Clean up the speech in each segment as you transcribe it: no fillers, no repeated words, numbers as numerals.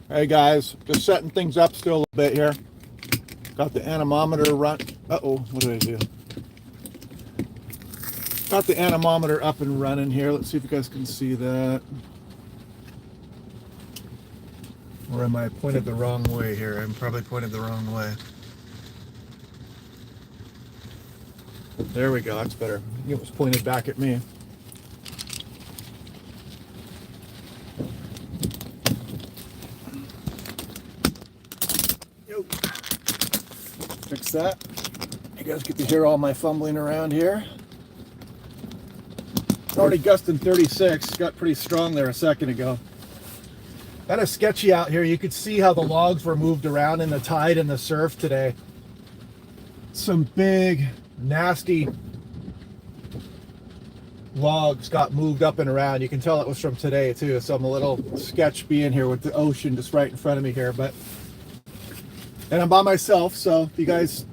Hey guys, just setting things up still a little bit here. Got the anemometer run. Uh-oh, what did I do? Got the anemometer up and running here. Let's see if you guys can see that. Or am I pointed the wrong way here? I'm probably pointed the wrong way. There we go, that's better. It was pointed back at me. Fix that. You guys get to hear all my fumbling around here. Already gusting 36, got pretty strong there a second ago. Kind of sketchy out here. You could see how the logs were moved around in the tide and the surf today. Some big, nasty logs got moved up and around. You can tell it was from today too, so I'm a little sketch being here with the ocean just right in front of me here, and I'm by myself, so if things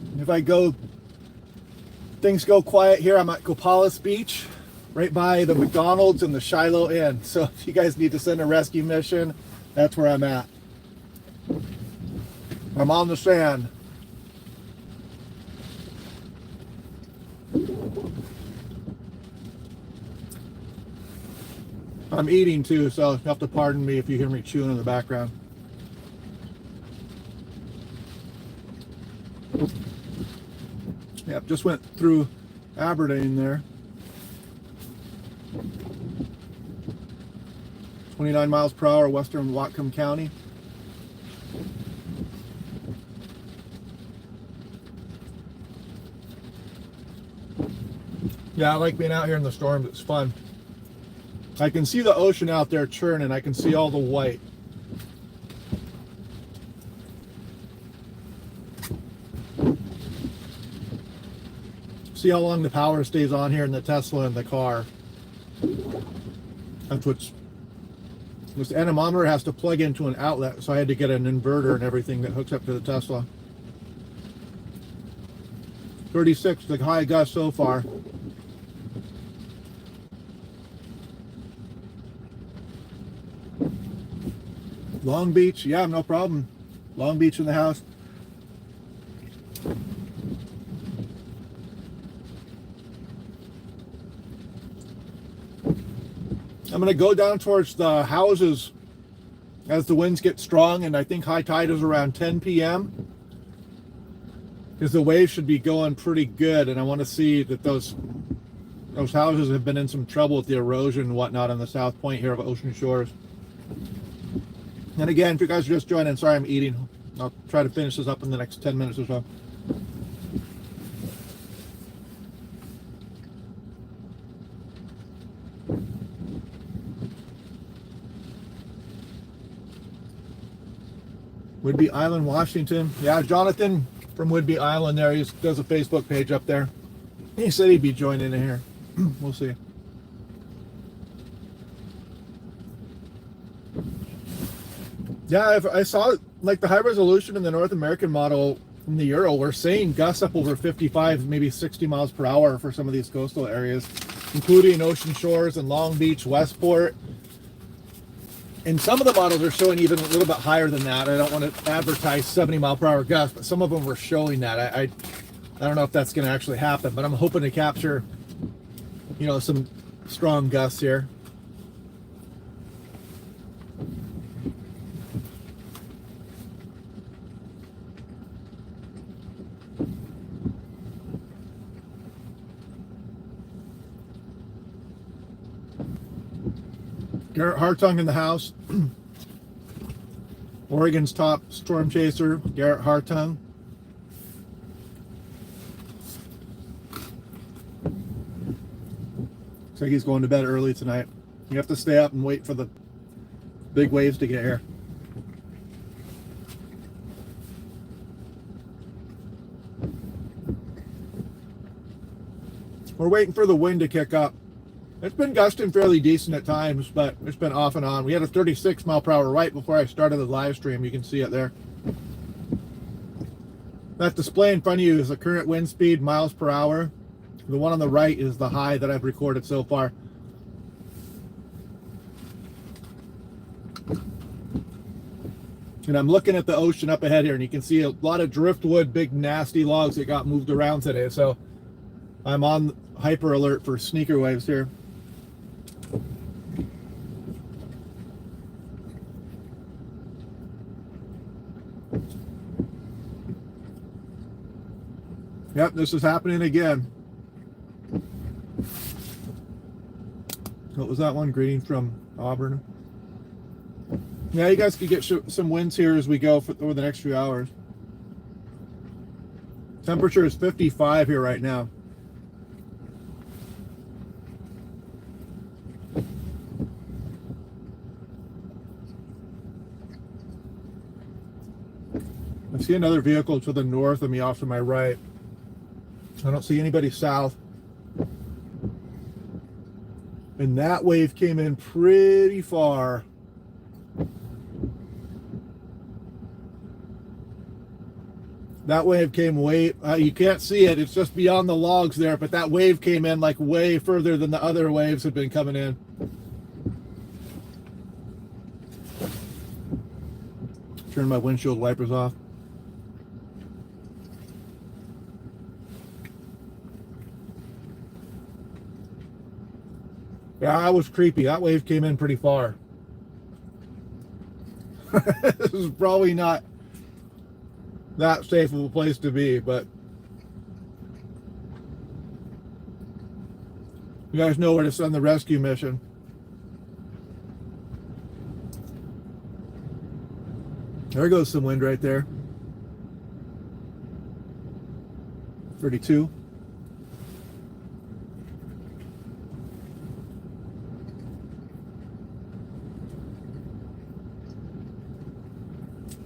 go quiet here, I'm at Calis Beach, right by the McDonald's and the Shiloh Inn. So if you guys need to send a rescue mission, that's where I'm at. I'm on the sand. I'm eating too, so you have to pardon me if you hear me chewing in the background. Yep, just went through Aberdeen there. 29 miles per hour, western Whatcom County. Yeah, I like being out here in the storms. It's fun. I can see the ocean out there churning. I can see all the white. See how long the power stays on here in the Tesla and the car. That's what's... This anemometer has to plug into an outlet, so I had to get an inverter and everything that hooks up to the Tesla. 36, the high gust so far. Long Beach, yeah, no problem. Long Beach in the house. I'm going to go down towards the houses as the winds get strong, and I think high tide is around 10 p.m. because the waves should be going pretty good, and I want to see that those houses have been in some trouble with the erosion and whatnot on the south point here of Ocean Shores. And again, if you guys are just joining, sorry I'm eating. I'll try to finish this up in the next 10 minutes or so. Whidbey Island, Washington. Yeah, Jonathan from Whidbey Island there. He does a Facebook page up there. He said he'd be joining in here. We'll see. Yeah, I saw like the high resolution in the North American model in the Euro. We're seeing gusts up over 55, maybe 60 miles per hour for some of these coastal areas, including Ocean Shores and Long Beach, Westport. And some of the models are showing even a little bit higher than that. I don't want to advertise 70 mile per hour gusts, but some of them were showing that. I don't know if that's going to actually happen, but I'm hoping to capture, you know, some strong gusts here. Garrett Hartung in the house. Oregon's top storm chaser, Garrett Hartung. Looks like he's going to bed early tonight. You have to stay up and wait for the big waves to get here. We're waiting for the wind to kick up. It's been gusting fairly decent at times, but it's been off and on. We had a 36 mile per hour right before I started the live stream. You can see it there. That display in front of you is the current wind speed, miles per hour. The one on the right is the high that I've recorded so far. And I'm looking at the ocean up ahead here, and you can see a lot of driftwood, big nasty logs that got moved around today. So I'm on hyper alert for sneaker waves here. Yep, this is happening again. What was that one? Greeting from Auburn. Yeah, you guys could get some winds here as we go over the next few hours. Temperature is 55 here right now. I see another vehicle to the north of me off to my right. I don't see anybody south. And that wave came in pretty far. That wave came way, you can't see it, it's just beyond the logs there, but that wave came in like way further than the other waves have been coming in. Turn my windshield wipers off. Yeah, that was creepy. That wave came in pretty far. This is probably not that safe of a place to be, but you guys know where to send the rescue mission. There goes some wind right there. 32.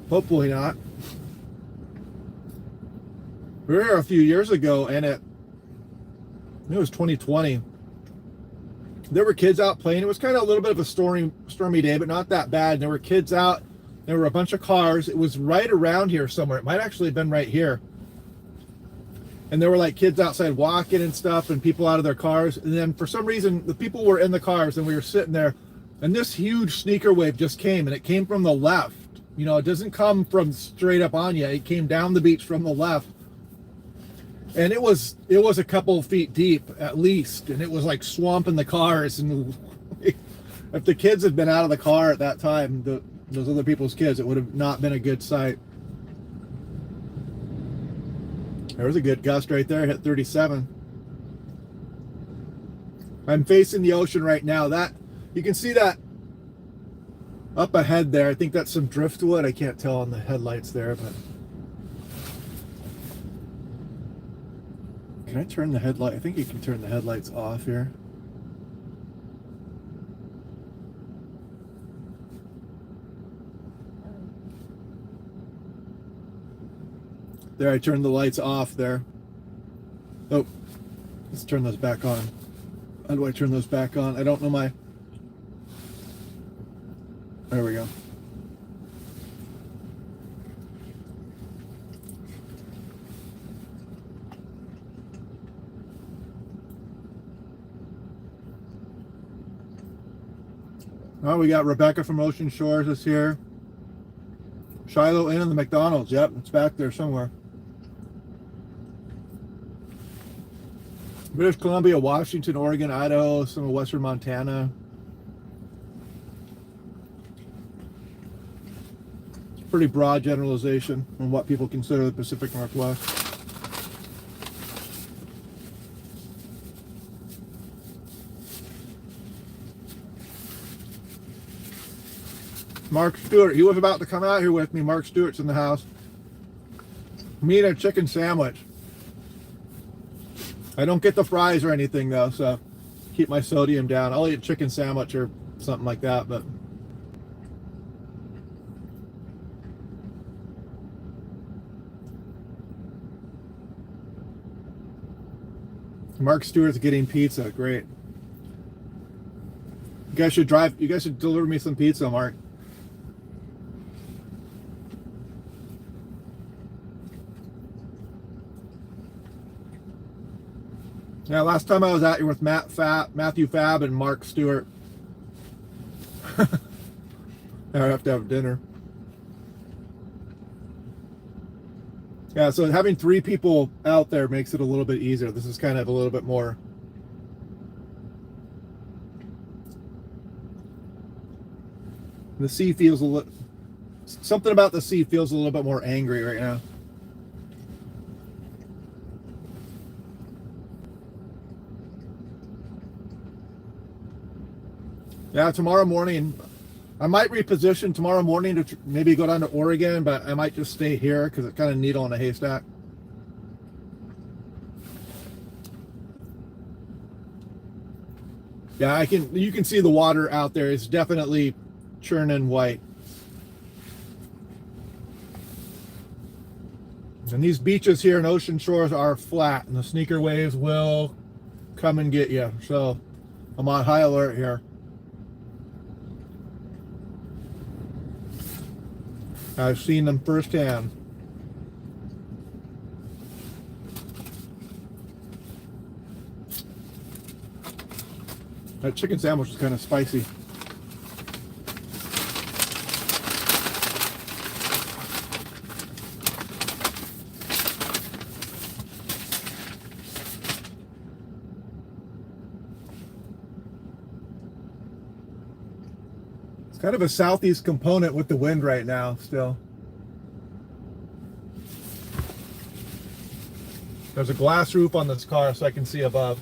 Hopefully not. We were here a few years ago, and it was 2020. There were kids out playing. It was kind of a little bit of a stormy day, but not that bad. There were kids out. There were a bunch of cars. It was right around here somewhere. It might actually have been right here. And there were like kids outside walking and stuff, and people out of their cars. And then for some reason, the people were in the cars, and we were sitting there, and this huge sneaker wave just came, and it came from the left. You know, it doesn't come from straight up on you. It came down the beach from the left. And it was a couple feet deep at least, and it was like swamping the cars. And if the kids had been out of the car at that time, those other people's kids, it would have not been a good sight. There was a good gust right there, hit 37. I'm facing the ocean right now. That you can see that up ahead there. I think that's some driftwood. I can't tell on the headlights there, but can I turn the headlight? I think you can turn the headlights off here. There, I turned the lights off there. Oh, let's turn those back on. How do I turn those back on? I don't know my... There we go. Oh, we got Rebecca from Ocean Shores is here. Shiloh Inn and the McDonald's. Yep, it's back there somewhere. British Columbia, Washington, Oregon, Idaho, some of western Montana. It's a pretty broad generalization on what people consider the Pacific Northwest. Mark Stewart, he was about to come out here with me. Mark Stewart's in the house. Me and a chicken sandwich. I don't get the fries or anything though, so keep my sodium down. I'll eat a chicken sandwich or something like that, but Mark Stewart's getting pizza. Great. You guys should deliver me some pizza, Mark. Yeah, last time I was out here with Matthew Fab and Mark Stewart. I have to have dinner. Yeah, so having 3 people out there makes it a little bit easier. This is kind of a little bit more. The sea feels a little, something about the sea feels a little bit more angry right now. Yeah, tomorrow morning, I might reposition tomorrow morning to maybe go down to Oregon, but I might just stay here because it's kind of needle in a haystack. Yeah, you can see the water out there. It's definitely churning white. And these beaches here in ocean shores are flat, and the sneaker waves will come and get you. So I'm on high alert here. I've seen them firsthand. That chicken sandwich is kind of spicy. It's kind of a southeast component with the wind right now still. There's a glass roof on this car so I can see above.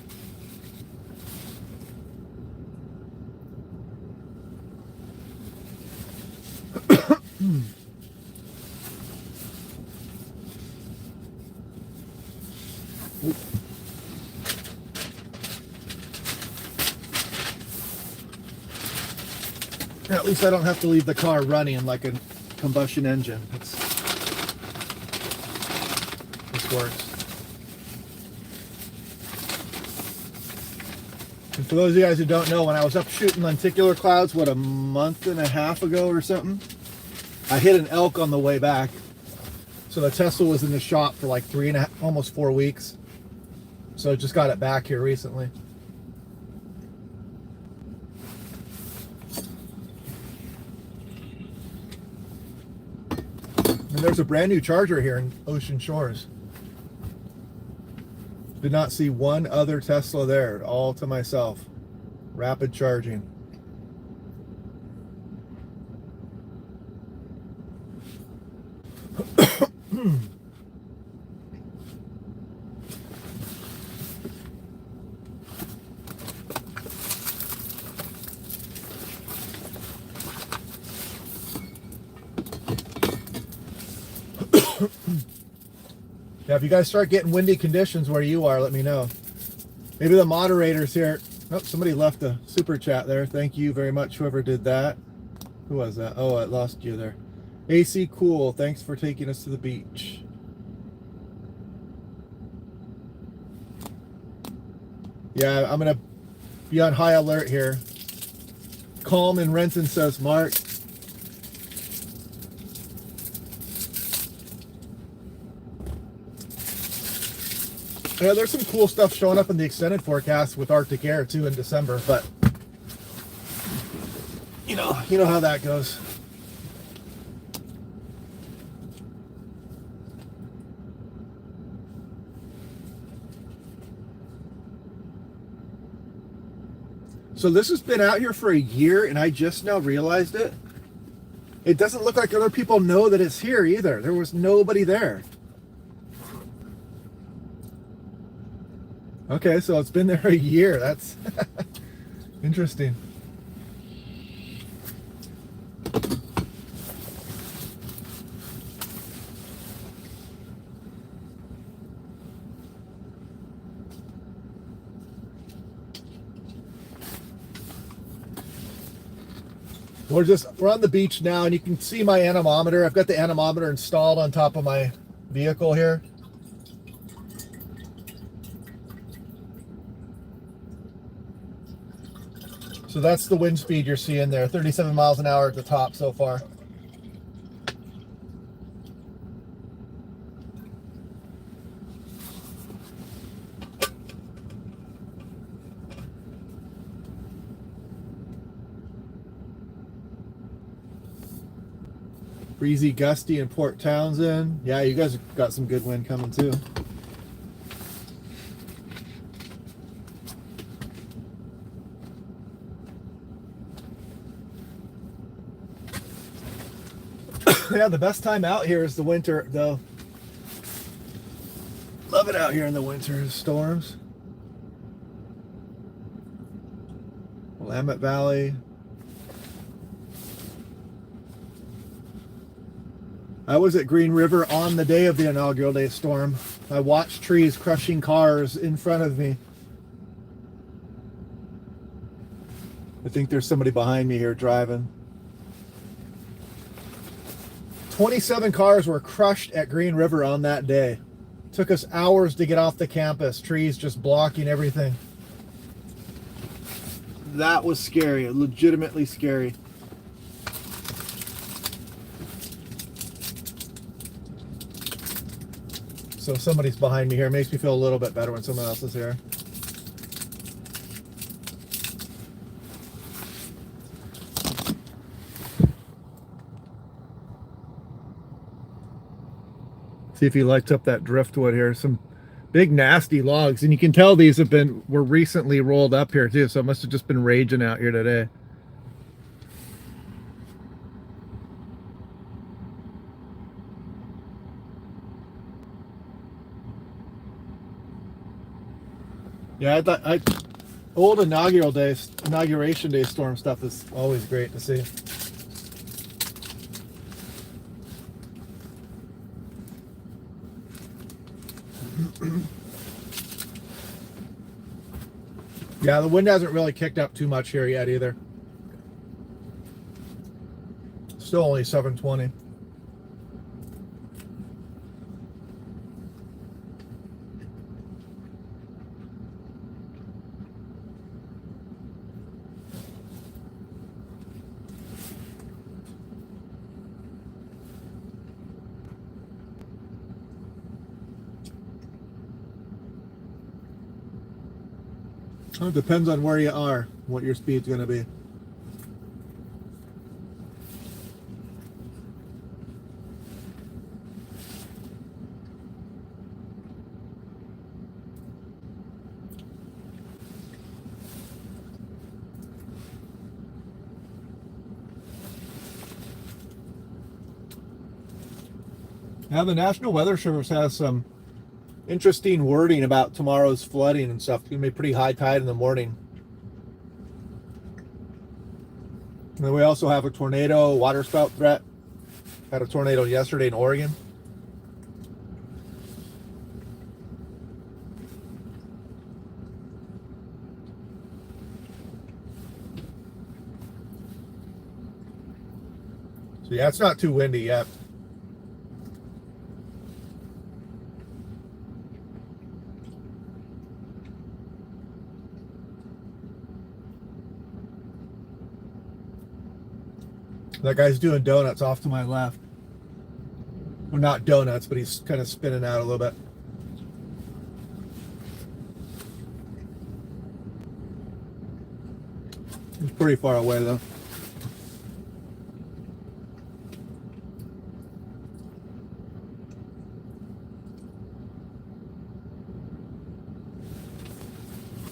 At least I don't have to leave the car running like a combustion engine. This works. And for those of you guys who don't know, when I was up shooting lenticular clouds, what, a month and a half ago or something, I hit an elk on the way back. So the Tesla was in the shop for like 3.5, almost 4 weeks. So I just got it back here recently. And there's a brand new charger here in Ocean Shores. Did not see one other Tesla there, all to myself. Rapid charging. Yeah, if you guys start getting windy conditions where you are, let me know. Maybe the moderators here. Oh, somebody left a super chat there. Thank you very much, whoever did that. Who was that? Oh, I lost you there. AC Cool, thanks for taking us to the beach. Yeah, I'm gonna be on high alert here. Calm in Renton, says Mark. Yeah, there's some cool stuff showing up in the extended forecast with Arctic air too in December, but you know how that goes. So this has been out here for a year and I just now realized it. It doesn't look like other people know that it's here either. There was nobody there. Okay, so it's been there a year. That's interesting. We're on the beach now and you can see my anemometer. I've got the anemometer installed on top of my vehicle here. So that's the wind speed you're seeing there, 37 miles an hour at the top so far. Breezy, gusty in Port Townsend. Yeah, you guys have got some good wind coming too. Yeah, the best time out here is the winter, though. Love it out here in the winter storms. Willamette Valley. I was at Green River on the day of the inaugural day storm. I watched trees crushing cars in front of me. I think there's somebody behind me here driving. 27 cars were crushed at Green River on that day. Took us hours to get off the campus. Trees just blocking everything. That was scary, legitimately scary. So somebody's behind me here. It makes me feel a little bit better when someone else is here. See if he lights up that driftwood here. Some big nasty logs, and you can tell these were recently rolled up here too, so it must have just been raging out here today. Yeah, old inauguration day storm stuff is always great to see. Yeah, the wind hasn't really kicked up too much here yet either. Still only 720. It depends on where you are, what your speed's going to be. Now the National Weather Service has some interesting wording about tomorrow's flooding and stuff. It's going to be pretty high tide in the morning. And then we also have a tornado waterspout threat. Had a tornado yesterday in Oregon. So yeah, it's not too windy yet. That guy's doing donuts off to my left. Well, not donuts, but he's kind of spinning out a little bit. He's pretty far away though.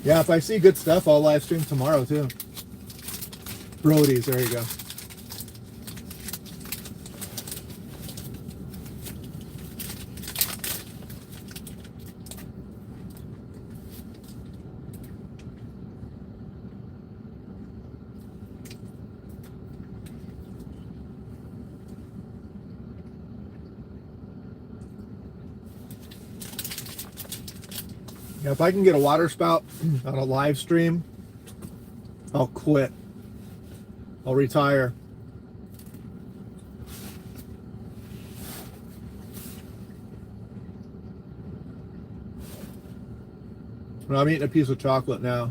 Yeah, if I see good stuff, I'll live stream tomorrow too. Rowdy's, there you go. Yeah, if I can get a waterspout on a live stream, I'll quit. I'll retire. Well, I'm eating a piece of chocolate now.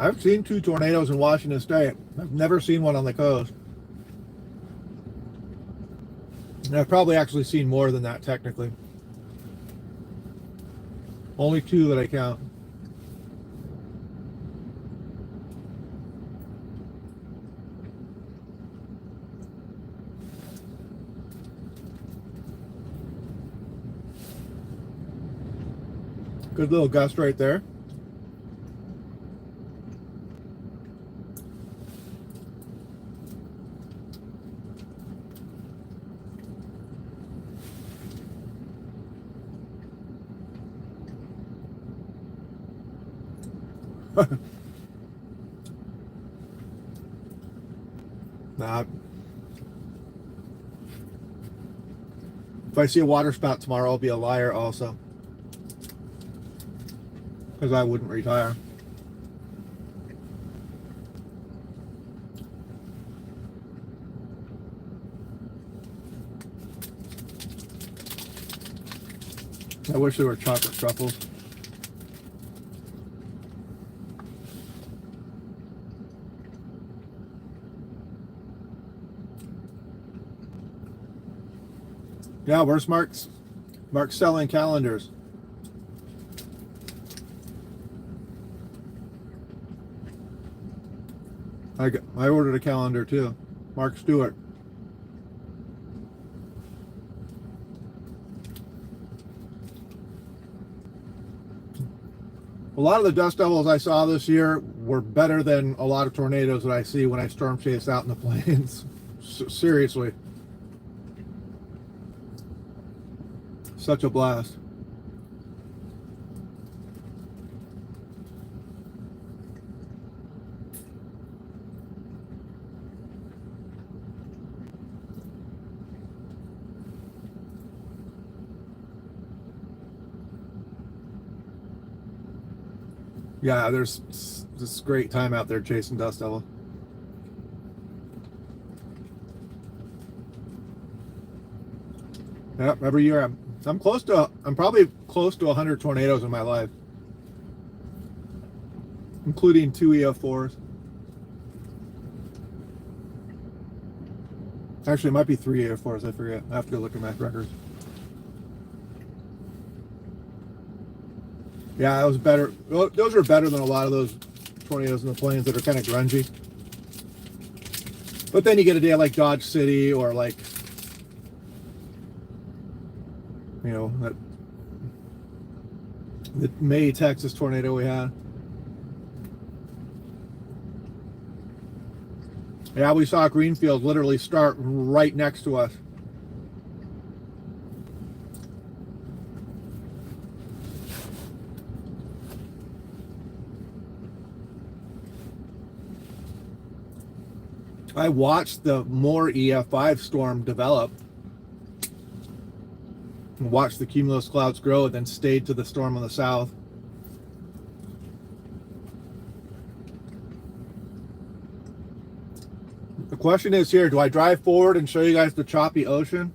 I've seen 2 tornadoes in Washington State. I've never seen one on the coast. And I've probably actually seen more than that, technically. Only 2 that I count. Good little gust right there. Nah. If I see a waterspout tomorrow, I'll be a liar also. Because I wouldn't retire. I wish there were chocolate truffles. Yeah, where's Mark's selling calendars? I ordered a calendar too. Mark Stewart. A lot of the dust devils I saw this year were better than a lot of tornadoes that I see when I storm chase out in the plains. Seriously. Such a blast. Yeah, there's this great time out there chasing dust devil. Yep, every year I'm probably close to 100 tornadoes in my life, including 2 EF4s. Actually, it might be 3 EF4s. I forget. I have to go look at my records. Yeah, it was better. Those are better than a lot of those tornadoes in the plains that are kind of grungy. But then you get a day like Dodge City or like, you know, the May, Texas tornado we had. Yeah, we saw Greenfield literally start right next to us. I watched the more EF5 storm develop, and watched the cumulus clouds grow, and then stayed to the storm on the south. The question is here, do I drive forward and show you guys the choppy ocean?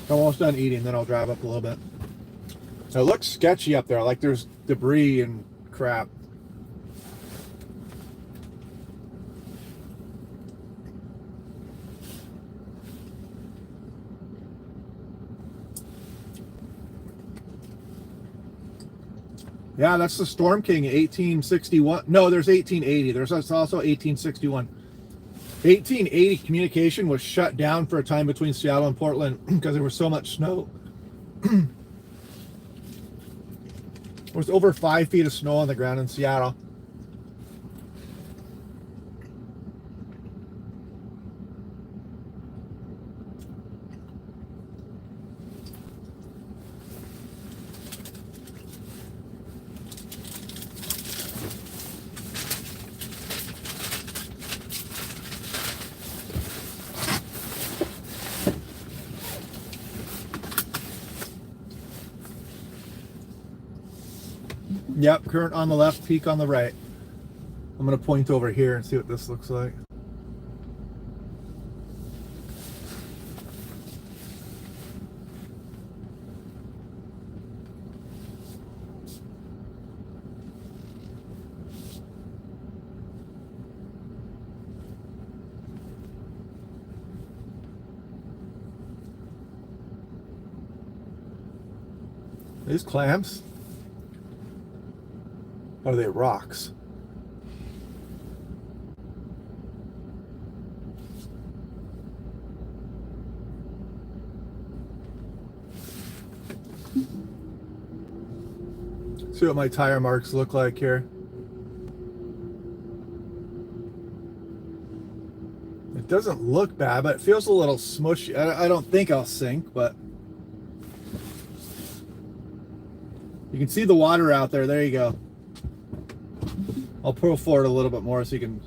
I'm almost done eating, then I'll drive up a little bit. It looks sketchy up there, like there's debris and crap. Yeah, that's the Storm King, 1861. No, there's 1880. There's also 1861. 1880 communication was shut down for a time between Seattle and Portland because there was so much snow. There was over 5 feet of snow on the ground in Seattle. Yep, current on the left, peak on the right. I'm going to point over here and see what this looks like. These clamps, or are they rocks? See what my tire marks look like here. It doesn't look bad, but it feels a little smushy. I don't think I'll sink, but you can see the water out there. There you go. I'll pull forward a little bit more so you can.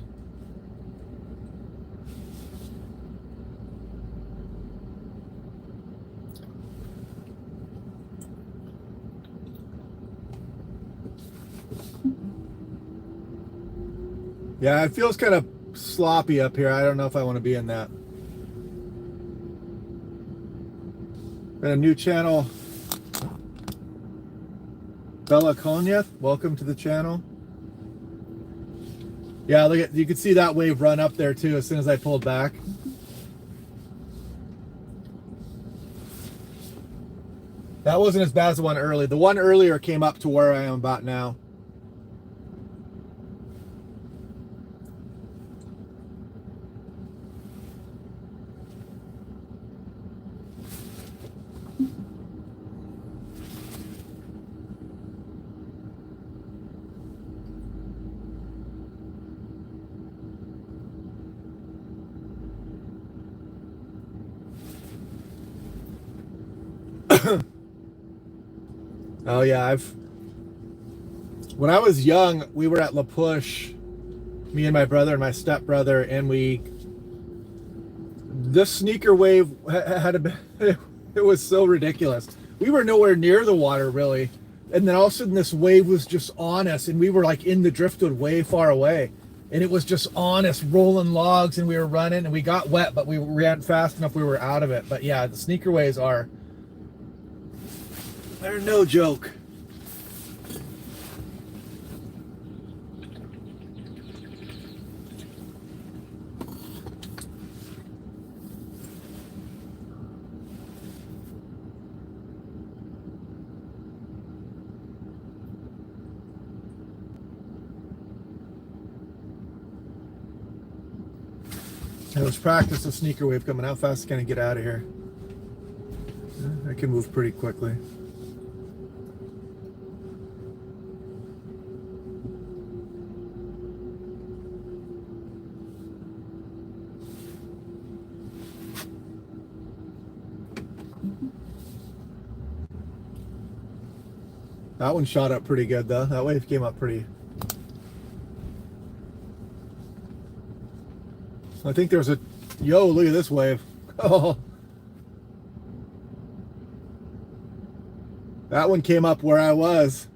Yeah, it feels kind of sloppy up here. I don't know if I want to be in that. Got a new channel. Bella Konyeth, welcome to the channel. Yeah, look at, you can see that wave run up there too as soon as I pulled back. That wasn't as bad as the one early. The one earlier came up to where I am about now. Oh yeah, when I was young, we were at La Push, me and my brother and my stepbrother, and this sneaker wave it was so ridiculous. We were nowhere near the water really, and then all of a sudden this wave was just on us, and we were like in the driftwood way far away, and it was just on us, rolling logs, and we were running, and we got wet, but we ran fast enough we were out of it. But yeah, the sneaker waves they're no joke. Let's practice the sneaker wave coming. How fast can I get out of here? I can move pretty quickly. That one shot up pretty good though. That wave came up pretty. I think there's yo, look at this wave. Oh. That one came up where I was.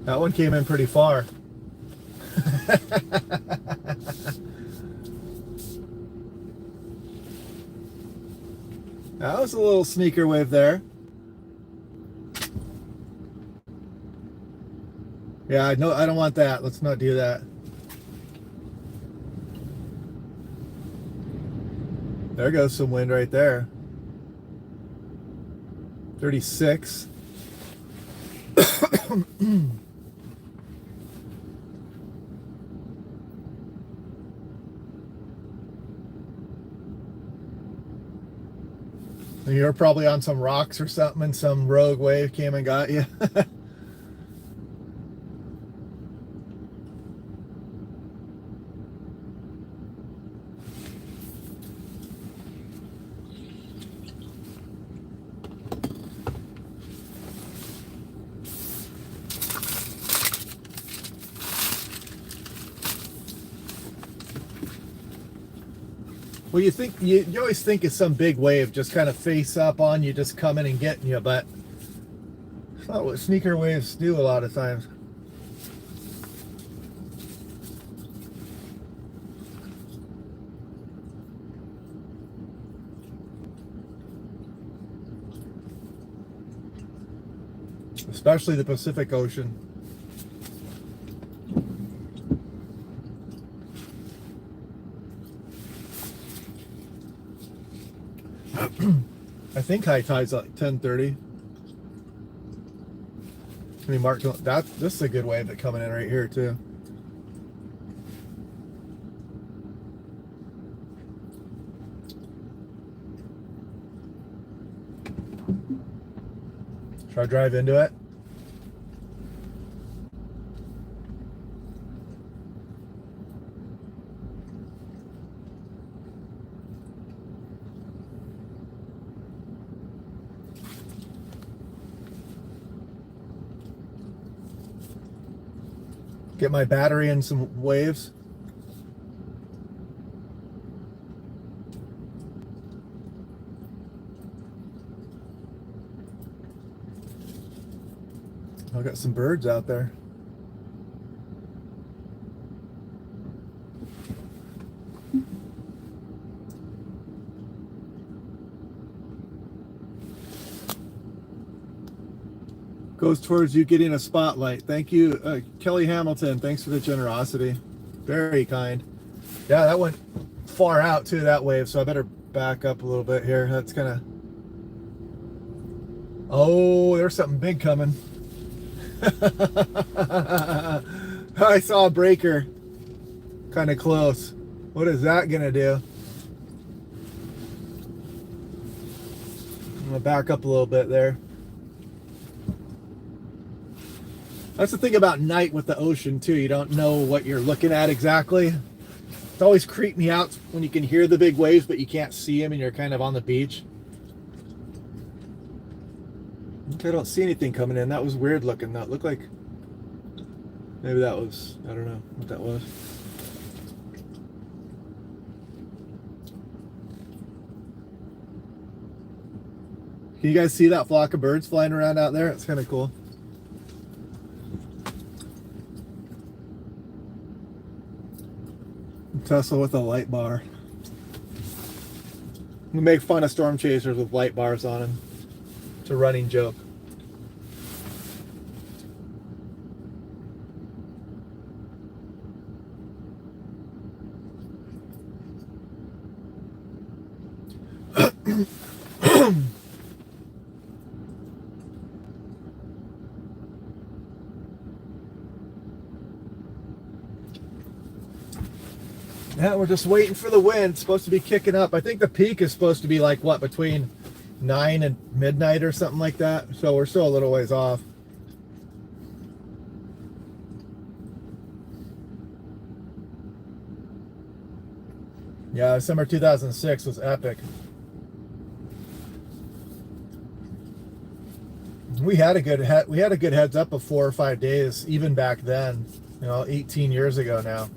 That one came in pretty far. That was a little sneaker wave there. Yeah, I don't want that. Let's not do that. There goes some wind right there. 36. You're probably on some rocks or something and some rogue wave came and got you. Well, you always think it's some big wave just kind of face up on you, just coming and getting you, but it's not what sneaker waves do a lot of times. Especially the Pacific Ocean. I think high tide's like 10:30. I mean, Mark, this is a good wave that's coming in right here too. Should I drive into it? Get my battery in some waves. I've got some birds out there. Goes towards you getting a spotlight. Thank you, Kelly Hamilton. Thanks for the generosity. Very kind. Yeah, that went far out too, that wave, so I better back up a little bit here. That's kind of... Oh, there's something big coming. I saw a breaker kind of close. What is that gonna do? I'm gonna back up a little bit there. That's the thing about night with the ocean too. You don't know what you're looking at exactly. It's always creeped me out when you can hear the big waves but you can't see them and you're kind of on the beach. I don't see anything coming in. That was weird looking. That looked like maybe that was, I don't know what that was. Can you guys see that flock of birds flying around out there? It's kind of cool. Tesla with a light bar. We make fun of storm chasers with light bars on them. It's a running joke. Yeah, we're just waiting for the wind. It's supposed to be kicking up. I think the peak is supposed to be like, what, between 9 and midnight or something like that. So we're still a little ways off. Yeah, summer 2006 was epic. We had a good heads up of 4 or 5 days, even back then. You know, 18 years ago now.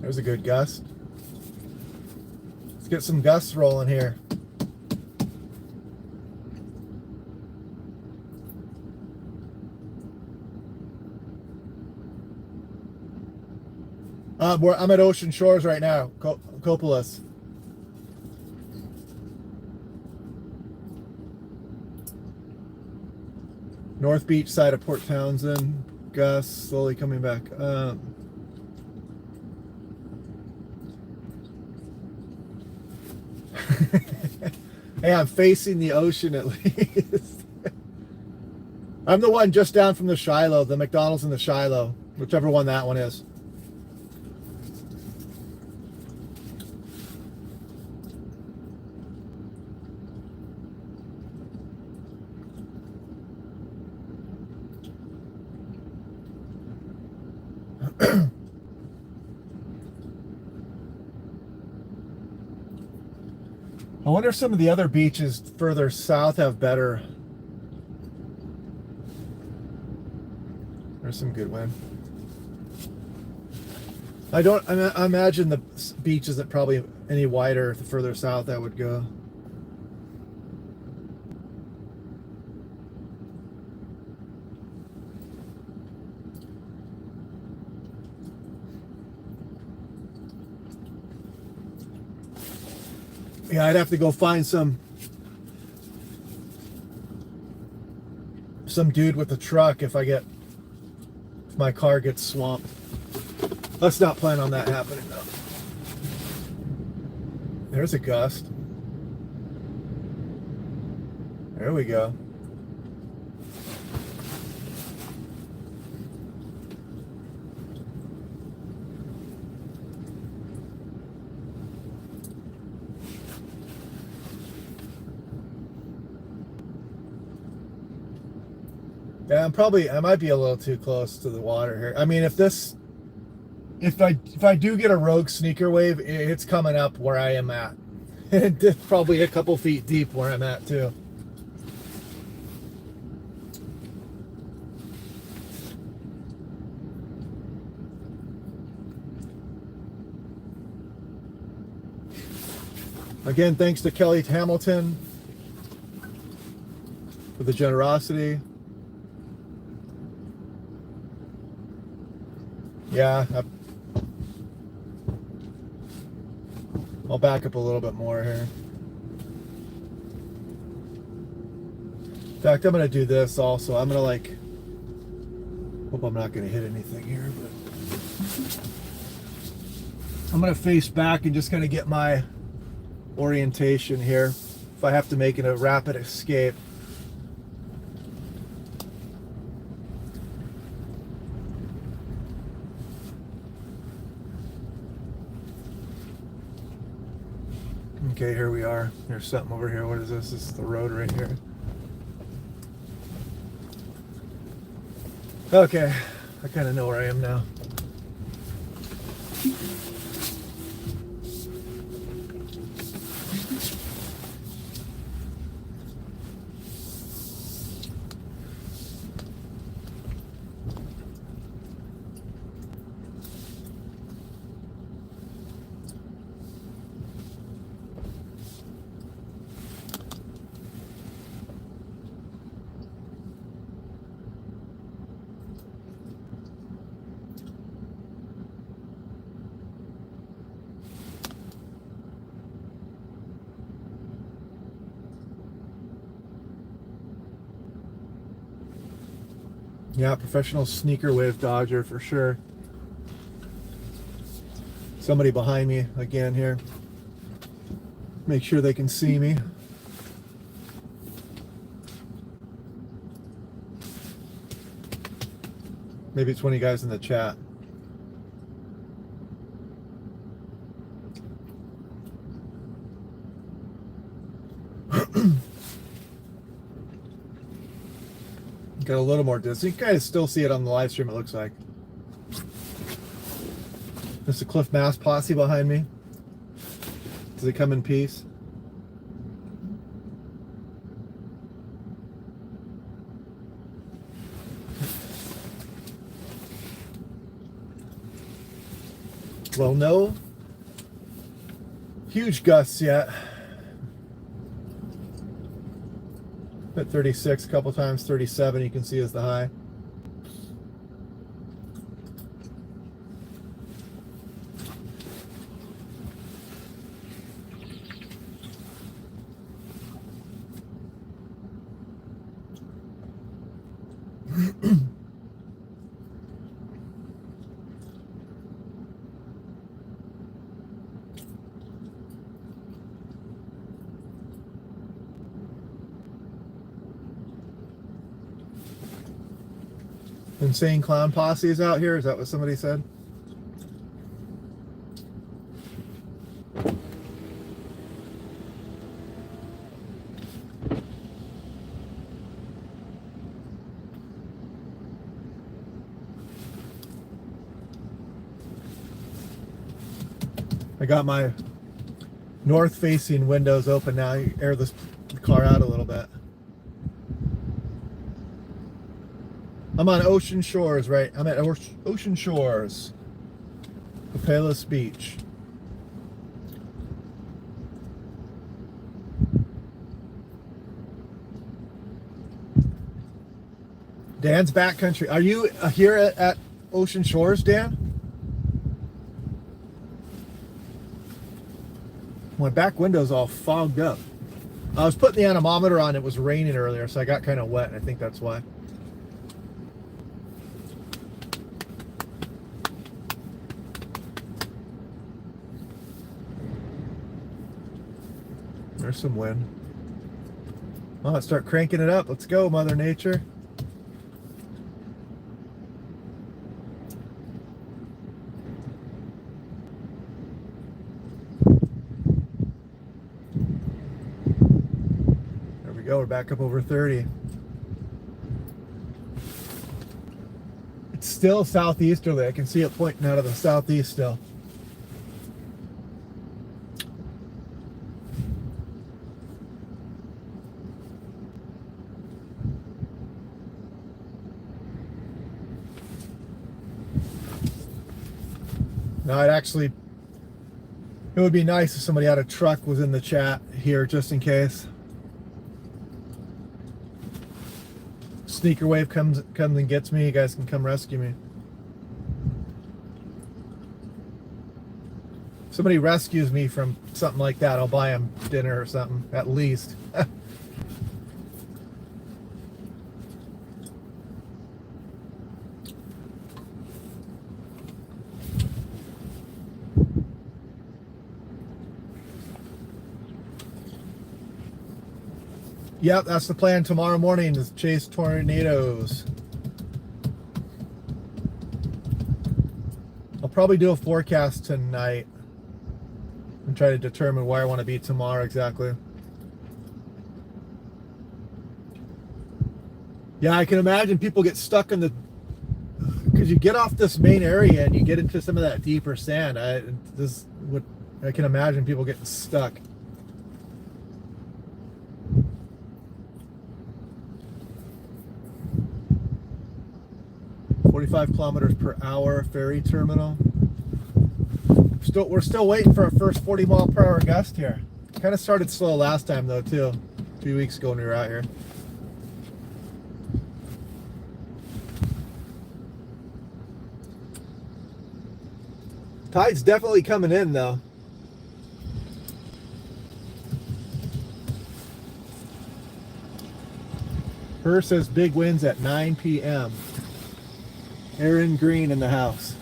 There's a good gust. Let's get some gusts rolling here. I'm at Ocean Shores right now, Copolis. North Beach side of Port Townsend. Gusts slowly coming back. Hey, I'm facing the ocean at least. I'm the one just down from the Shiloh, the McDonald's in the Shiloh, whichever one that one is. I wonder if some of the other beaches further south have better. There's some good wind. I imagine the beach isn't probably any wider the further south I would go. Yeah, I'd have to go find some dude with a truck if my car gets swamped. Let's not plan on that happening though. There's a gust. There we go. Yeah, I might be a little too close to the water here. I mean, if I do get a rogue sneaker wave, it's coming up where I am at. It's probably a couple feet deep where I'm at too. Again, thanks to Kelly Hamilton for the generosity. Yeah, I'll back up a little bit more here. In fact, I'm going to do this also. I'm going to hope I'm not going to hit anything here, but I'm going to face back and just kind of get my orientation here if I have to make it a rapid escape. Okay, here we are. There's something over here. What is this? This is the road right here. Okay, I kind of know where I am now. Yeah, professional sneaker wave dodger for sure. Somebody behind me again here. Make sure they can see me. Maybe it's one of you guys in the chat. Got a little more distance. You can kind of still see it on the live stream, it looks like. There's a Cliff Mass posse behind me. Does it come in peace? Well, no huge gusts yet. Hit 36 a couple times, 37 you can see is the high. Insane clown posse is out here. Is that what somebody said? I got my north facing windows open now. You air this car out a little bit. I'm on Ocean Shores, right? I'm at Ocean Shores. Calis Beach. Dan's backcountry. Are you here at Ocean Shores, Dan? My back window's all fogged up. I was putting the anemometer on. It was raining earlier, so I got kind of wet. I think that's why. There's some wind. Well, let's start cranking it up. Let's go, Mother Nature. There we go. We're back up over 30. It's still southeasterly. I can see it pointing out of the southeast still. No, it would be nice if somebody had a truck was in the chat here just in case. Sneaker wave comes and gets me, you guys can come rescue me. If somebody rescues me from something like that, I'll buy them dinner or something, at least. Yep, that's the plan tomorrow morning, is chase tornadoes. I'll probably do a forecast tonight and try to determine where I want to be tomorrow exactly. Yeah, I can imagine people get stuck in the, because you get off this main area and you get into some of that deeper sand. I can imagine people getting stuck. 45 kilometers per hour ferry terminal. We're still waiting for our first 40 mile per hour gust here. Kind of started slow last time though too. 2 weeks ago when we were out here. Tide's definitely coming in though. Her says big winds at 9 p.m. Aaron Green in the house.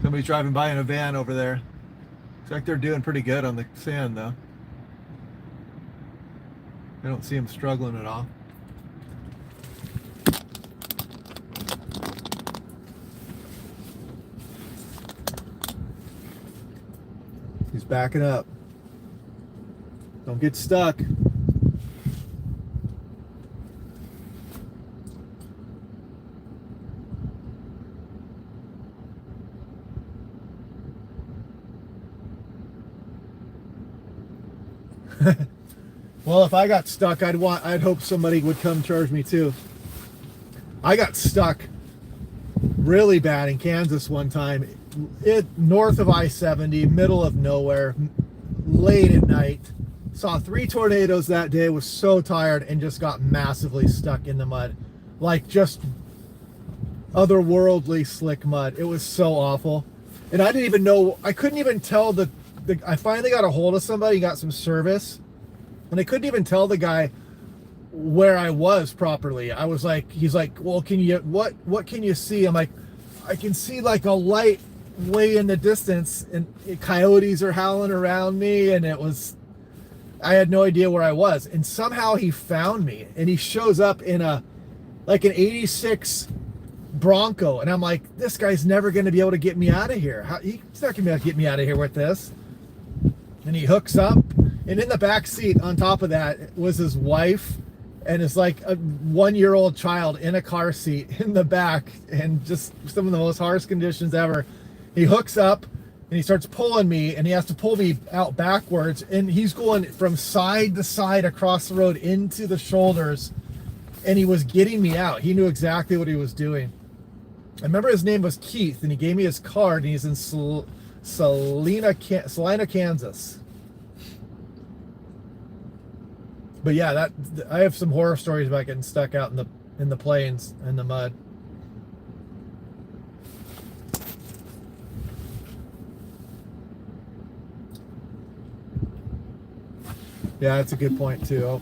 Somebody's driving by in a van over there. Looks like they're doing pretty good on the sand though. I don't see them struggling at all. He's backing up. Don't get stuck. Well, if I got stuck, I'd hope somebody would come charge me too. I got stuck really bad in Kansas one time. North of I-70, middle of nowhere, late at night. Saw 3 tornadoes that day, was so tired and just got massively stuck in the mud. Like just otherworldly slick mud. It was so awful. And I didn't even know, I couldn't even tell I finally got a hold of somebody, got some service. And I couldn't even tell the guy where I was properly. I was like, he's like, well, what can you see? I'm like, I can see like a light way in the distance and coyotes are howling around me. And I had no idea where I was. And somehow he found me and he shows up in like an 86 Bronco. And I'm like, this guy's never going to be able to get me out of here. He's not going to be able to get me out of here with this. And he hooks up. And in the back seat on top of that was his wife and it's like a 1-year-old child in a car seat in the back, and just some of the most harsh conditions ever. He hooks up and he starts pulling me, and he has to pull me out backwards, and he's going from side to side across the road into the shoulders, and he was getting me out. He knew exactly what he was doing. I remember his name was Keith, and he gave me his card, and he's in Salina, Kansas. But yeah, that I have some horror stories about getting stuck out in the plains in the mud. Yeah, that's a good point too.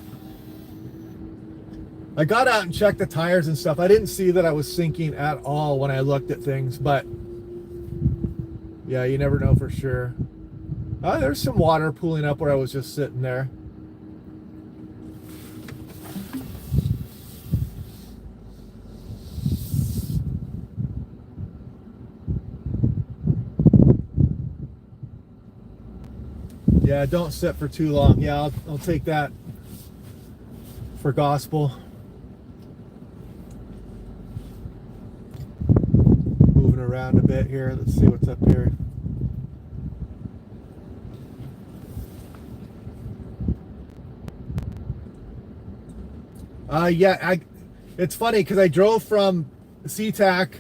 I got out and checked the tires and stuff. I didn't see that I was sinking at all when I looked at things, but yeah, you never know for sure. There's some water pooling up where I was just sitting there. Yeah, don't sit for too long. Yeah, I'll take that for gospel. Moving around a bit here. Let's see what's up here. Yeah, it's funny because I drove from SeaTac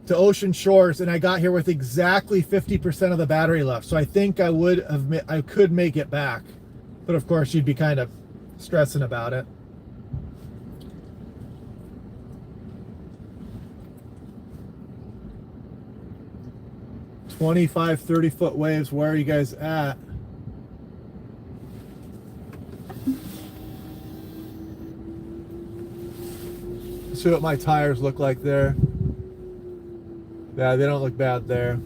to Ocean Shores, and I got here with exactly 50% of the battery left. So I think I could make it back, but of course you'd be kind of stressing about it. "25, 30-foot waves. Where are you guys at?" See what my tires look like there. Yeah, they don't look bad there.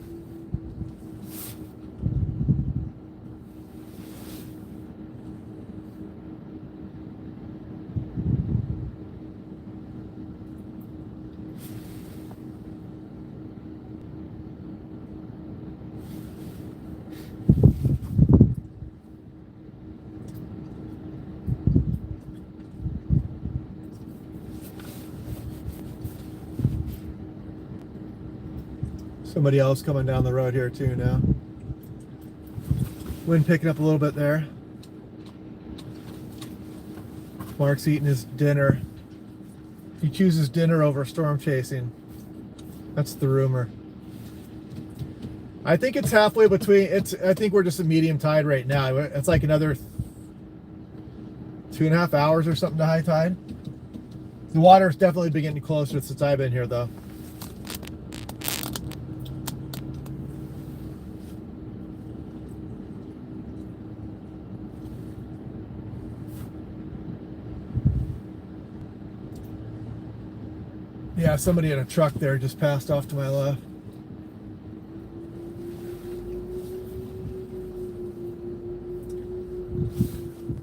Somebody else coming down the road here too now. Wind picking up a little bit there. Mark's eating his dinner. He chooses dinner over storm chasing. That's the rumor. I think it's halfway between. I think we're just a medium tide right now. It's like another 2.5 hours or something to high tide. The water's definitely been getting closer since I've been here though. Yeah, somebody in a truck there just passed off to my left.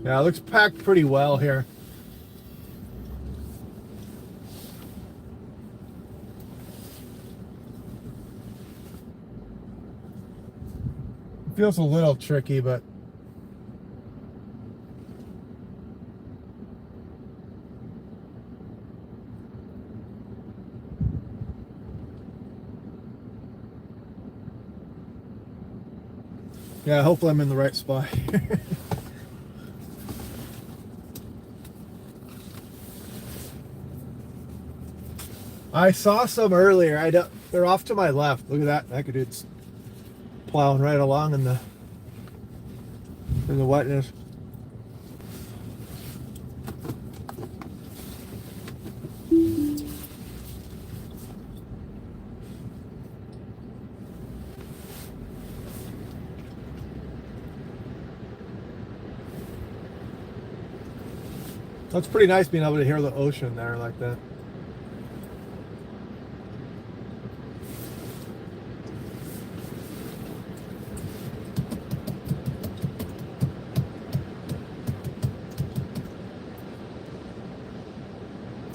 Yeah, it looks packed pretty well here. It feels a little tricky, but yeah, hopefully I'm in the right spot. I saw some earlier. They're off to my left. Look at that. That dude's plowing right along in the wetness. That's pretty nice being able to hear the ocean there like that.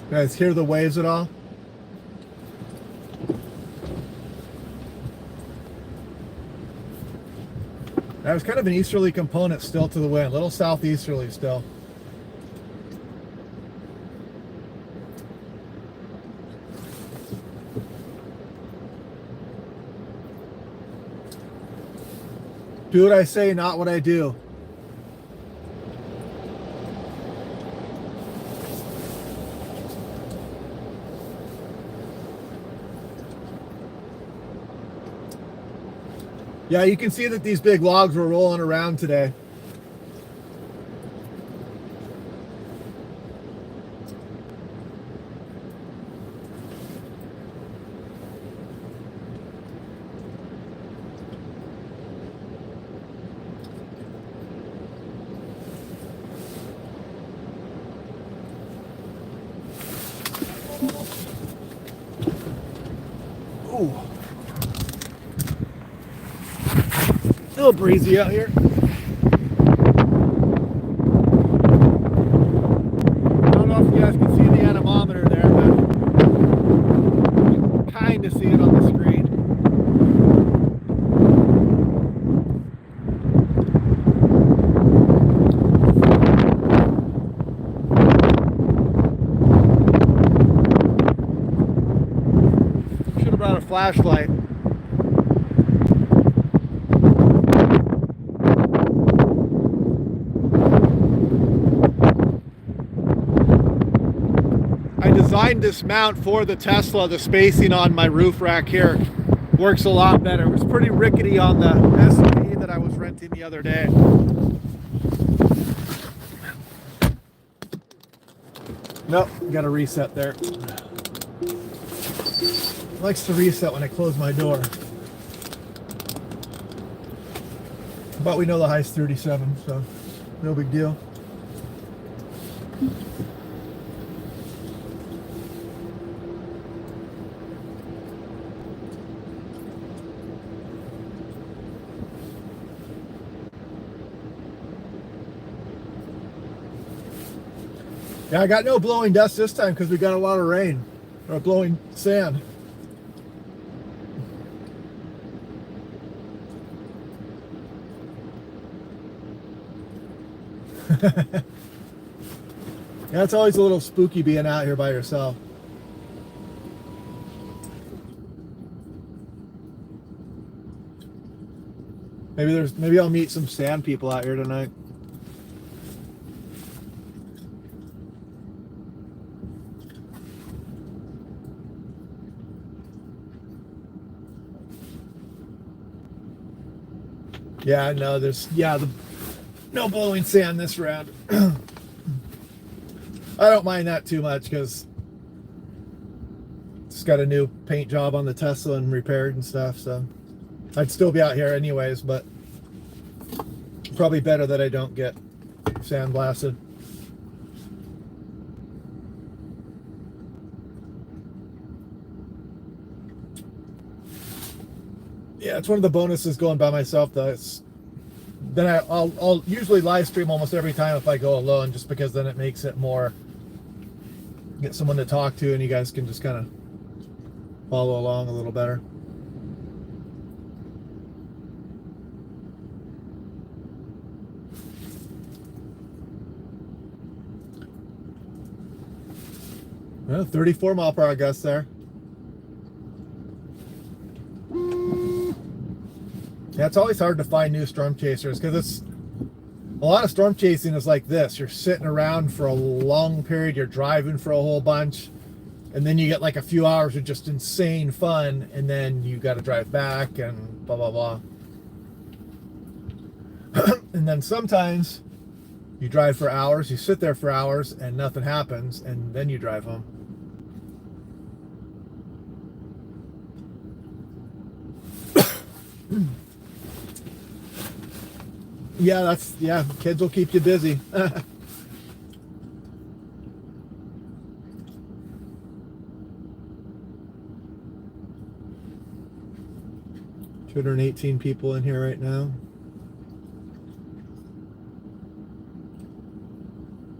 You guys hear the waves at all? There's kind of an easterly component still to the wind, a little southeasterly still. Do what I say, not what I do. Yeah, you can see that these big logs were rolling around today. Ooh. A little breezy out here. I don't know if you guys can see the anemometer there, but you can kind of see it on the screen. Should have brought a flashlight. Designed this mount for the Tesla. The spacing on my roof rack here works a lot better. It was pretty rickety on the SUV that I was renting the other day. Nope, got to reset there. It likes to reset when I close my door. But we know the high's 37, so no big deal. Yeah, I got no blowing dust this time because we got a lot of rain, or blowing sand. Yeah, it's always a little spooky being out here by yourself. Maybe I'll meet some sand people out here tonight. Yeah, no, no blowing sand this round. I don't mind that too much because just got a new paint job on the Tesla and repaired and stuff, so I'd still be out here anyways, but probably better that I don't get sandblasted. Yeah, it's one of the bonuses going by myself though. Then I'll usually live stream almost every time if I go alone, just because then it makes it more, get someone to talk to and you guys can just kind of follow along a little better. Well, 34 mile per hour gust there. Yeah, it's always hard to find new storm chasers because a lot of storm chasing is like this. You're sitting around for a long period, you're driving for a whole bunch, and then you get like a few hours of just insane fun, and then you got to drive back and blah, blah, blah. And then sometimes you drive for hours, you sit there for hours, and nothing happens, and then you drive home. Yeah, kids will keep you busy. 218 people in here right now.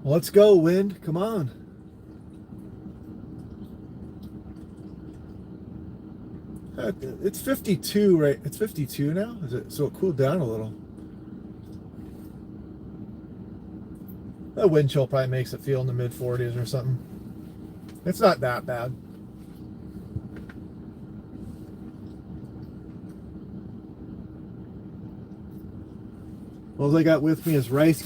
Well, let's go, wind. Come on. It's 52, right? It's 52 now? Is it? So it cooled down a little. That wind chill probably makes it feel in the mid 40s or something. It's not that bad. All I got with me is rice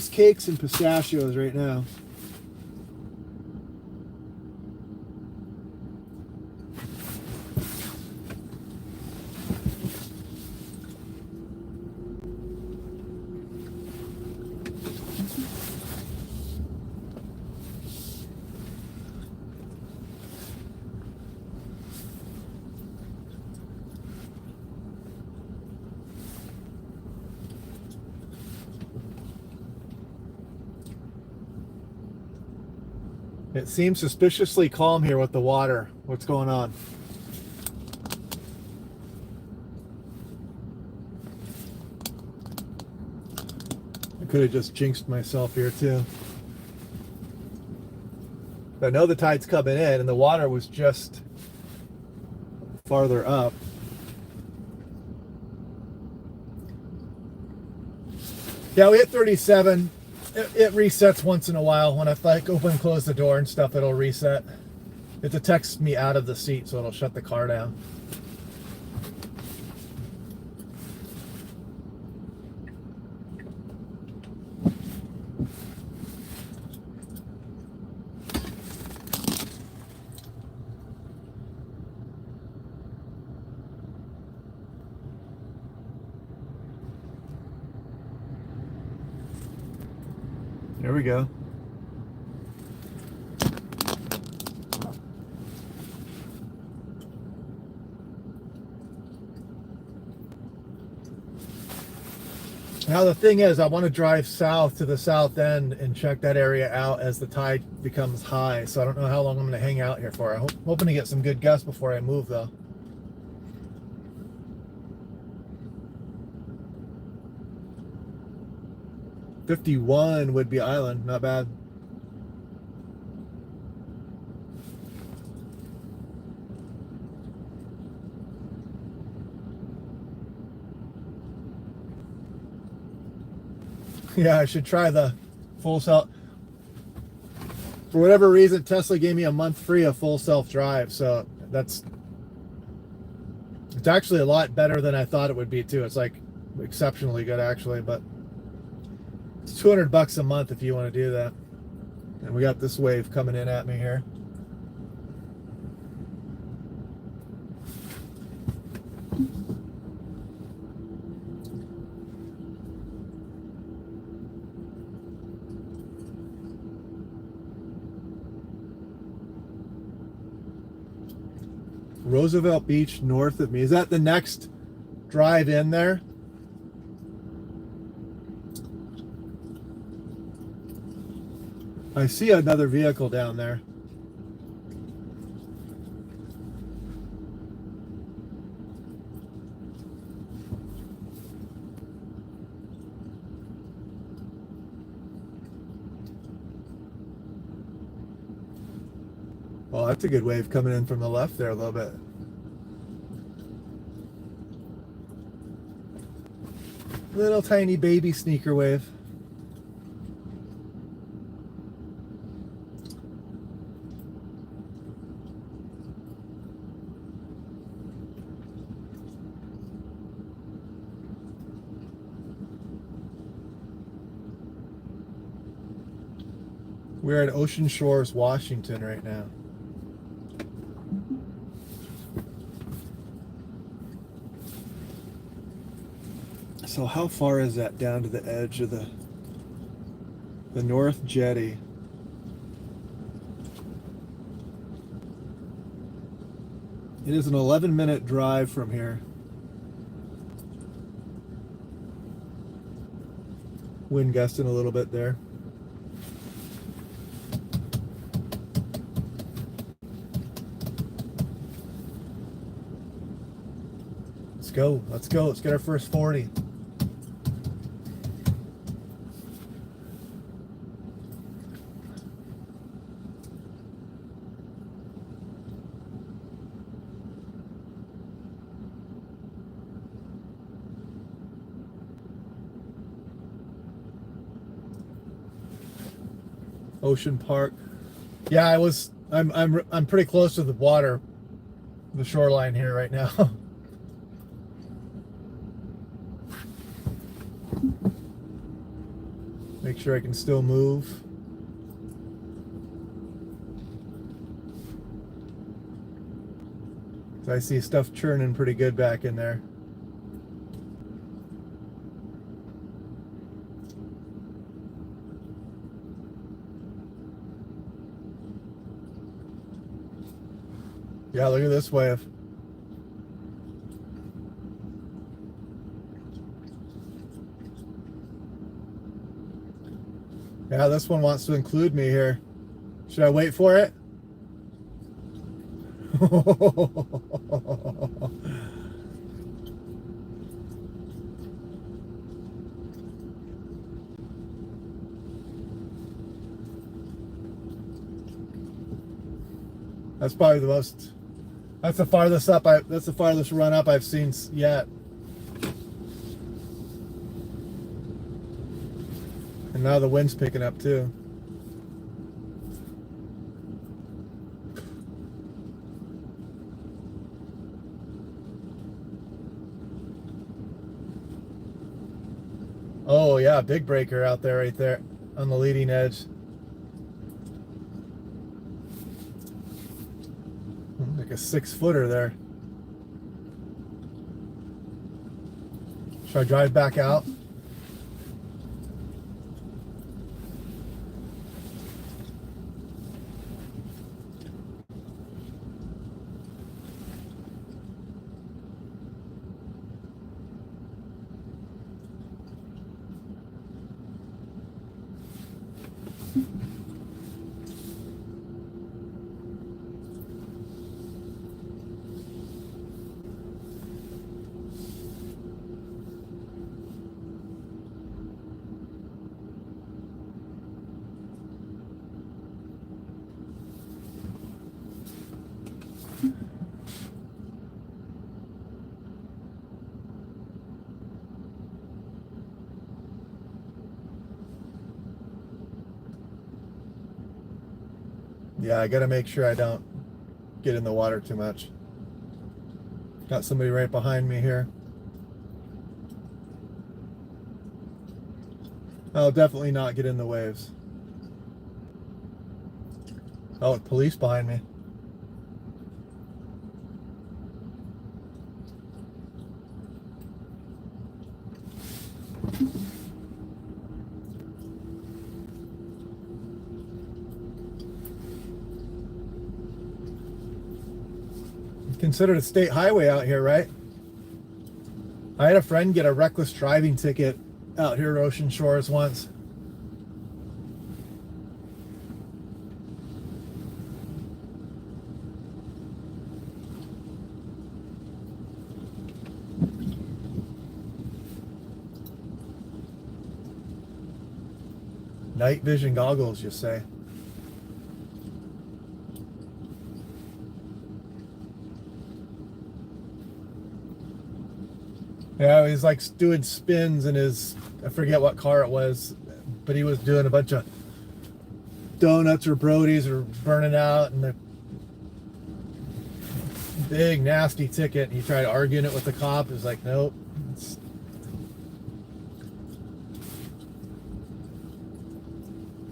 cakes and pistachios right now. It seems suspiciously calm here with the water. What's going on? I could have just jinxed myself here too. But I know the tide's coming in and the water was just farther up. Yeah, we hit 37. It resets once in a while. When I like open and close the door and stuff, it'll reset. It detects me out of the seat, so it'll shut the car down. There we go. Now the thing is, I want to drive south to the south end and check that area out as the tide becomes high. So I don't know how long I'm going to hang out here for. I'm hoping to get some good gusts before I move though. $51 Whidbey Island, not bad. Yeah, I should try the full self. For whatever reason, Tesla gave me a month free of full self-drive, so it's actually a lot better than I thought it would be too. It's like exceptionally good actually, but it's $200 a month if you want to do that. And we got this wave coming in at me here. Roosevelt Beach north of me. Is that the next drive in there? I see another vehicle down there. Well, that's a good wave coming in from the left there a little bit. Little tiny baby sneaker wave. We're at Ocean Shores, Washington right now. So how far is that down to the edge of the North Jetty? It is an 11-minute drive from here. Wind gusting a little bit there. Let's go. Let's go. Let's get our first 40. Ocean Park. Yeah, I'm pretty close to the water, the shoreline here right now. Make sure I can still move. I see stuff churning pretty good back in there. Yeah, look at this wave. Yeah, this one wants to include me here. Should I wait for it? That's probably the most. That's the farthest up. That's the farthest run up I've seen yet. And now the wind's picking up too. Oh yeah, big breaker out there, right there on the leading edge. Like a 6-footer there. Should I drive back out? Yeah, I gotta make sure I don't get in the water too much. Got somebody right behind me here. I'll definitely not get in the waves. Oh, police behind me. Considered a state highway out here, right? I had a friend get a reckless driving ticket out here at Ocean Shores once. Night vision goggles, you say? Yeah, he's like doing spins in his, I forget what car it was, but he was doing a bunch of donuts or Brodies or burning out, and the big nasty ticket. And he tried arguing it with the cop. He was like, nope.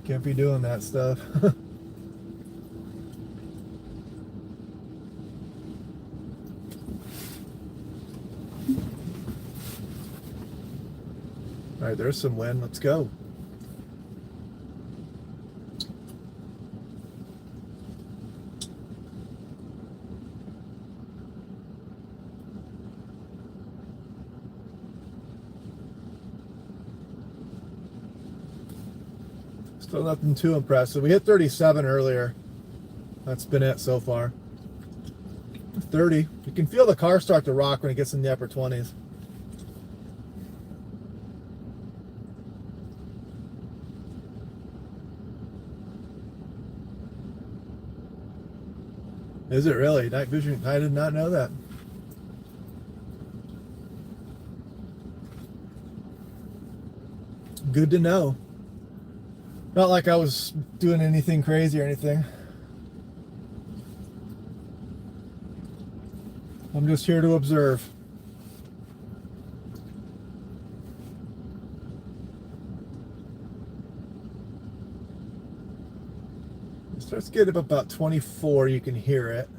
Can't be doing that stuff. All right, there's some wind. Let's go. Still nothing too impressive. We hit 37 earlier. That's been it so far. 30. You can feel the car start to rock when it gets in the upper 20s. Is it really? Night vision? I did not know that. Good to know. Not like I was doing anything crazy or anything. I'm just here to observe. It starts to get up about 24, you can hear it.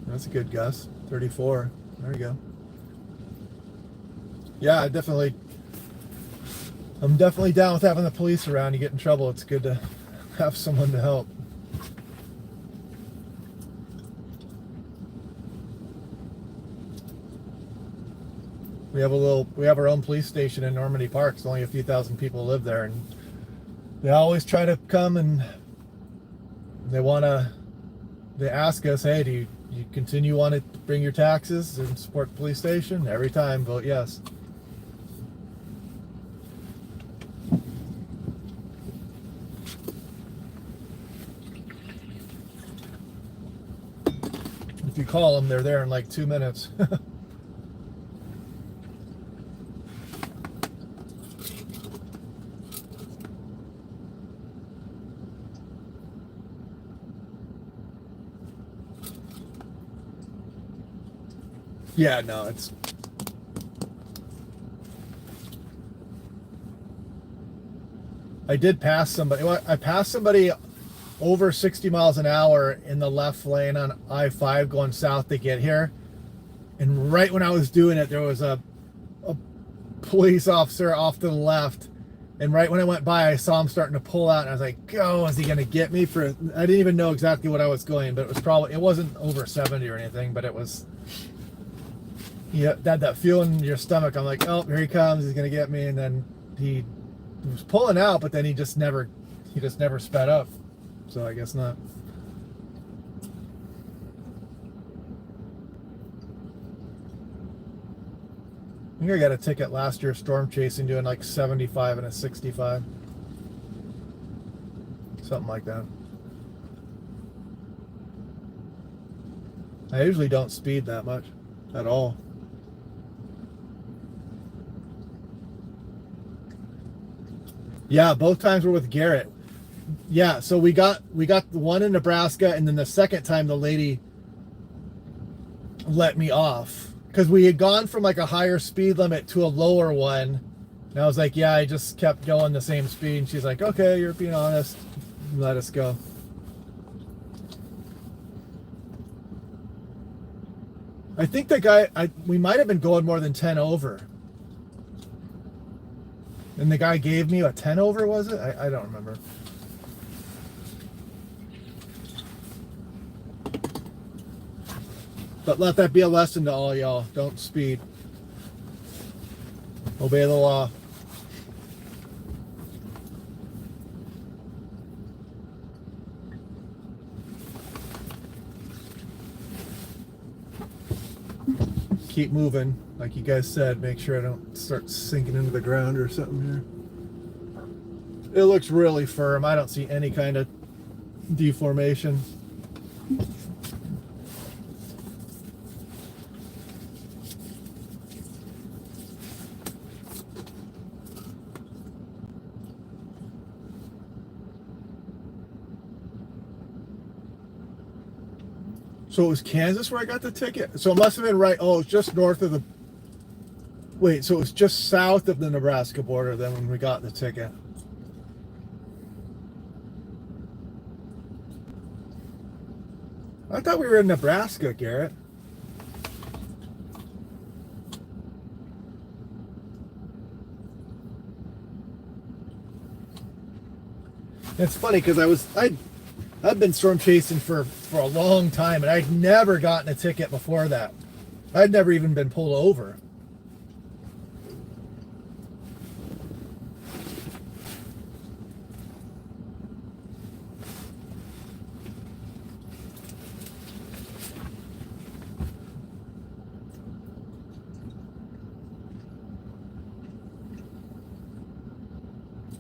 That's a good gust. 34. There you go. Yeah, I'm definitely down with having the police around. You get in trouble, it's good to have someone to help. We have our own police station in Normandy Park. It's only a few thousand people live there, and they always try to come and they ask us, hey, do you continue want to bring your taxes and support the police station? Every time, vote yes. If you call them, they're there in like 2 minutes. Yeah, no, it's... I did pass somebody. I passed somebody over 60 miles an hour in the left lane on I-5 going south to get here. And right when I was doing it, there was a police officer off to the left. And right when I went by, I saw him starting to pull out. And I was like, oh, is he going to get me for... I didn't even know exactly what I was going, but it wasn't over 70 or anything, but it was... You had that feeling in your stomach. I'm like, oh, here he comes. He's going to get me. And then he was pulling out, but then he just never sped up. So I guess not. I think I got a ticket last year storm chasing doing like 75 and a 65. Something like that. I usually don't speed that much at all. Yeah, both times were with Garrett. Yeah, so we got the one in Nebraska, and then the second time the lady let me off because we had gone from like a higher speed limit to a lower one. And I was like, yeah, I just kept going the same speed. And she's like, okay, you're being honest. Let us go. I think the guy, we might have been going more than 10 over. And the guy gave me a 10 over, was it? I don't remember. But let that be a lesson to all y'all. Don't speed. Obey the law. Keep moving. Like you guys said, make sure I don't start sinking into the ground or something here. It looks really firm. I don't see any kind of deformation. So it was Kansas where I got the ticket? So it must have been right. Oh, it's just north of the... Wait, so it was just south of the Nebraska border then when we got the ticket. I thought we were in Nebraska, Garrett. It's funny because I've been storm chasing for a long time, and I'd never gotten a ticket before that. I'd never even been pulled over.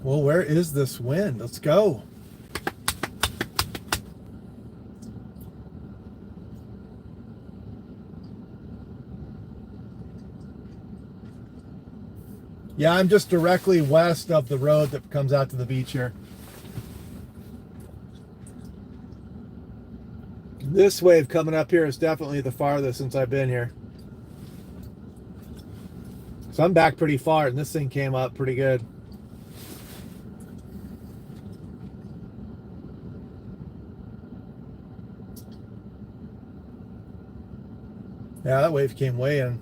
Well, where is this wind? Let's go. Yeah, I'm just directly west of the road that comes out to the beach here. This wave coming up here is definitely the farthest since I've been here. So I'm back pretty far, and this thing came up pretty good. Yeah, that wave came way in.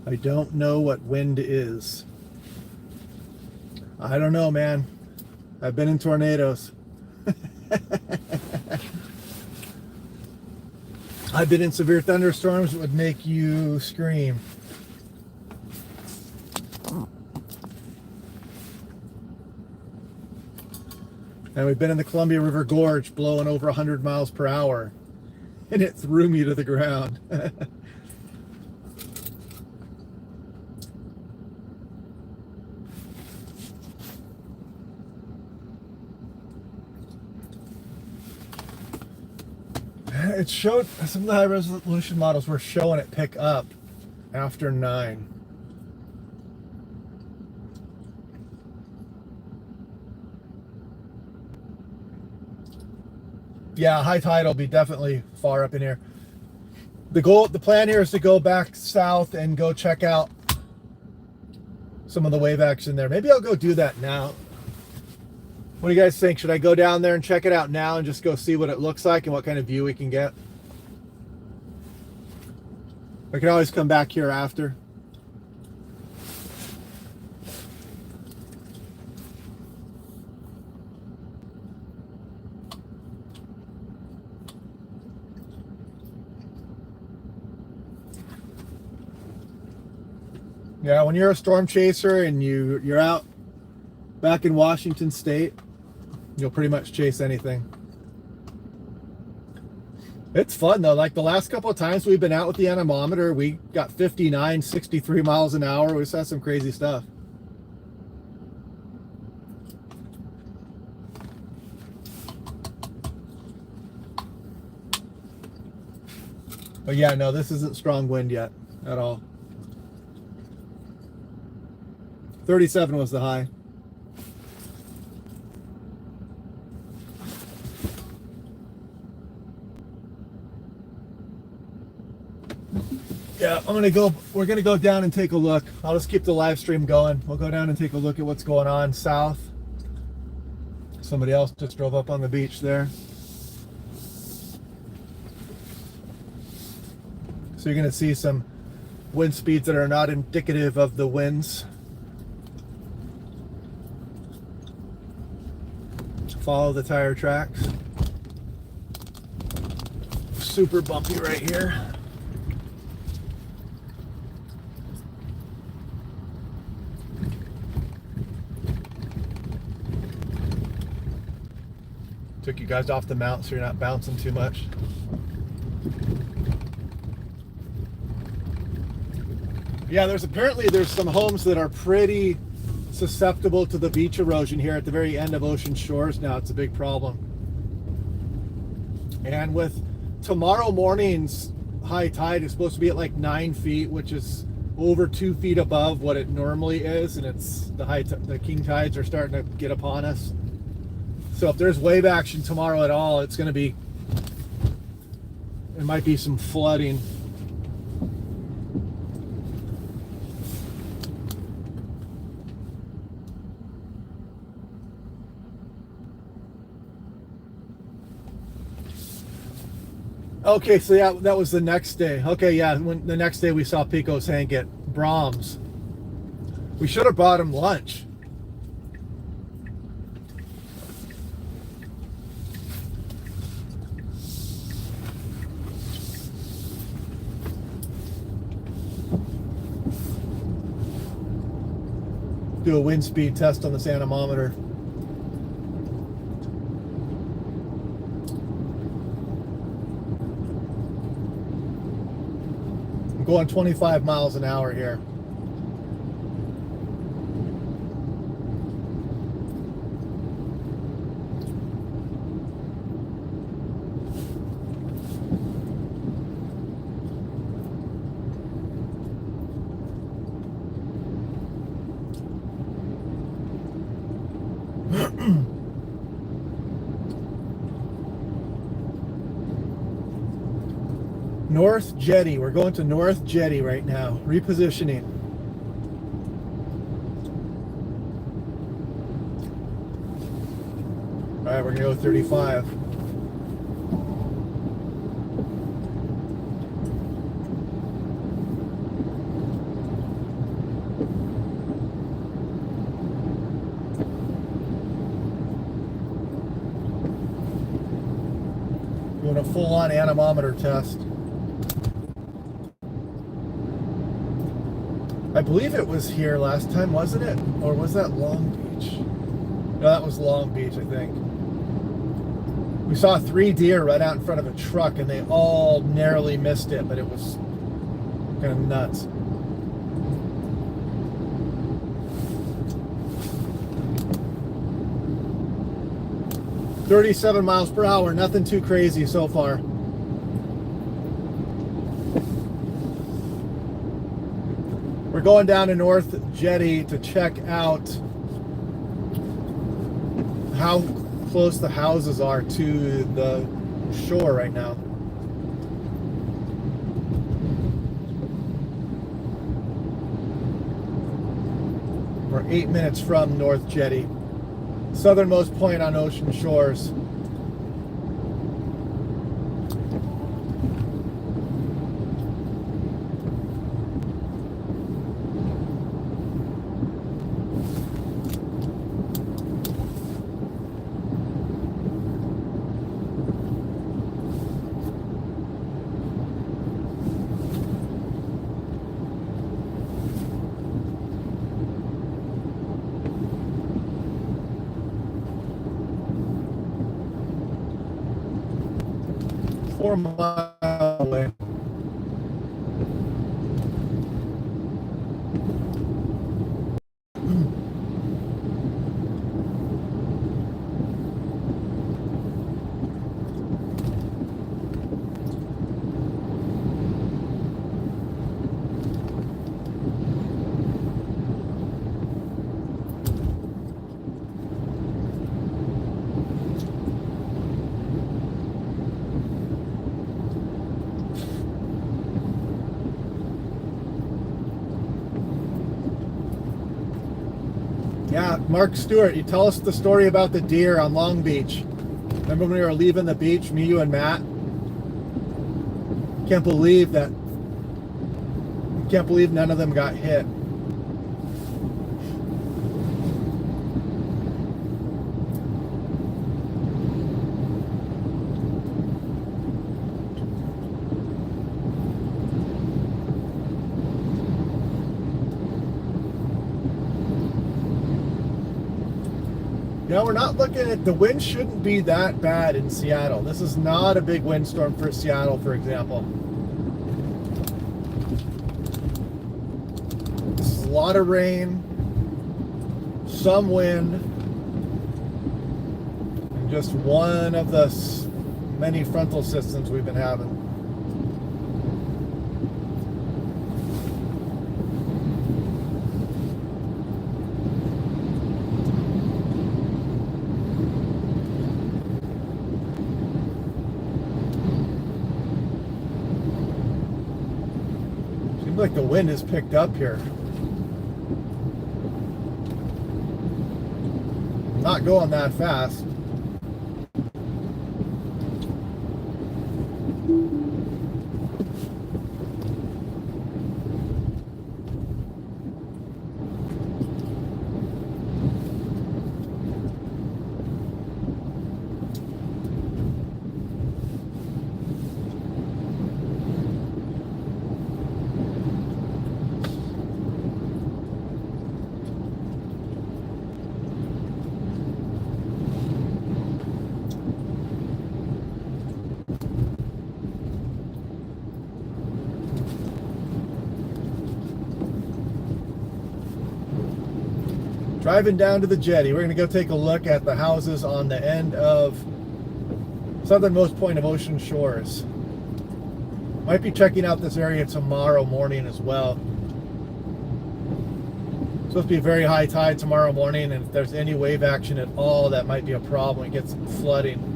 I don't know what wind is. I don't know, man. I've been in tornadoes. I've been in severe thunderstorms that would make you scream. And we've been in the Columbia River Gorge blowing over 100 miles per hour. And it threw me to the ground. It showed, some of the high resolution models were showing it pick up after 9. Yeah, high tide will be definitely far up in here. The plan here is to go back south and go check out some of the wave action there. Maybe I'll go do that now. What do you guys think? Should I go down there and check it out now and just go see what it looks like and what kind of view we can get? I can always come back here after. Yeah, when you're a storm chaser and you're out back in Washington State, you'll pretty much chase anything. It's fun though. Like the last couple of times we've been out with the anemometer, we got 59, 63 miles an hour. We saw some crazy stuff. But yeah, no, this isn't strong wind yet at all. 37 was the high. Yeah, we're gonna go down and take a look. I'll just keep the live stream going. We'll go down and take a look at what's going on south. Somebody else just drove up on the beach there. So you're gonna see some wind speeds that are not indicative of the winds. Follow the tire tracks. Super bumpy right here. Took you guys off the mount so you're not bouncing too much. Yeah, there's some homes that are pretty susceptible to the beach erosion here at the very end of Ocean Shores now. It's a big problem. And with tomorrow morning's high tide, it's supposed to be at like 9 feet, which is over 2 feet above what it normally is, and it's the king tides are starting to get upon us. So if there's wave action tomorrow at all, it's going to be, there might be some flooding. Okay, so yeah, that was the next day. Okay, yeah, when the next day we saw Pico's Hank at Brahms. We should have brought him lunch. Do a wind speed test on this anemometer. I'm going 25 miles an hour here. North Jetty. We're going to North Jetty right now. Repositioning. All right, we're gonna go 35. full-on anemometer test. I believe it was here last time, wasn't it? Or was that Long Beach? No, that was Long Beach, I think. We saw 3 deer right out in front of a truck, and they all narrowly missed it, but it was kind of nuts. "37 miles per hour, nothing too crazy so far." We're going down to North Jetty to check out how close the houses are to the shore right now. We're 8 minutes from North Jetty, southernmost point on ocean shores. Four miles away. Yeah, Mark Stewart, you tell us the story about the deer on Long Beach. Remember when we were leaving the beach, me, you, and Matt? Can't believe none of them got hit. No, we're not looking at, the wind shouldn't be that bad in Seattle. This is not a big windstorm for Seattle, for example. This is a lot of rain, some wind, and just one of the many frontal systems we've been having. Like the wind has picked up here. I'm not going that fast. Driving down to the jetty, we're going to go take a look at the houses on the end of southernmost point of ocean shores. Might be checking out this area tomorrow morning as well. Supposed to be very high tide tomorrow morning, and if there's any wave action at all, that might be a problem. We get some flooding.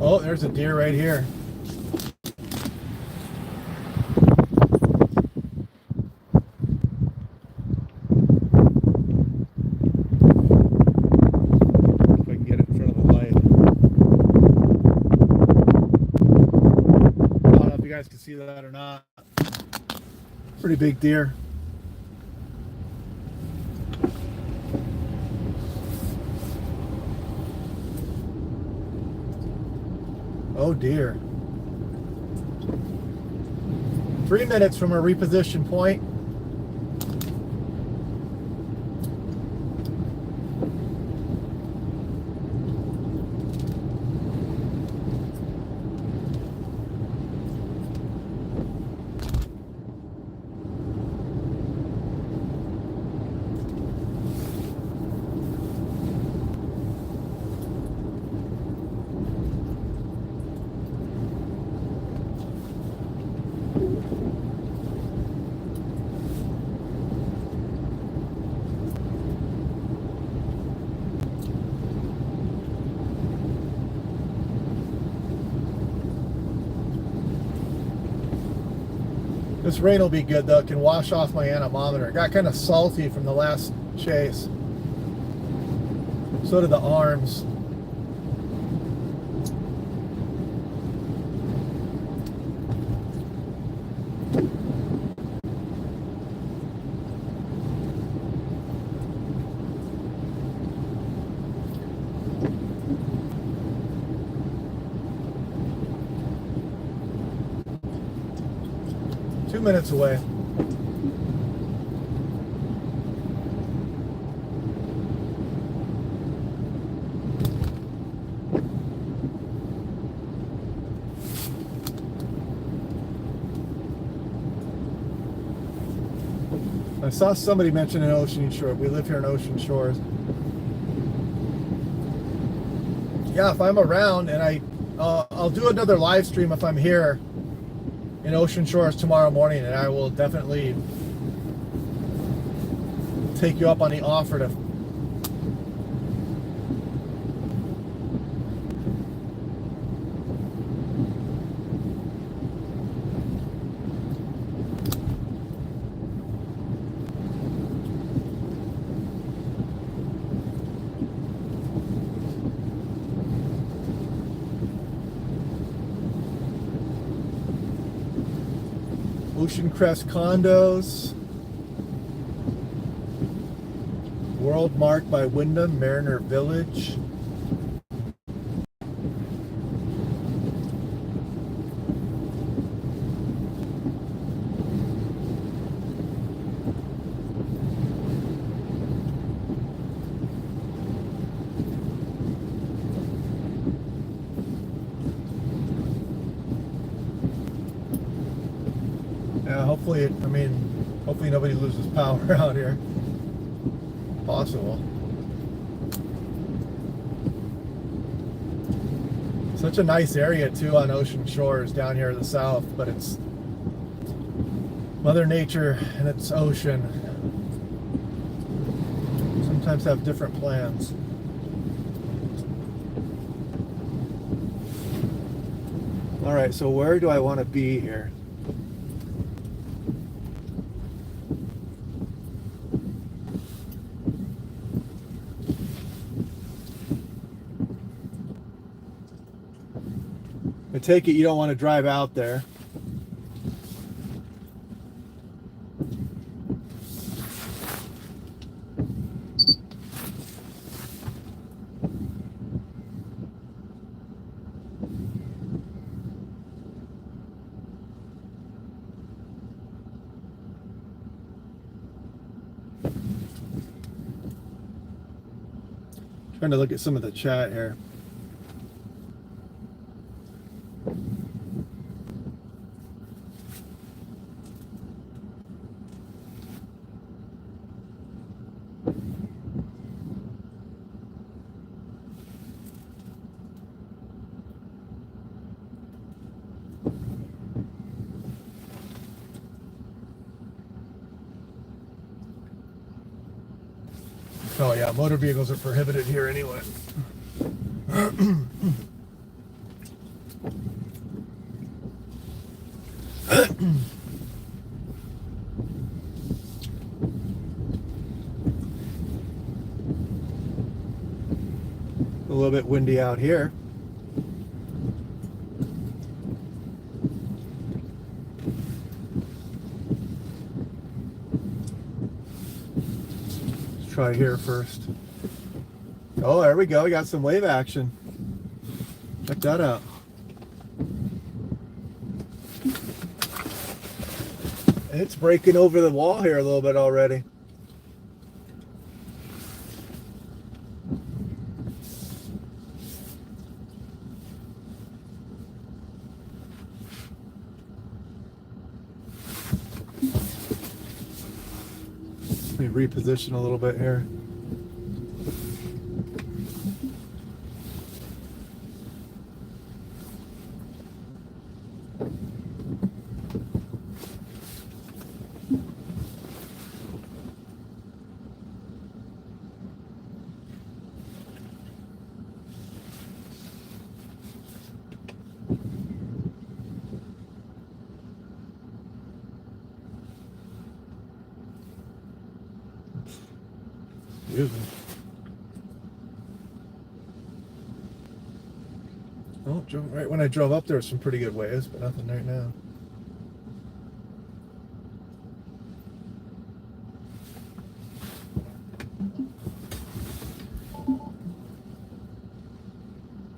Oh, there's a deer right here. see that or not. Pretty big deer. Oh dear. 3 minutes from our reposition point. This rain will be good though. It can wash off my anemometer. It got kind of salty from the last chase. So did the arms. Minutes away. I saw somebody mention an Ocean Shore. We live here in Ocean Shores. Yeah, if I'm around, and I'll do another live stream if I'm here in Ocean Shores tomorrow morning, and I will definitely take you up on the offer to Ocean Crest condos. World marked by Wyndham, Mariner Village. Hopefully nobody loses power out here. Possible. Such a nice area too on Ocean Shores down here in the south, but it's Mother Nature and it's ocean. Sometimes have different plans. All right, so where do I want to be here? I take it you don't want to drive out there. Trying to look at some of the chat here. Oh yeah, motor vehicles are prohibited here anyway. A little bit windy out here. Try here first. Oh, there we go. We got some wave action. Check that out. It's breaking over the wall here a little bit already. Let me reposition a little bit here. Excuse me. Oh, right when I drove up there was some pretty good waves, but nothing right now.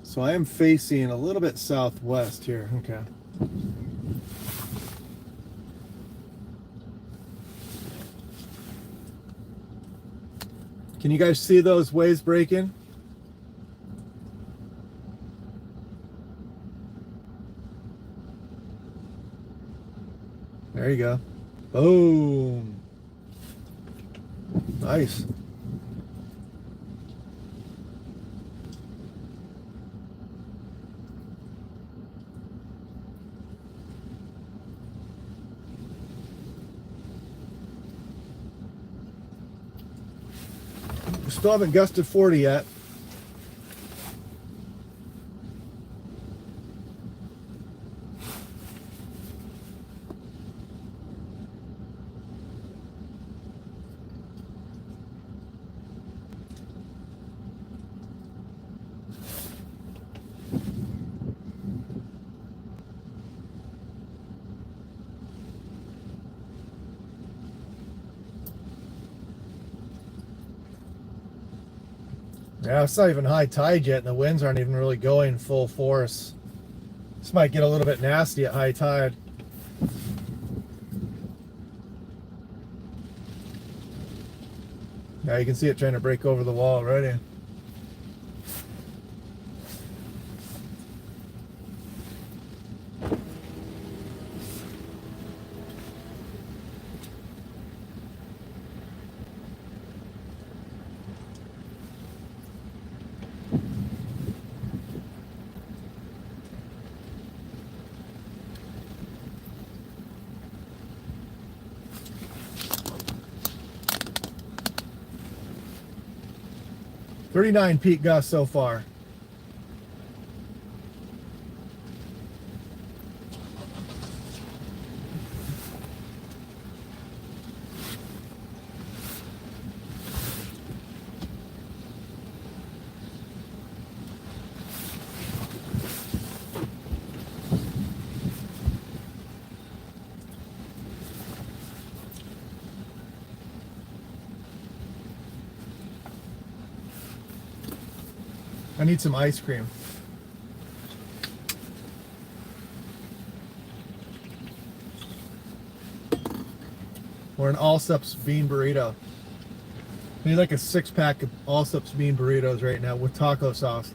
So I am facing a little bit southwest here. Okay. Can you guys see those waves breaking? There you go. Boom. Nice. Still haven't gusted 40 yet. Yeah, it's not even high tide yet, and the winds aren't even really going full force. This might get a little bit nasty at high tide. Now you can see it trying to break over the wall already. .39 peak gust so far. I need some ice cream. Or an Allsup's bean burrito. I need like a 6-pack of Allsup's bean burritos right now with taco sauce.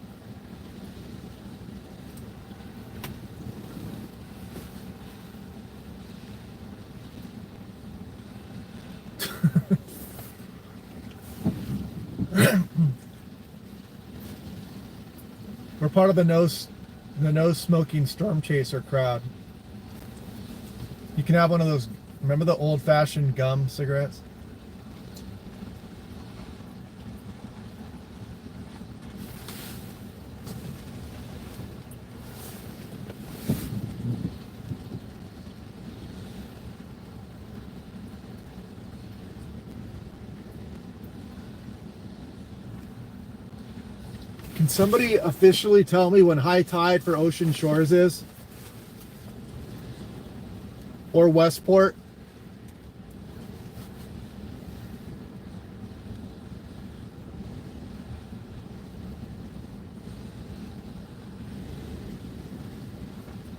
We're part of the no smoking storm chaser crowd. You can have one of those, remember the old fashioned gum cigarettes? Can somebody officially tell me when high tide for Ocean Shores is? Or Westport?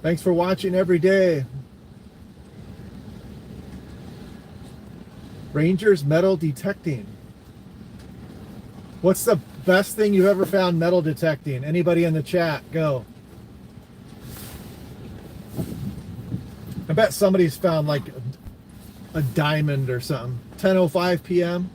Thanks for watching every day. Rangers metal detecting. What's the best thing you've ever found metal detecting? Anybody in the chat, go. I bet somebody's found like a diamond or something. 10:05 p.m.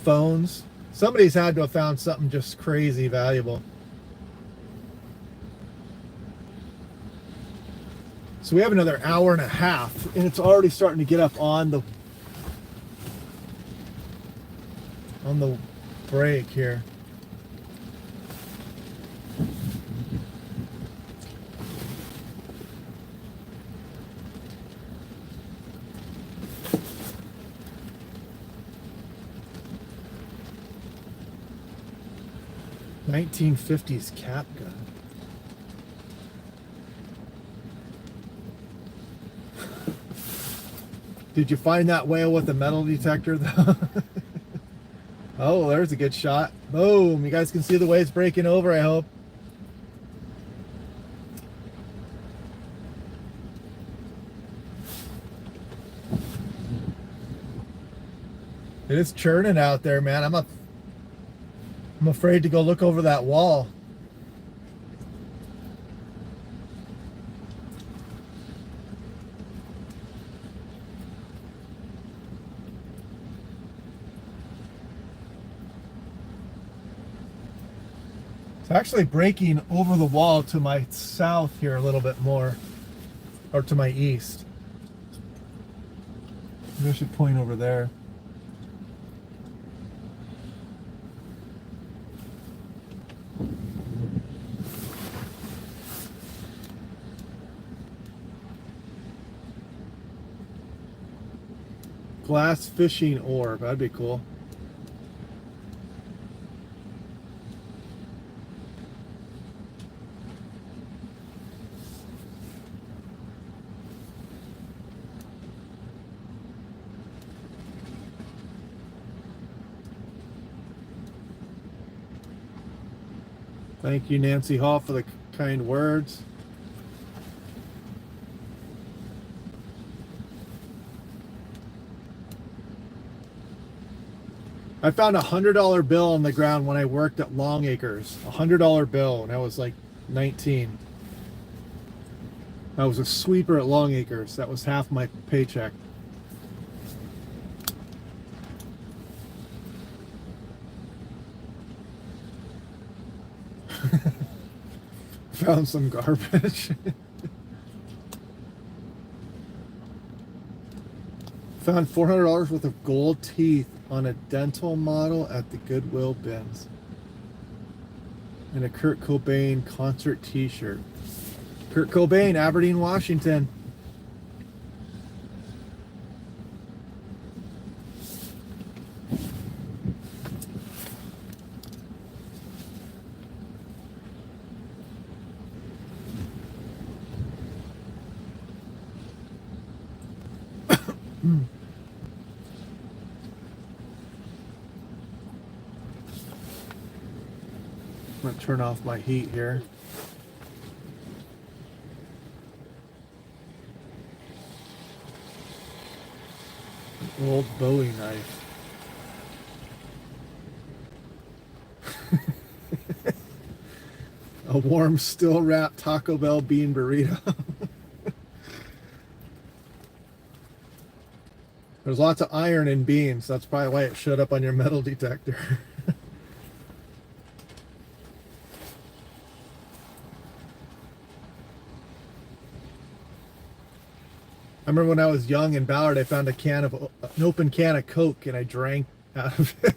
Phones. Somebody's had to have found something just crazy valuable. So we have another hour and a half, and it's already starting to get up on the break here. (1950s) cap gun. Did you find that whale with the metal detector though? Oh, there's a good shot. Boom. You guys can see the waves breaking over, I hope. It is churning out there, man. I'm afraid to go look over that wall. It's actually breaking over the wall to my south here a little bit more, or to my east. Maybe I should point over there. Glass fishing orb, that'd be cool. Thank you, Nancy Hall, for the kind words. I found $100 bill on the ground when I worked at Long Acres. $100 bill when I was like 19. I was a sweeper at Long Acres. That was half my paycheck. Found some garbage. Found $400 worth of gold teeth on a dental model at the Goodwill bins. And a Kurt Cobain concert t-shirt. Kurt Cobain, Aberdeen, Washington. I'm going to turn off my heat here. An old Bowie knife. A warm, still wrapped Taco Bell bean burrito. There's lots of iron in beans. That's probably why it showed up on your metal detector. I remember when I was young in Ballard, I found an open can of Coke, and I drank out of it.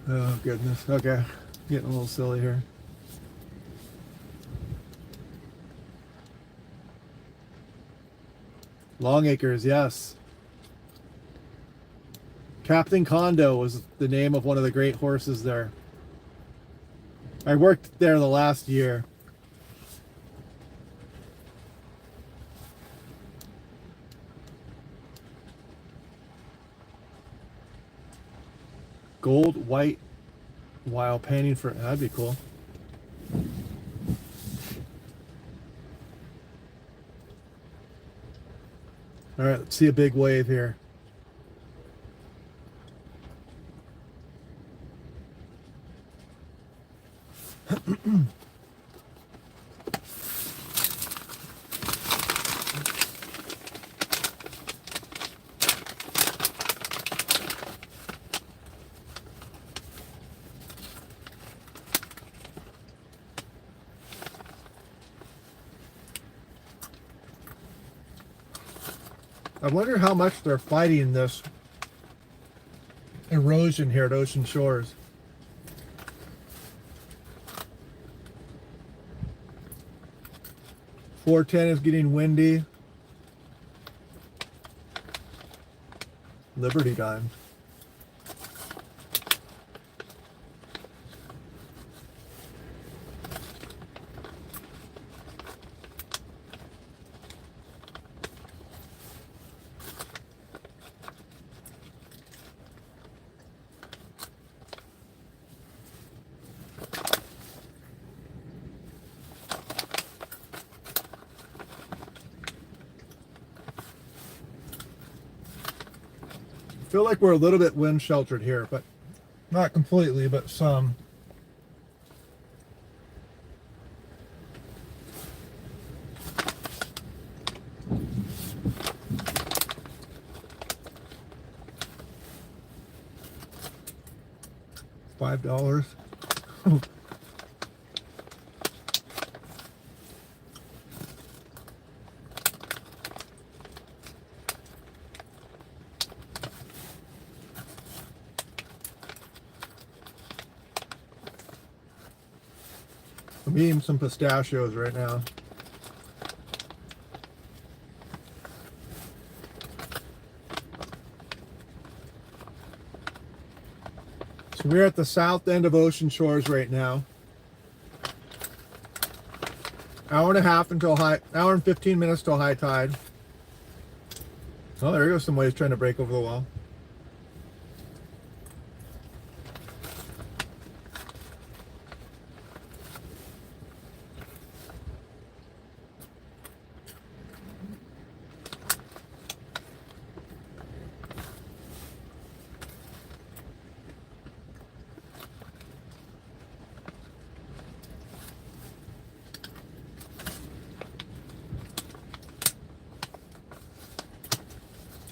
Oh, goodness. Okay. Getting a little silly here. Long Acres, yes. Captain Condo was the name of one of the great horses there. I worked there the last year. gold, white, while painting for, that'd be cool. All right, let's see a big wave here. I wonder how much they're fighting this erosion here at Ocean Shores. .410 is getting windy. Liberty Dime. I feel like we're a little bit wind sheltered here, but not completely, but some. $5. I'm eating some pistachios right now. So we're at the south end of Ocean Shores right now. Hour and a half until hour and 15 minutes till high tide. Oh, there goes some waves trying to break over the wall.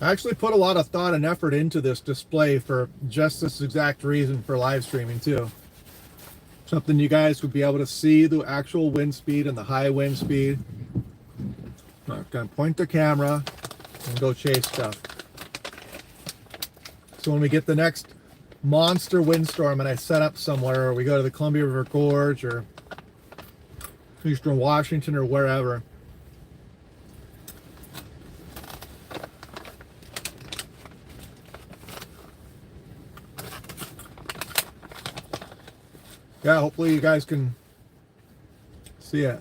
I actually put a lot of thought and effort into this display for just this exact reason, for live streaming too. Something you guys would be able to see the actual wind speed and the high wind speed. I'm going to point the camera and go chase stuff. So when we get the next monster windstorm and I set up somewhere, or we go to the Columbia River Gorge or Eastern Washington or wherever, yeah, hopefully you guys can see it.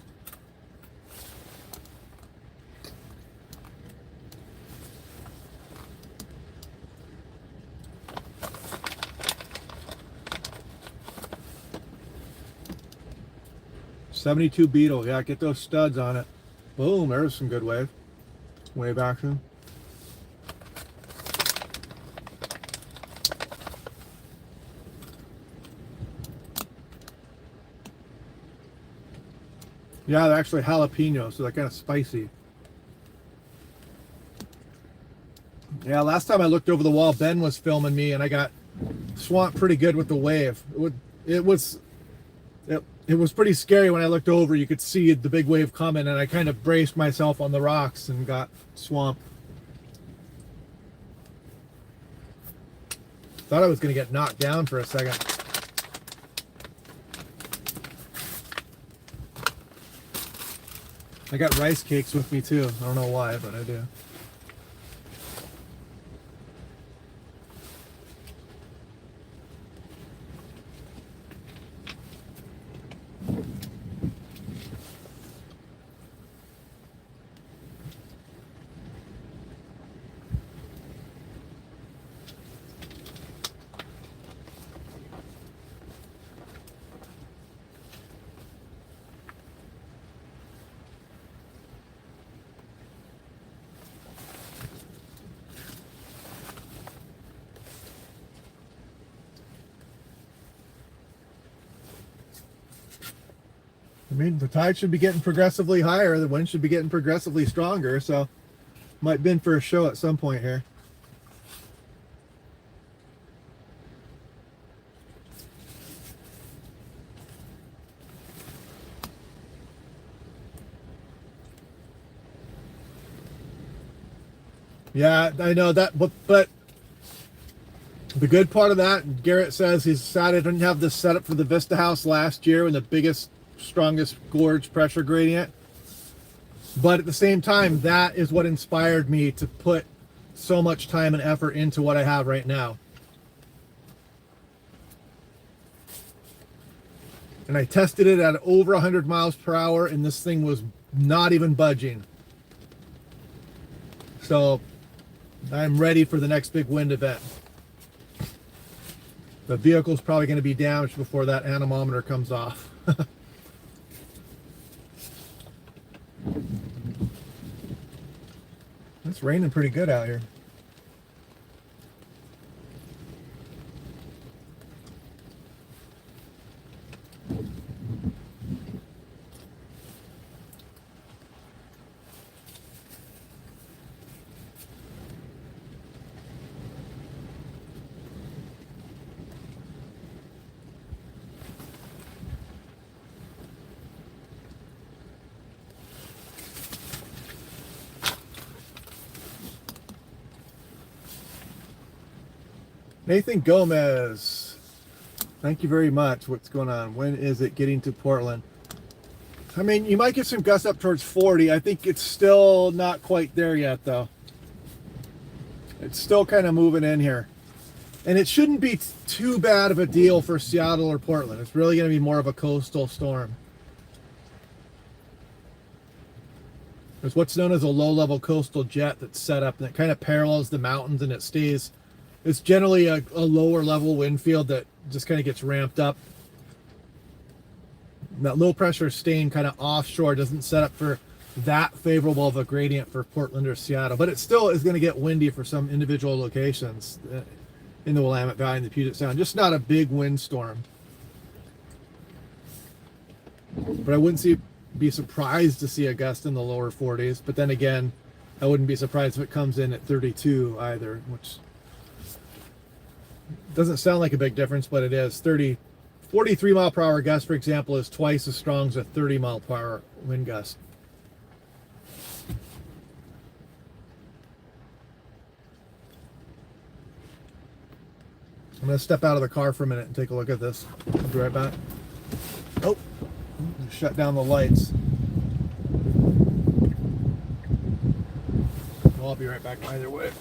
.72 Beetle, yeah, get those studs on it. Boom, there's some good wave. Wave action. Yeah, they're actually jalapeno, so they're kind of spicy. Yeah, last time I looked over the wall, Ben was filming me, and I got swamped pretty good with the wave. It was pretty scary when I looked over. You could see the big wave coming, and I kind of braced myself on the rocks and got swamped. Thought I was going to get knocked down for a second. I got rice cakes with me too. I don't know why, but I do. I mean, the tide should be getting progressively higher. The wind should be getting progressively stronger. So might been for a show at some point here. Yeah, I know that, but the good part of that, Garrett says he's sad I didn't have this set up for the Vista House last year when the biggest, strongest gorge pressure gradient. But at the same time, that is what inspired me to put so much time and effort into what I have right now. And I tested it at over 100 miles per hour, and this thing was not even budging. So I'm ready for the next big wind event. The vehicle's probably going to be damaged before that anemometer comes off. It's raining pretty good out here. Nathan Gomez, thank you very much. What's going on? When is it getting to Portland? I mean, you might get some gusts up towards 40. I think it's still not quite there yet, though. It's still kind of moving in here. And it shouldn't be too bad of a deal for Seattle or Portland. It's really going to be more of a coastal storm. There's what's known as a low-level coastal jet that's set up and it kind of parallels the mountains and it stays. It's generally a lower level wind field that just kind of gets ramped up. That low pressure staying kind of offshore doesn't set up for that favorable of a gradient for Portland or Seattle, but it still is going to get windy for some individual locations in the Willamette Valley and the Puget Sound. Just not a big windstorm. But I wouldn't be surprised to see a gust in the lower 40s. But then again, I wouldn't be surprised if it comes in at 32 either, which doesn't sound like a big difference, but it is. 43 mile per hour gust, for example, is twice as strong as a 30 mile per hour wind gust. I'm going to step out of the car for a minute and take a look at this. I'll be right back. Oh, shut down the lights. Well, I'll be right back either way.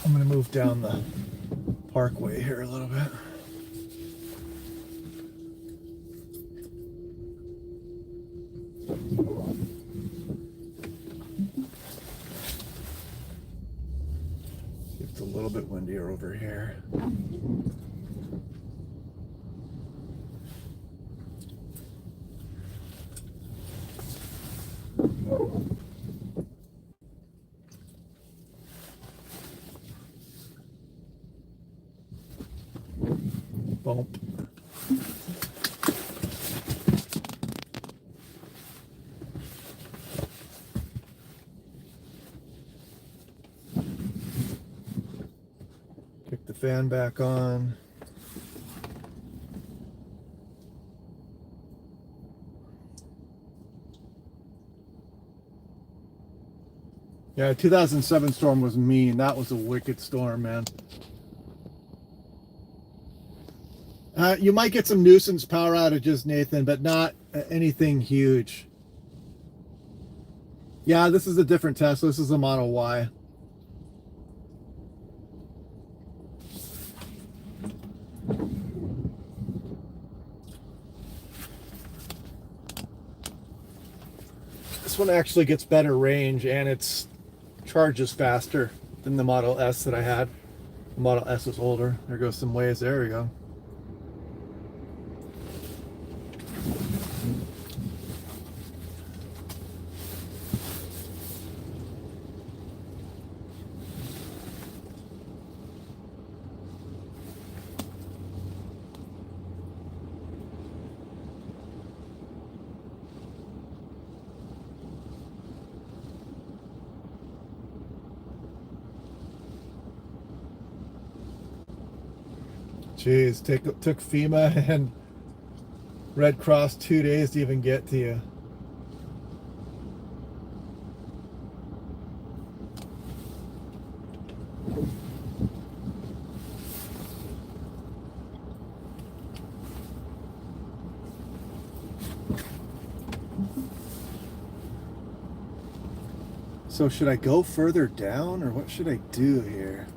I'm going to move down the parkway here a little bit. It's a little bit windier over here. fan back on. Yeah, 2007 storm was mean. That was a wicked storm, man. You might get some nuisance power outages, Nathan, but not anything huge. Yeah, this is a different Tesla. This is a Model Y. This one actually gets better range, and it's charges faster than the Model S that I had. The Model S was older. There goes some ways. There we go. Jeez, took FEMA and Red Cross 2 days to even get to you. So should I go further down, or what should I do here?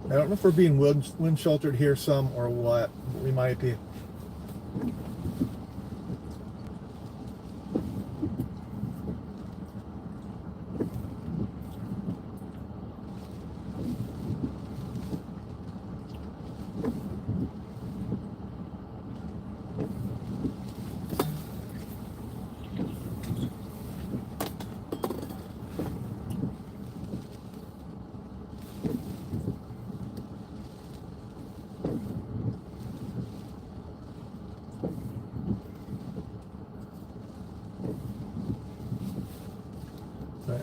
I don't know if we're being wind sheltered here some or what. We might be.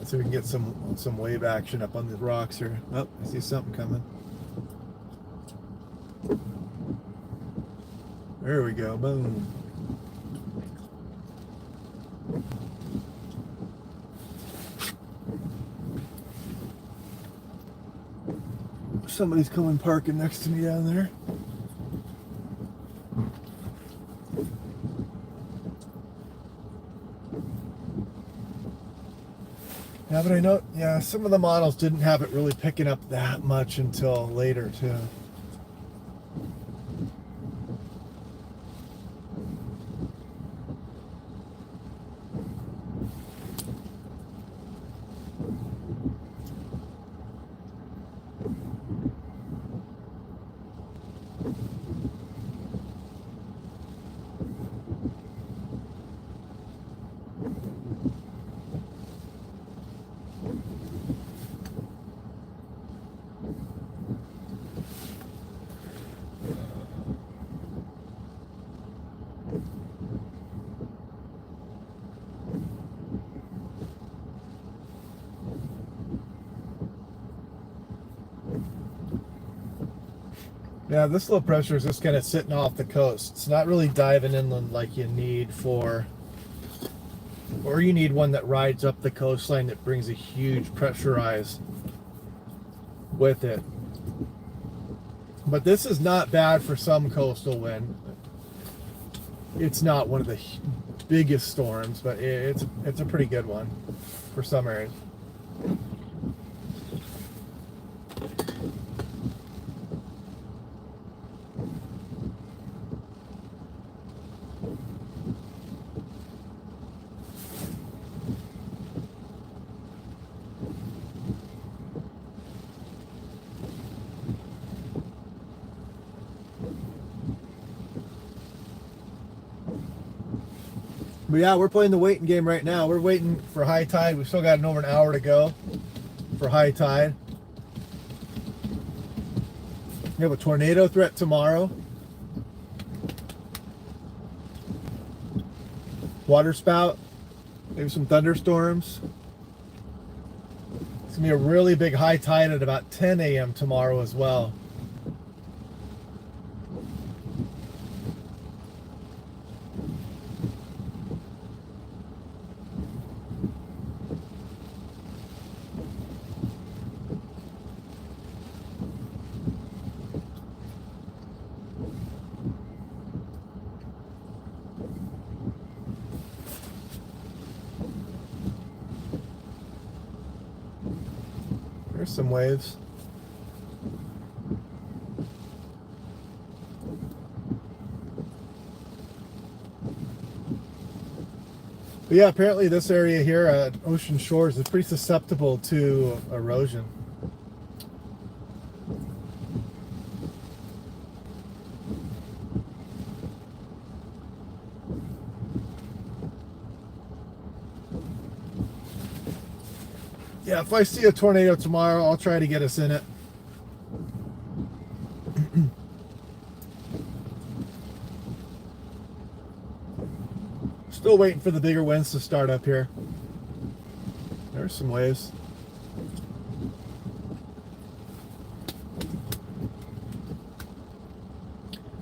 So we can get some wave action up on the rocks here. Oh, I see something coming. There we go. Boom. Somebody's coming parking next to me down there. Yeah, but I know, yeah, some of the models didn't have it really picking up that much until later, too. Yeah, this low pressure is just kind of sitting off the coast. It's not really diving inland like you need for, or you need one that rides up the coastline that brings a huge pressurized with it. But this is not bad for some coastal wind. It's not one of the biggest storms, but it's a pretty good one for some areas. But yeah, we're playing the waiting game right now. We're waiting for high tide. We've still got over an hour to go for high tide. We have a tornado threat tomorrow. Waterspout. Maybe some thunderstorms. It's going to be a really big high tide at about 10 a.m. tomorrow as well. There's some waves. But yeah, apparently this area here at Ocean Shores is pretty susceptible to erosion. Yeah, if I see a tornado tomorrow, I'll try to get us in it. Still waiting for the bigger winds to start up here. There's some waves.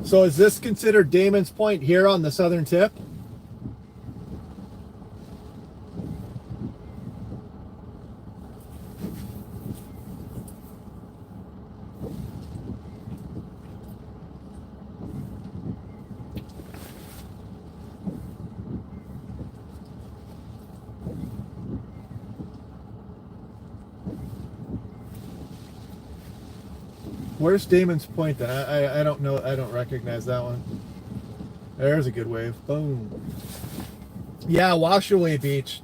So is this considered Damon's Point here on the southern tip? Where's Damon's Point then? I don't know. I don't recognize that one. There's a good wave. Boom. Yeah, Washaway Beach.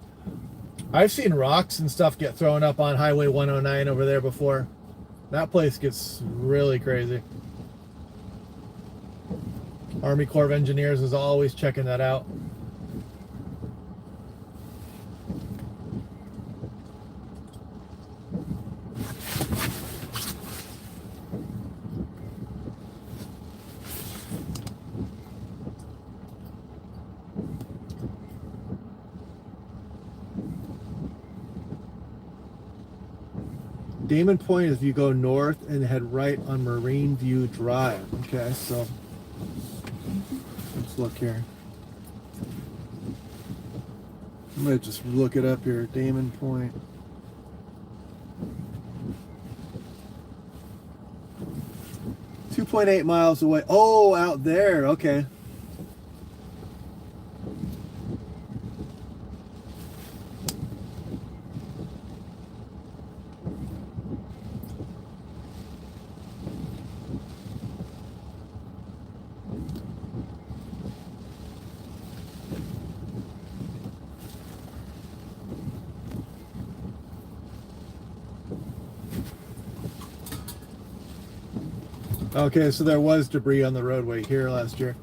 I've seen rocks and stuff get thrown up on Highway 109 over there before. That place gets really crazy. Army Corps of Engineers is always checking that out. Damon Point is if you go north and head right on Marine View Drive. Okay, so let's look here. I'm going to just look it up here. Damon Point. .8 miles away. Oh, out there. Okay. Okay, so there was debris on the roadway here last year.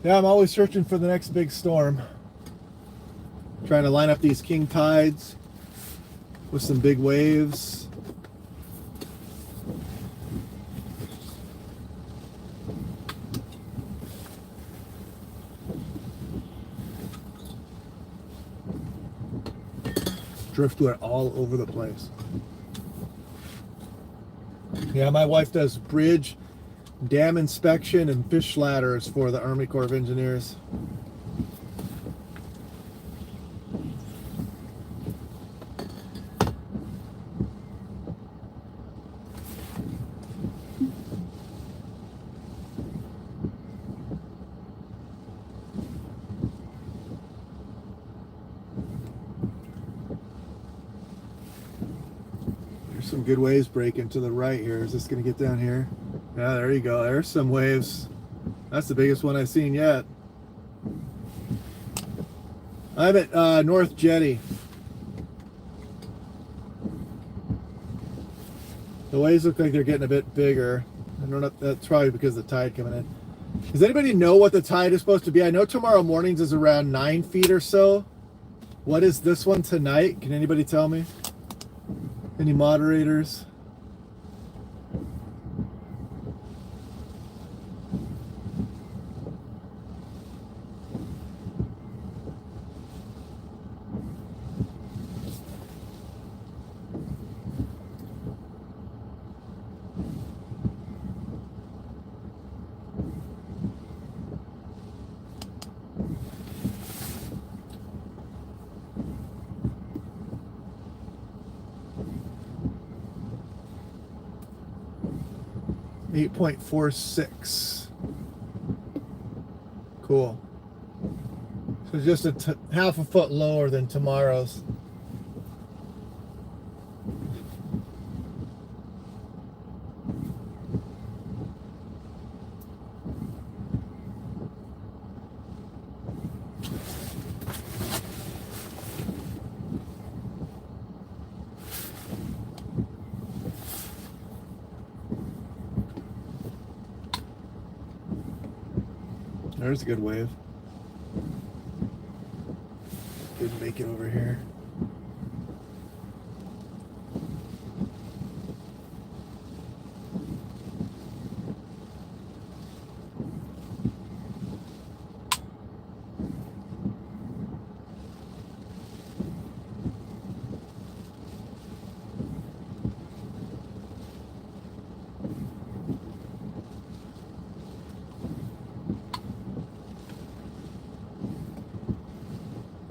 Yeah, I'm always searching for the next big storm. Trying to line up these king tides with some big waves. Driftwood all over the place. Yeah, my wife does bridge, dam inspection, and fish ladders for the Army Corps of Engineers. Some good waves breaking to the right here. Is this going to get down here? Yeah, there you go. There's some waves. That's the biggest one I've seen yet. I'm at North Jetty. The waves look like they're getting a bit bigger. I don't know. That's probably because of the tide coming in. Does anybody know what the tide is supposed to be? I know tomorrow mornings is around 9 feet or so. What is this one tonight? Can anybody tell me? Any moderators? .46. Cool. So just half a foot lower than tomorrow's. There's a good wave. Didn't make it over here.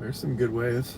There's some good waves.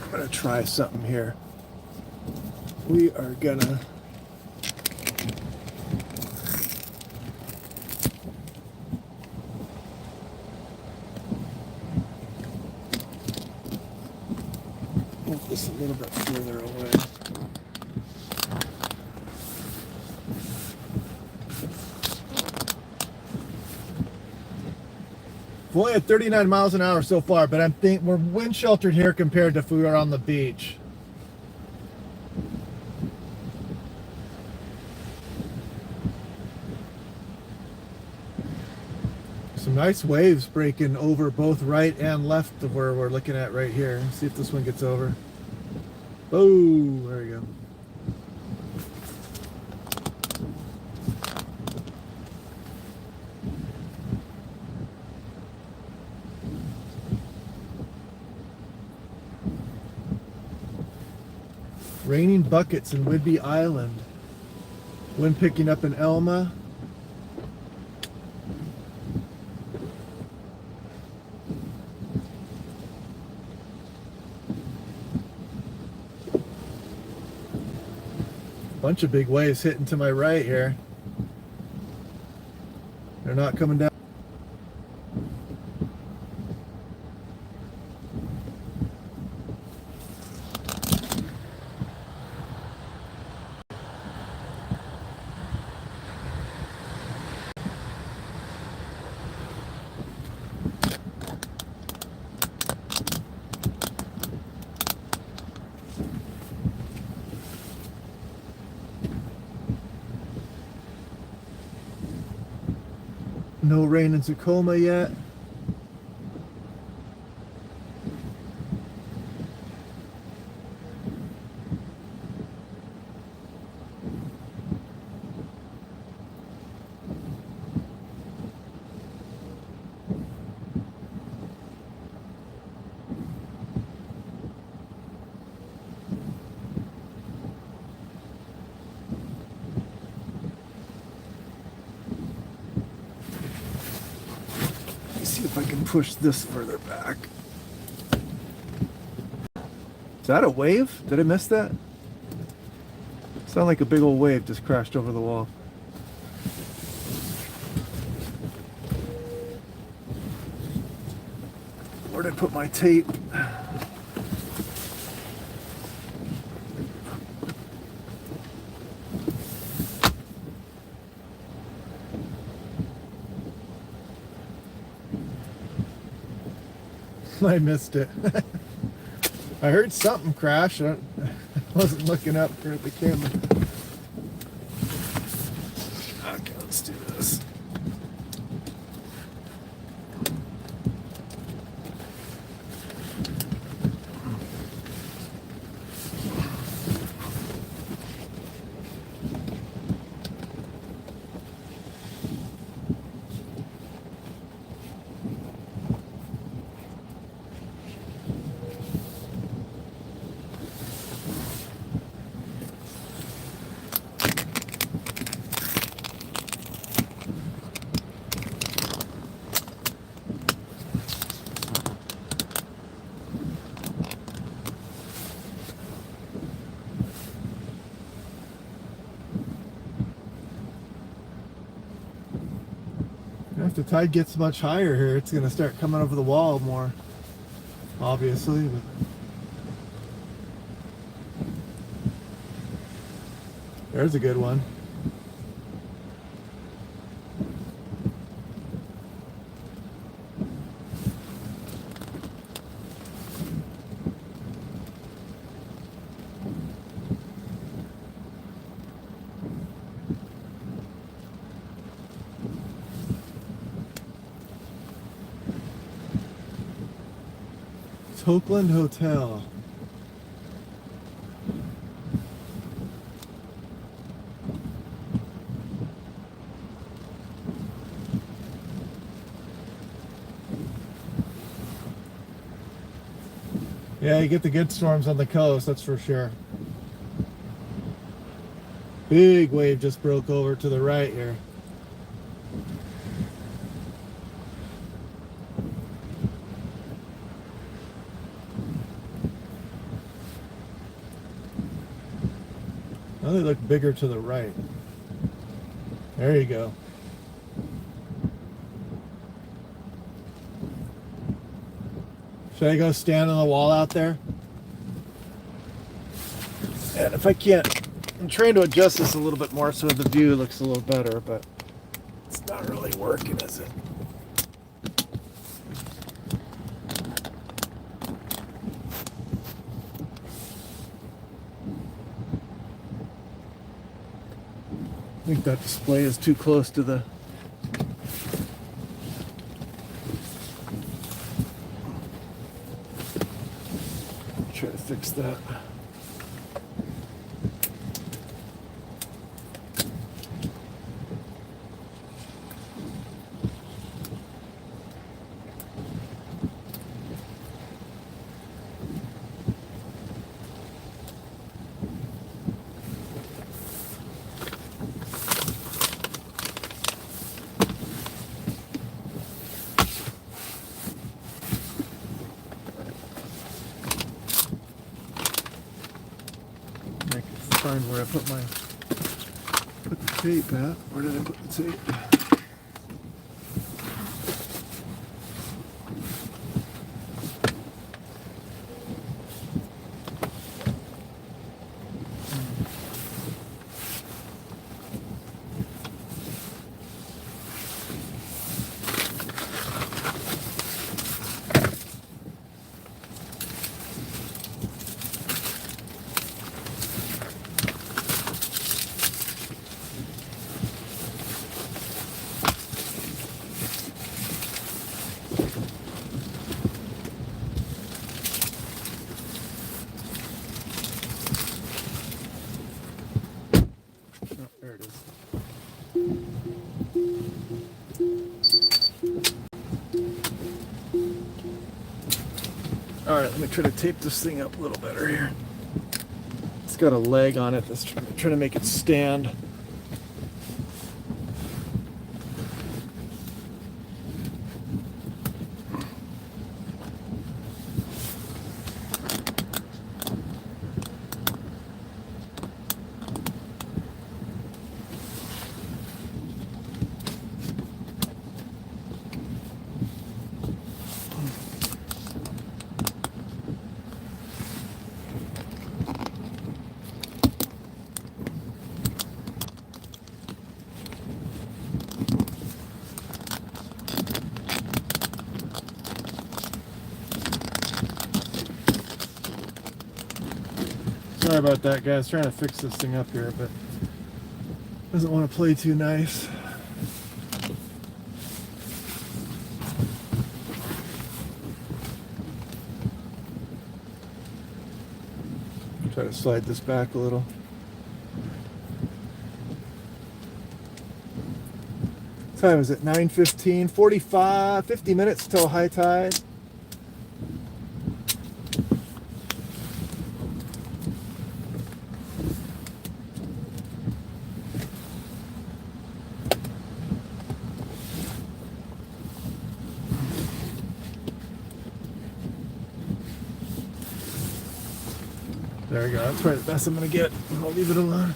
I'm gonna try something here. We are gonna move this a little bit further away. We've only had 39 miles an hour so far, but we're wind sheltered here compared to if we were on the beach. Some nice waves breaking over both right and left of where we're looking at right here. Let's see if this one gets over. Oh, there we go. Raining buckets in Whidbey Island. Wind picking up in Elma. Bunch of big waves hitting to my right here. They're not coming down. No rain in Tacoma yet. see if I can push this further back. Is that a wave? Did I miss that? Sound like a big old wave just crashed over the wall. Where'd I put my tape? I missed it. I heard something crash. I wasn't looking up here at the camera. Okay, let's do this. If the tide gets much higher here, it's going to start coming over the wall more, obviously. But there's a good one. Oakland Hotel. Yeah, you get the good storms on the coast, that's for sure. Big wave just broke over to the right here. Now they look bigger to the right. There you go. Should I go stand on the wall out there? And if I can't, I'm trying to adjust this a little bit more so the view looks a little better, but it's not really working, is it? I think that display is too close to the... Try to fix that. Find where I put the tape at. Where did I put the tape? Alright, let me try to tape this thing up a little better here. It's got a leg on it that's trying to make it stand. Sorry about that, guys. Trying to fix this thing up here, but doesn't want to play too nice. Try to slide this back a little. What time is it? 9:15, 50 minutes till high tide. There we go. That's probably the best I'm going to get. I'll leave it alone.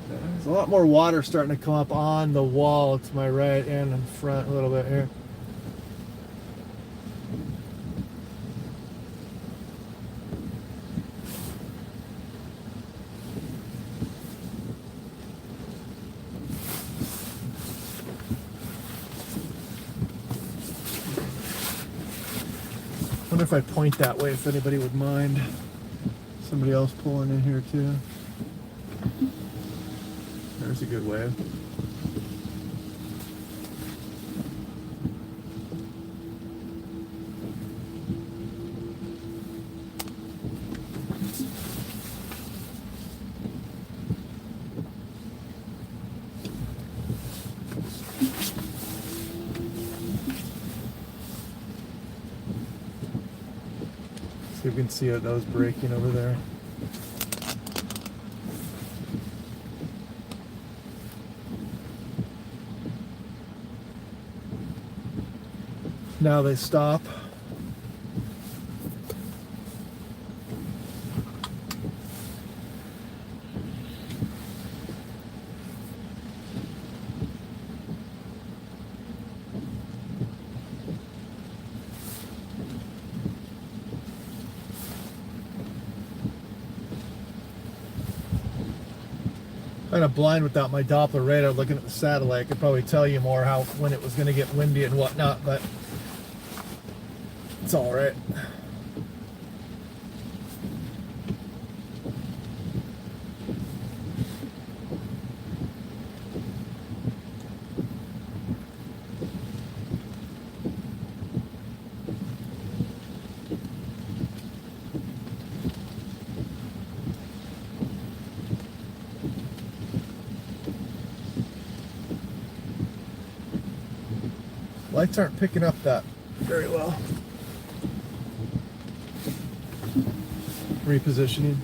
There's a lot more water starting to come up on the wall to my right and in front a little bit here. I wonder if I point that way, if anybody would mind. Somebody else pulling in here too. There's a good wave. You can see it, that was breaking over there. Now they stop. Kind of blind without my Doppler radar looking at the satellite. I could probably tell you more when it was going to get windy and whatnot, but it's all right. Lights aren't picking up that very well. Repositioning.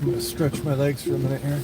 I'm going to stretch my legs for a minute here.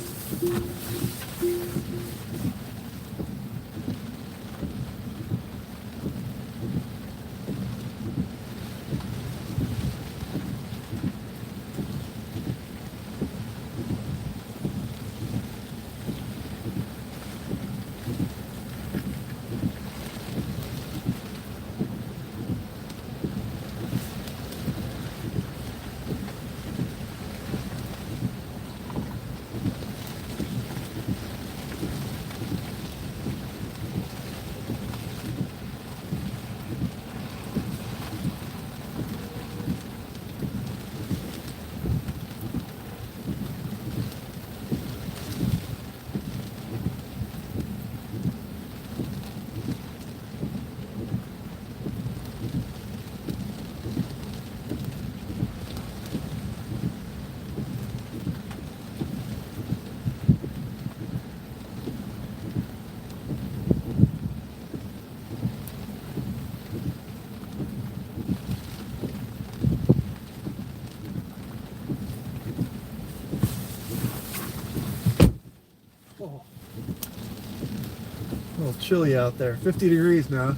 A little chilly out there. 50 degrees now.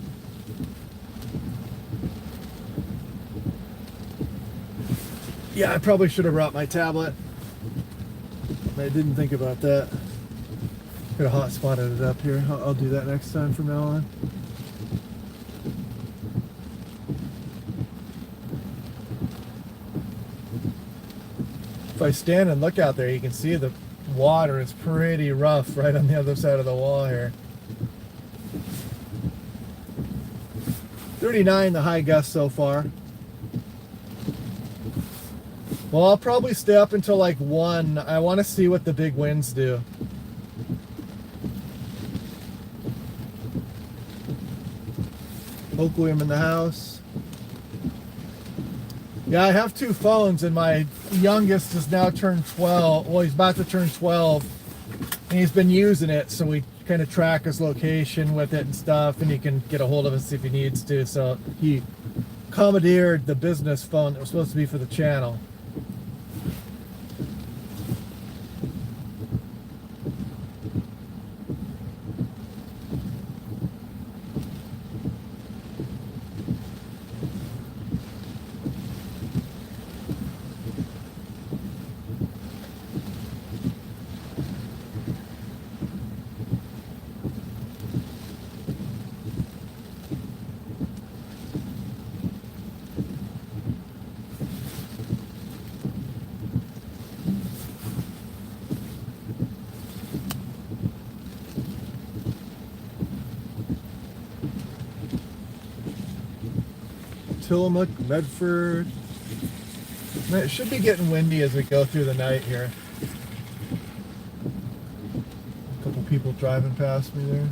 Yeah, I probably should have brought my tablet. I didn't think about that. Could have hot spotted it up here. I'll do that next time from now on. If I stand and look out there, you can see the water is pretty rough right on the other side of the wall here. 39 the high gust so far. Well, I'll probably stay up until like 1. I want to see what the big winds do. Hopefully I'm in the house. Yeah, I have 2 phones, and my youngest has now turned 12. Well, he's about to turn 12, and he's been using it, so we kind of track his location with it and stuff, and he can get a hold of us if he needs to. So he commandeered the business phone that was supposed to be for the channel. Tillamook, Medford. Man, it should be getting windy as we go through the night here. A couple people driving past me there.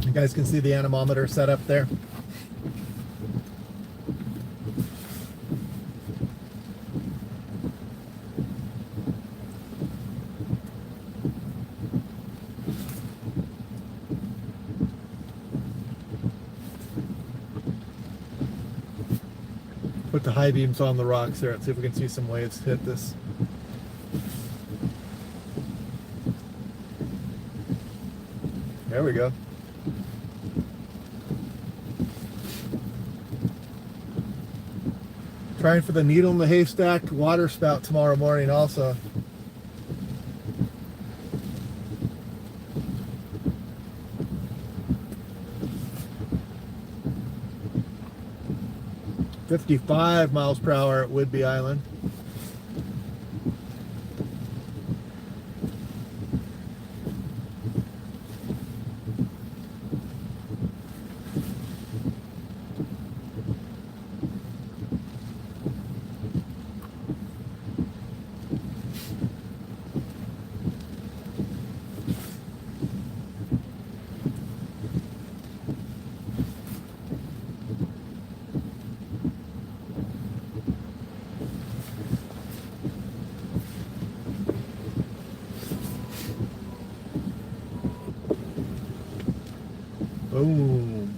You guys can see the anemometer set up there. Put the high beams on the rocks there. Let's see if we can see some waves hit this. There we go. Trying for the needle in the haystack waterspout tomorrow morning also. .55 miles per hour at Whidbey Island. Boom.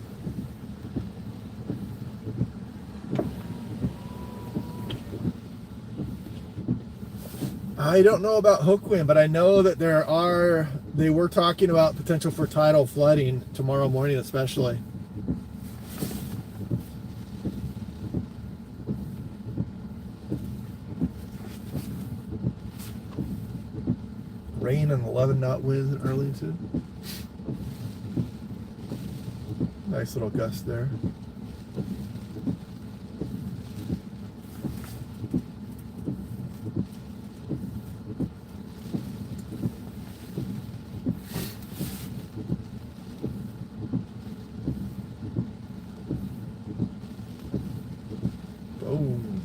I don't know about hookwind, but I know that they were talking about potential for tidal flooding tomorrow morning especially. Rain and 11 knot wind in Arlington. Nice little gust there. Boom.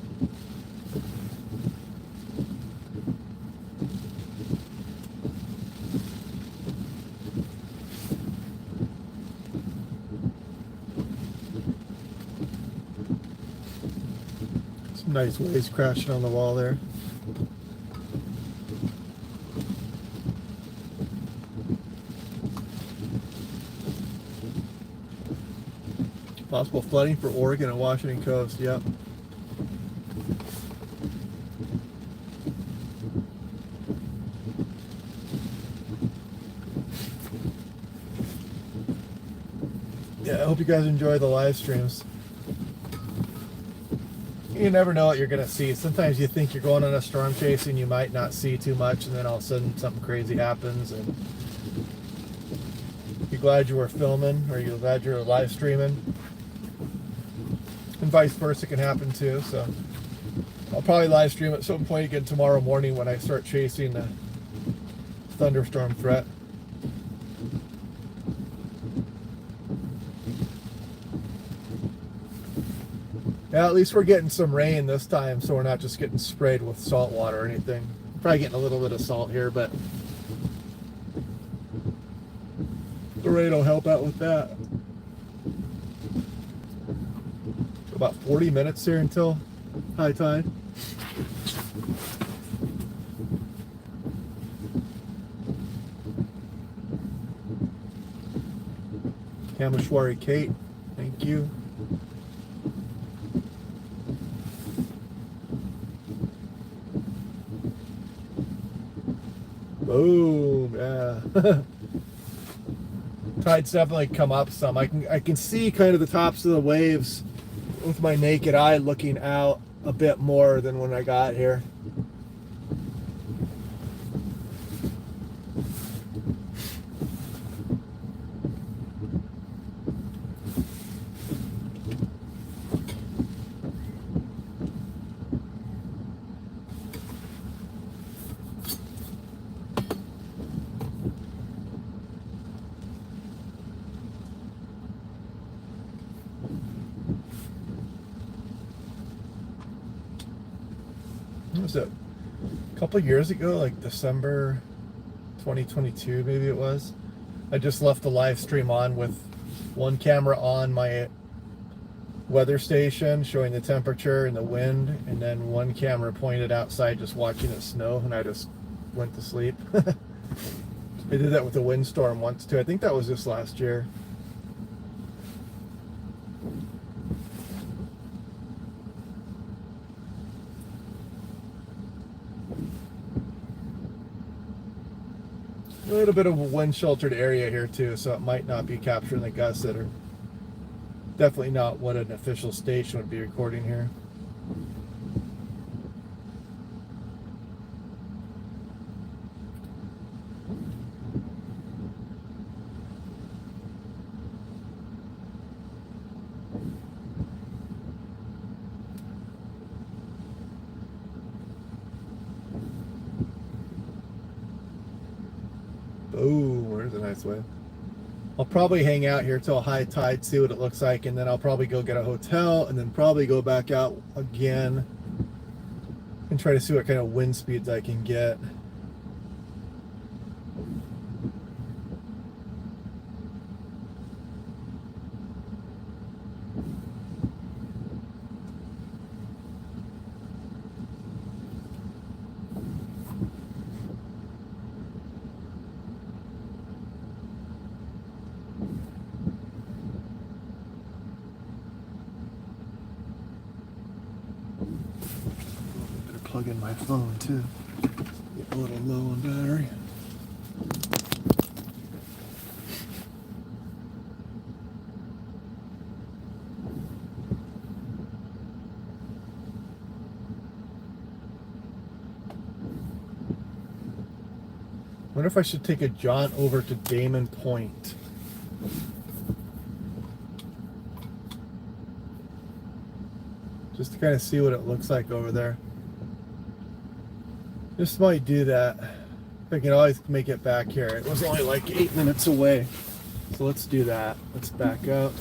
Some nice waves crashing on the wall there. Possible flooding for Oregon and Washington coast, yep. Yeah, I hope you guys enjoy the live streams. You never know what you're going to see. Sometimes you think you're going on a storm chase and you might not see too much, and then all of a sudden something crazy happens, and you're glad you were filming, or you're glad you were live streaming. And vice versa can happen too. So I'll probably live stream at some point again tomorrow morning when I start chasing the thunderstorm threat. Yeah, at least we're getting some rain this time, so we're not just getting sprayed with salt water or anything. Probably getting a little bit of salt here, but the rain will help out with that. About 40 minutes here until high tide. Kameshwari Kate, thank you. Boom, yeah. Tide's definitely come up some. I can see kind of the tops of the waves with my naked eye looking out a bit more than when I got here. Was it a couple years ago, like December 2022 maybe it was? I just left the live stream on with one camera on my weather station showing the temperature and the wind, and then one camera pointed outside just watching it snow, and I just went to sleep. I did that with the windstorm once too. I think that was just last year. A little bit of a wind sheltered area here too, so it might not be capturing the gusts that are definitely not what an official station would be recording here. Boom, there's a nice wave. I'll probably hang out here till high tide, see what it looks like, and then I'll probably go get a hotel and then probably go back out again and try to see what kind of wind speeds I can get. Plug in my phone too. Get a little low on battery. Wonder if I should take a jaunt over to Damon Point. Just to kind of see what it looks like over there. Just might do that. I can always make it back here. It was only like 8 minutes away. So let's do that. Let's back up.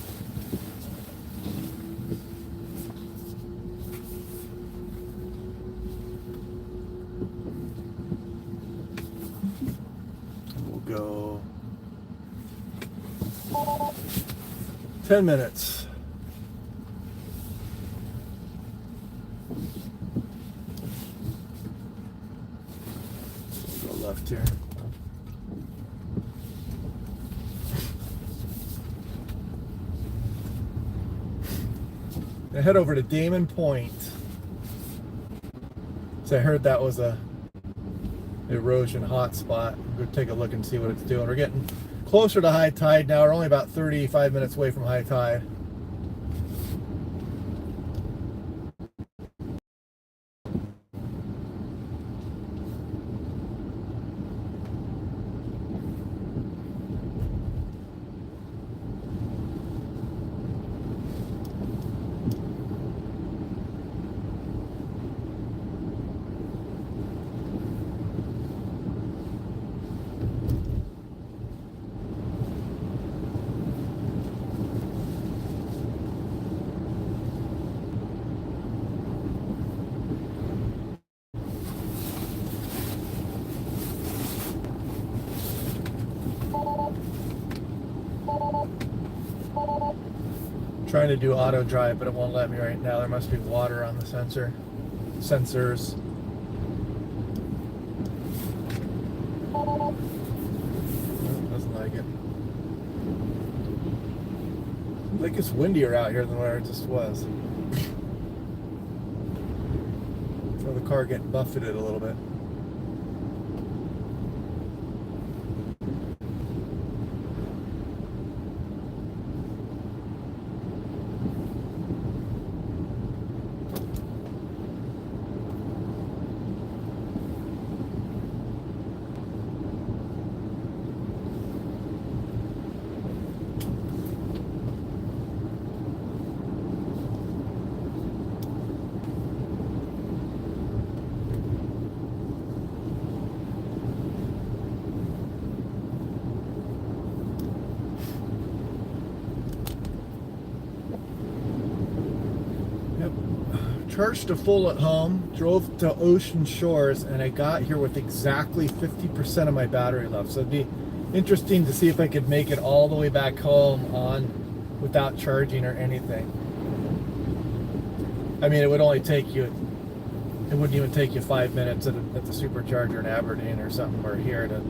And we'll go 10 minutes. left here. I head over to Damon Point. So I heard that was a erosion hotspot. We'll take a look and see what it's doing. We're getting closer to high tide now. We're only about 35 minutes away from high tide. Trying to do auto drive, but it won't let me right now. There must be water on the sensors. Oh, doesn't like it. I think it's windier out here than where it just was. So the car getting buffeted a little bit. Charged to full at home, drove to Ocean Shores, and I got here with exactly 50% of my battery left. So it'd be interesting to see if I could make it all the way back home on without charging or anything. I mean, it would only take you, it wouldn't even take you 5 minutes at the supercharger in Aberdeen or something, or here to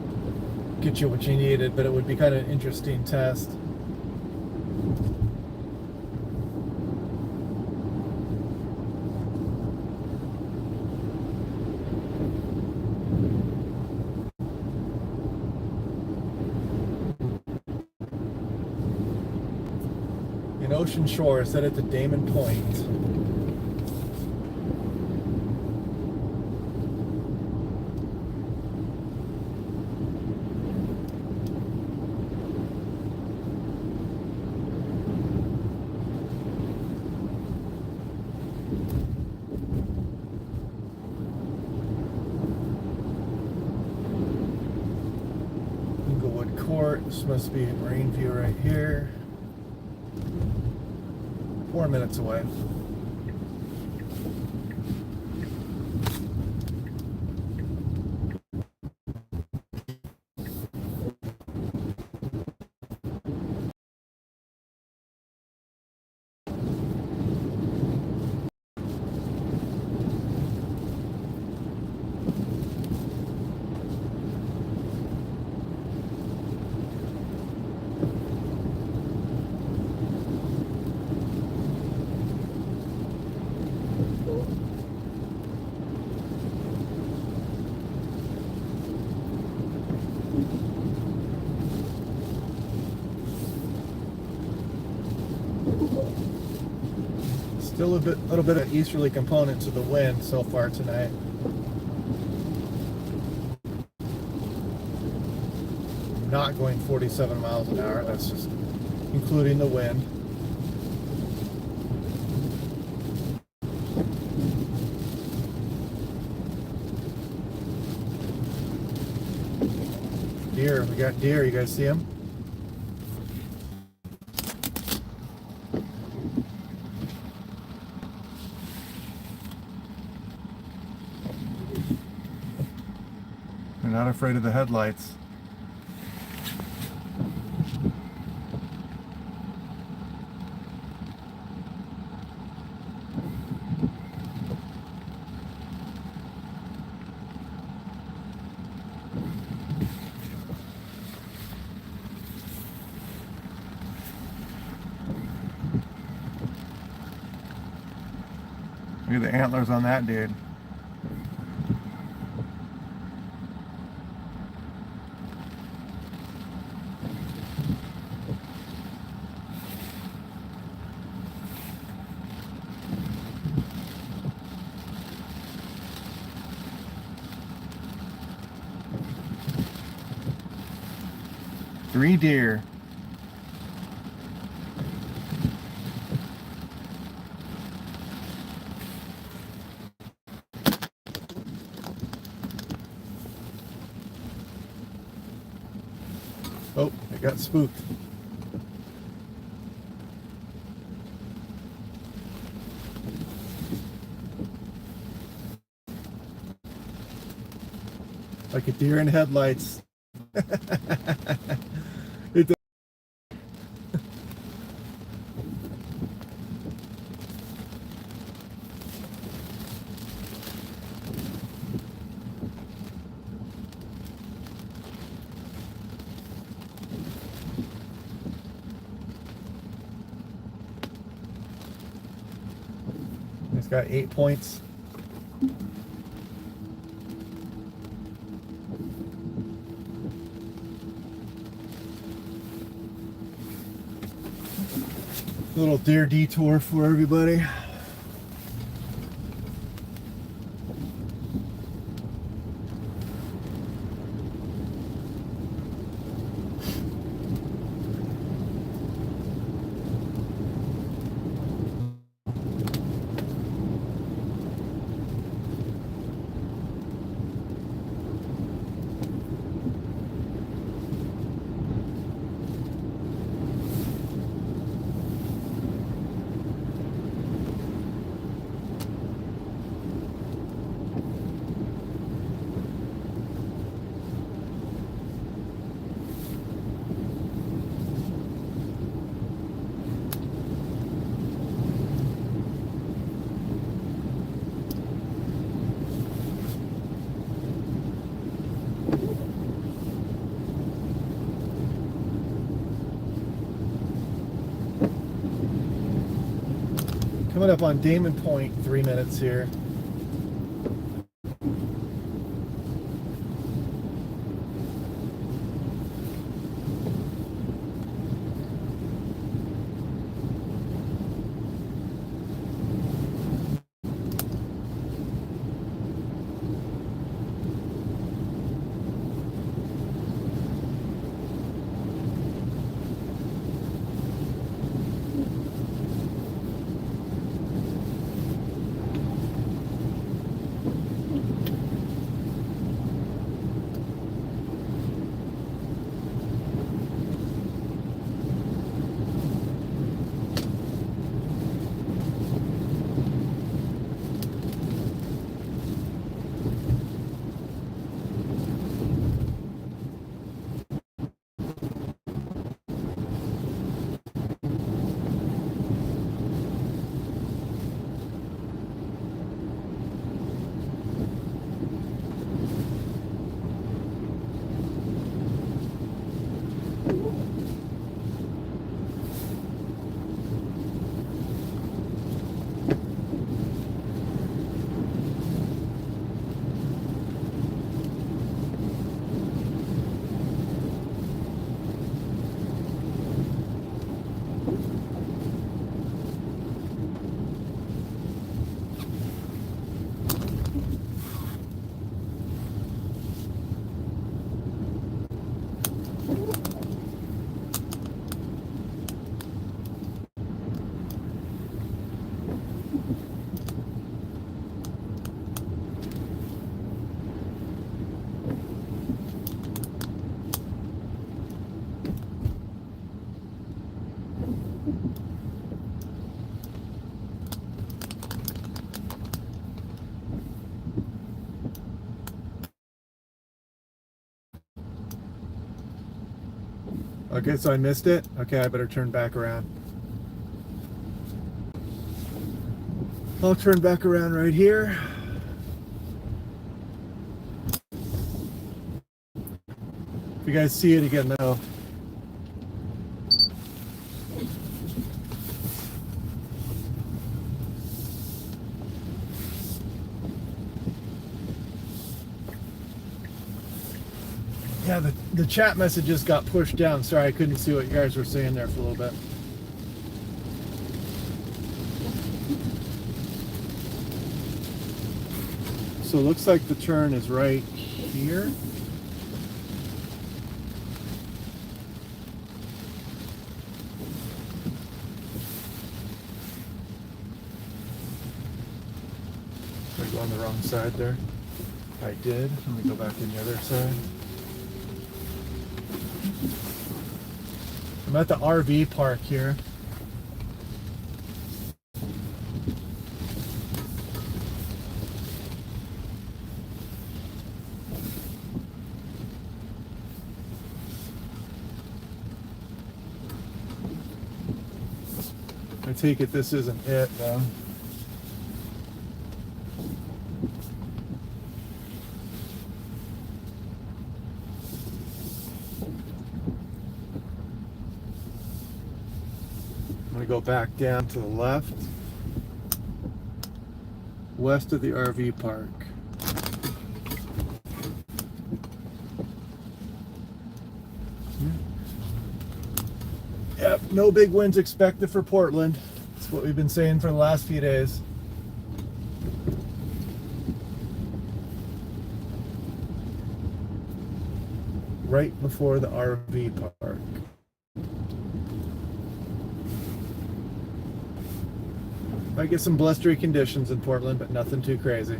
get you what you needed, but it would be kind of an interesting test. In Ocean Shores, headed to Damon Point. Inglewood Court, this must be Marine View right here. 4 minutes away. Still a little bit of easterly component to the wind so far tonight. I'm not going 47 miles an hour. That's just including the wind. Deer, we got deer. You guys see them? They're not afraid of the headlights. Look at the antlers on that dude. Three deer. Oh, I got spooked. Like a deer in headlights. It does. It's got 8 points. Little deer detour for everybody. Coming up on Damon Point, 3 minutes here. Okay, so I missed it. Okay, I better turn back around. I'll turn back around right here. If you guys see it again, though. Yeah, the chat messages got pushed down. Sorry, I couldn't see what you guys were saying there for a little bit. So it looks like the turn is right here. Did I go on the wrong side there? I did. Let me go back in the other side. I'm at the RV park here. I take it this isn't it though. I'm going to go back down to the left, west of the RV park. Yep, no big winds expected for Portland. That's what we've been saying for the last few days. Right before the RV park. Might get some blustery conditions in Portland, but nothing too crazy.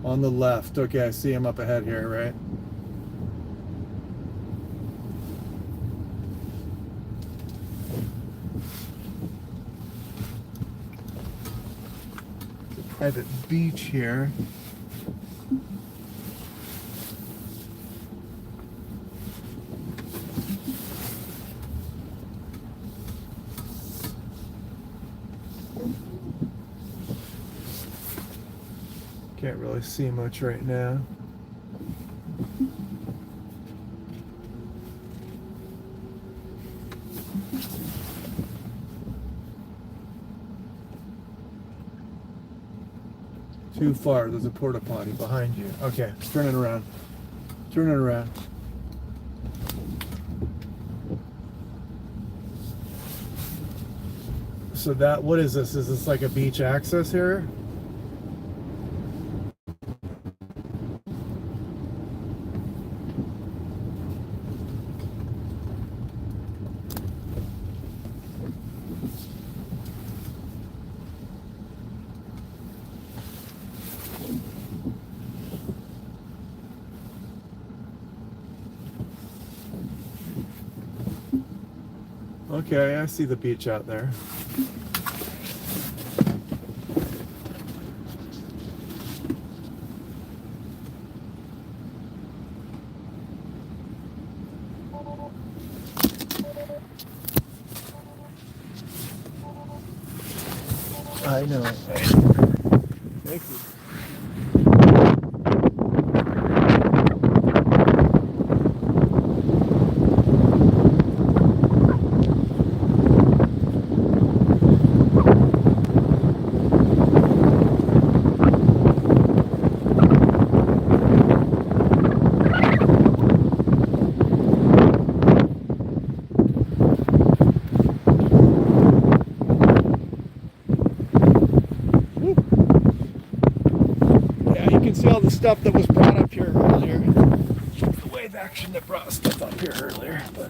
On the left. Okay, I see him up ahead here, right? Private beach here. Can't really see much right now. Too far. There's a porta potty behind you. Okay, turn it around. Turn it around. So that, what is this? Is this like a beach access here? Okay, I see the beach out there. I know. Thank you. Stuff that was brought up here earlier. The wave action that brought stuff up here earlier, but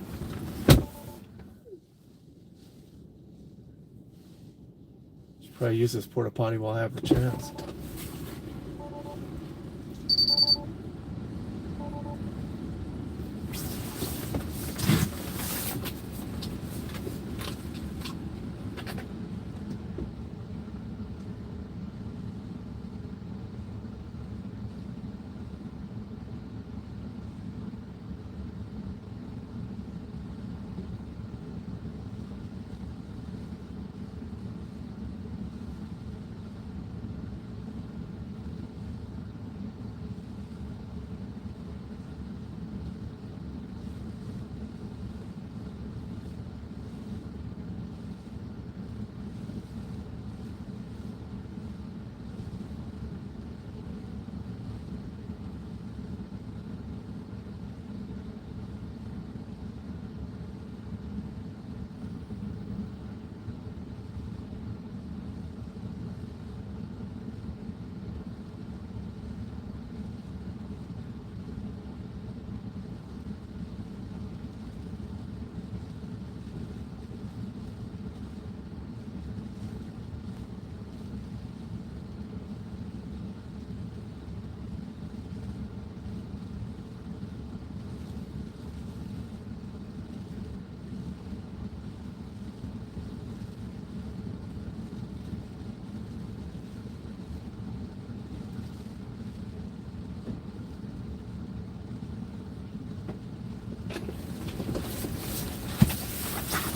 should probably use this porta potty while I have the chance.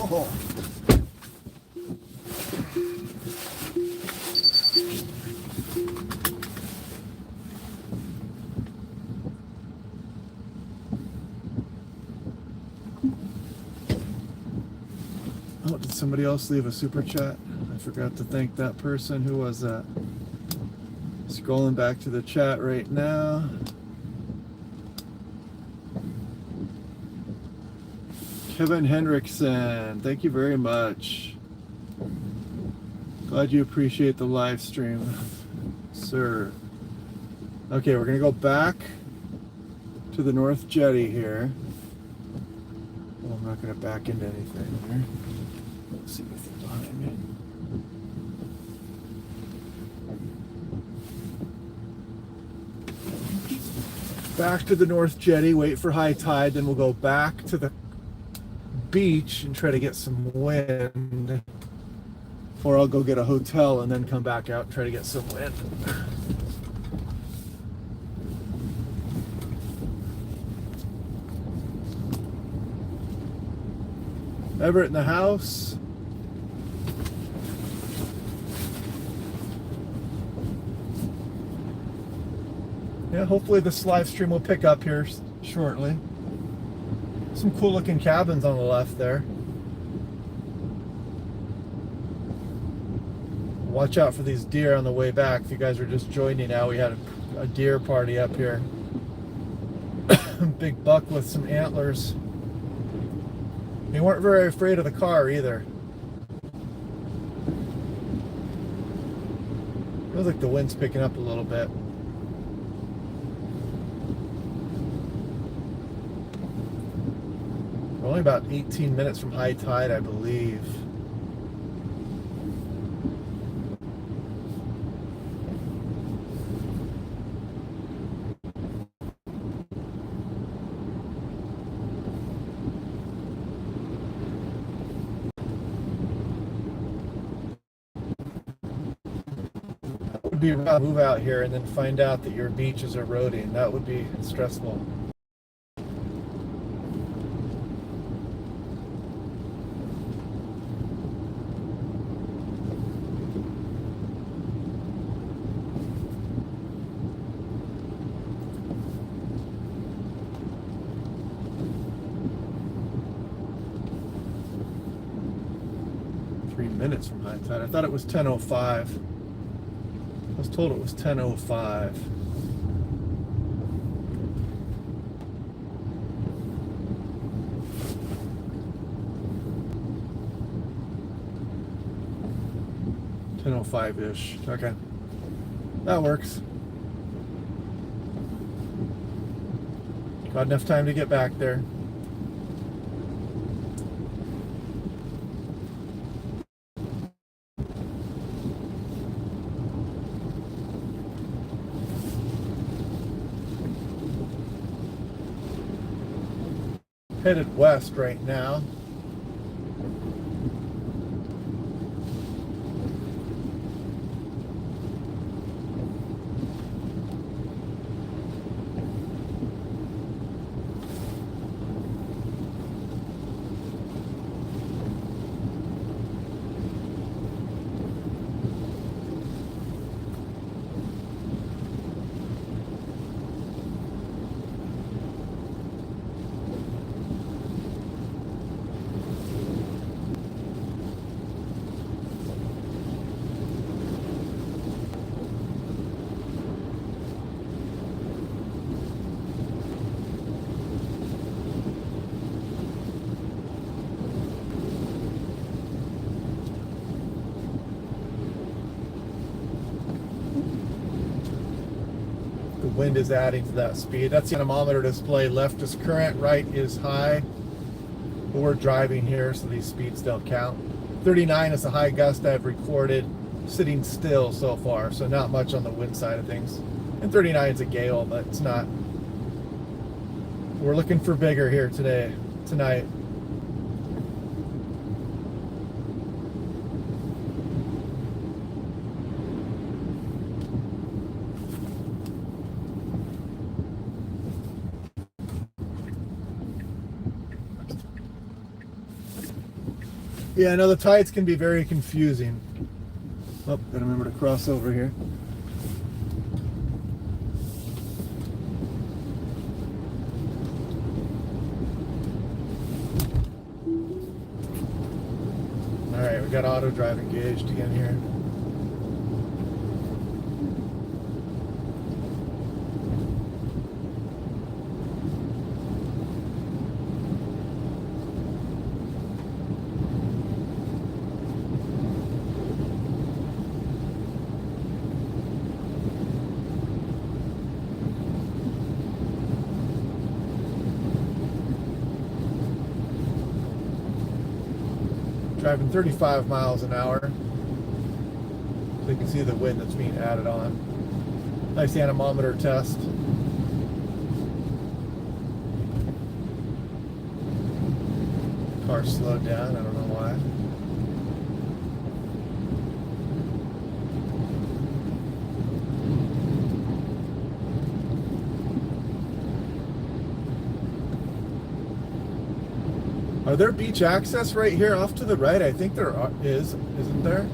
Oh. Oh, did somebody else leave a super chat? I forgot to thank that person. Who was that? Scrolling back to the chat right now. Kevin Hendrickson, thank you very much. Glad you appreciate the live stream, sir. Okay, we're gonna go back to the North Jetty here. Well, I'm not gonna back into anything here. Let's see what's behind me. Back to the North Jetty, wait for high tide, then we'll go back to the beach and try to get some wind. Or I'll go get a hotel and then come back out and try to get some wind. Everett in the house. Yeah, hopefully this live stream will pick up here shortly. Some cool looking cabins on the left there. Watch out for these deer on the way back. If you guys are just joining now, we had a deer party up here. Big buck with some antlers. They weren't very afraid of the car either. Feels like the wind's picking up a little bit. We're only about 18 minutes from high tide, I believe. Be rough. Move out here and then find out that your beach is eroding. That would be stressful. Minutes from high tide. I thought it was 10:05. I was told it was 10:05. ish. Okay. That works. Got enough time to get back there. Headed west right now. Wind is adding to that speed. That's the anemometer display. Left is current, right is high. But we're driving here, so these speeds don't count. 39 is the high gust I've recorded, sitting still so far, so not much on the wind side of things. And 39 is a gale, but it's not. We're looking for bigger here tonight. Yeah, I know the tides can be very confusing. Oh, gotta remember to cross over here. Alright, we got auto drive engaged again here. Driving 35 miles an hour. So you can see the wind that's being added on. Nice anemometer test. Car slowed down, I don't know why. Are there beach access right here off to the right? I think there is, isn't there?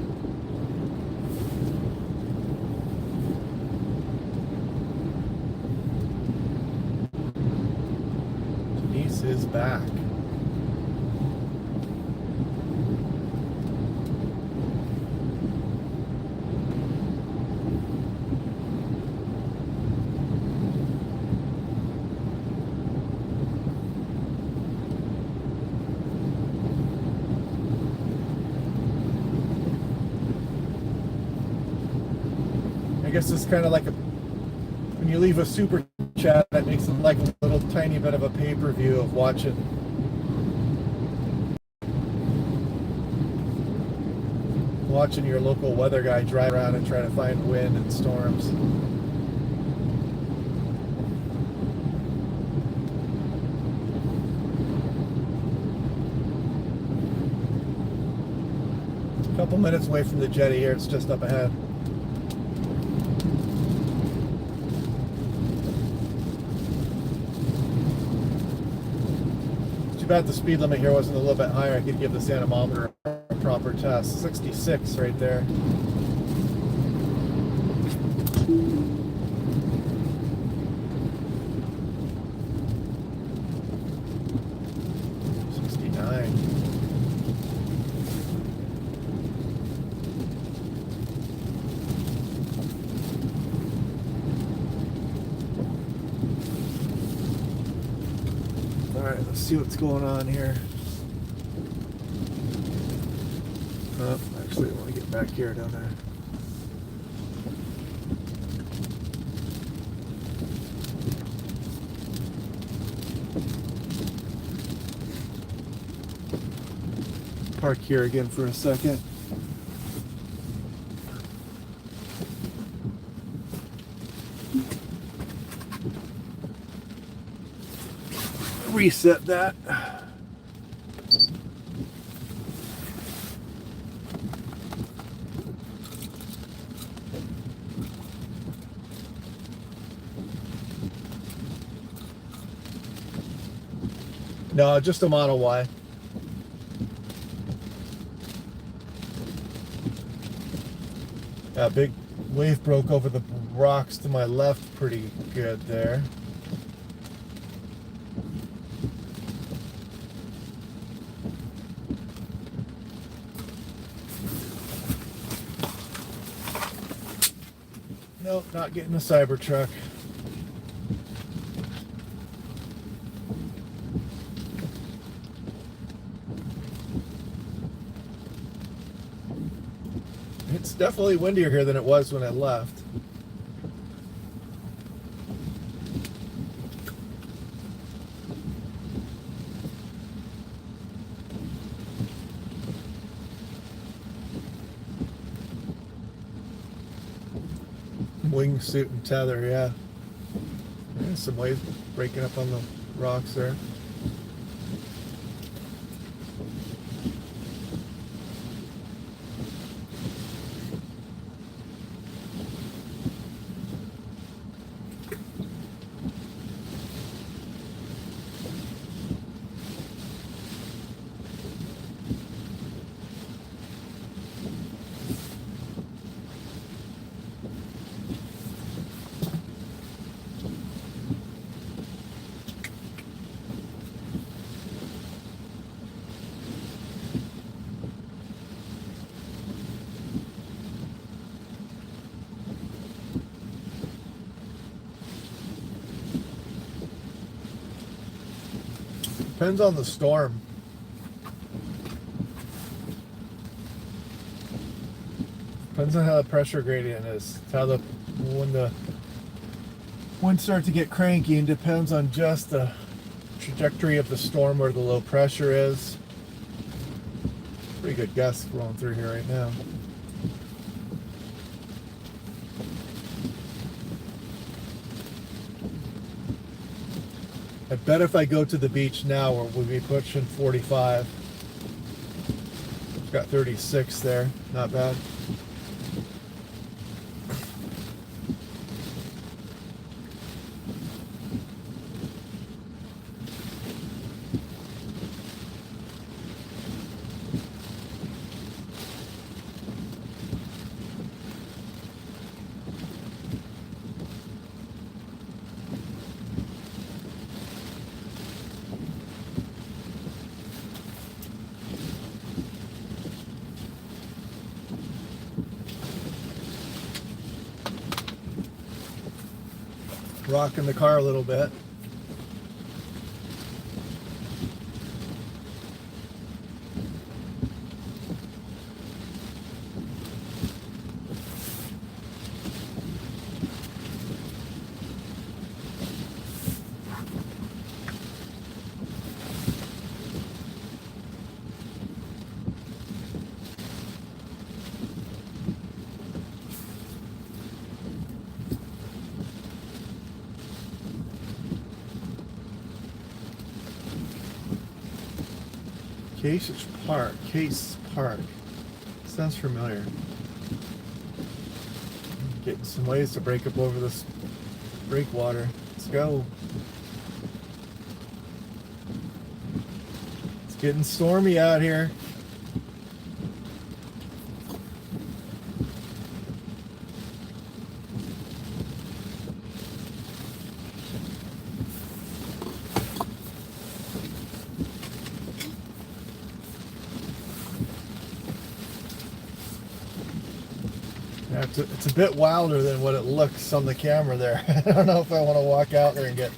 Denise is back. I guess it's kind of like when you leave a super chat, that makes it like a little tiny bit of a pay-per-view of watching your local weather guy drive around and try to find wind and storms. A couple minutes away from the jetty here, it's just up ahead. Too bad the speed limit here wasn't a little bit higher. I could give this anemometer a proper test. 66 right there. Alright, let's see what's going on here. Oh, actually, I want to get back here, don't I? Park here again for a second. Reset that. No, just a Model Y. A big wave broke over the rocks to my left pretty good there. Nope, not getting a Cybertruck. It's definitely windier here than it was when I left. Wingsuit and tether, yeah. There's some waves breaking up on the rocks there. Depends on the storm. Depends on how the pressure gradient is. It's how when the winds start to get cranky, and depends on just the trajectory of the storm where the low pressure is. Pretty good gusts rolling through here right now. I bet if I go to the beach now, we'll be pushing 45. Got 36 there, not bad. Rocking the car a little bit. Case Park. Sounds familiar. Getting some ways to break up over this breakwater. Let's go. It's getting stormy out here. It's a bit wilder than what it looks on the camera there. I don't know if I want to walk out there and get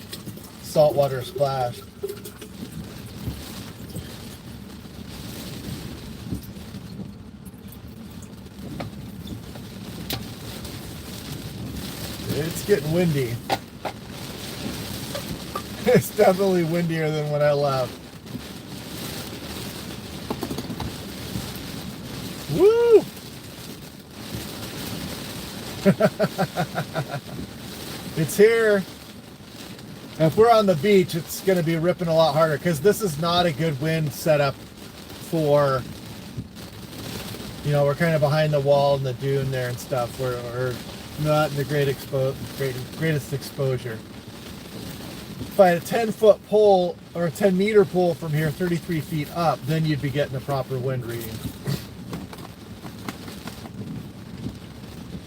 saltwater splashed. It's getting windy. It's definitely windier than when I left. Woo! It's here. If we're on the beach, it's going to be ripping a lot harder because this is not a good wind setup for, you know, we're kind of behind the wall and the dune there and stuff. We're not in the greatest exposure. If I had a 10-foot pole or a 10-meter pole from here, 33 feet up, then you'd be getting a proper wind reading.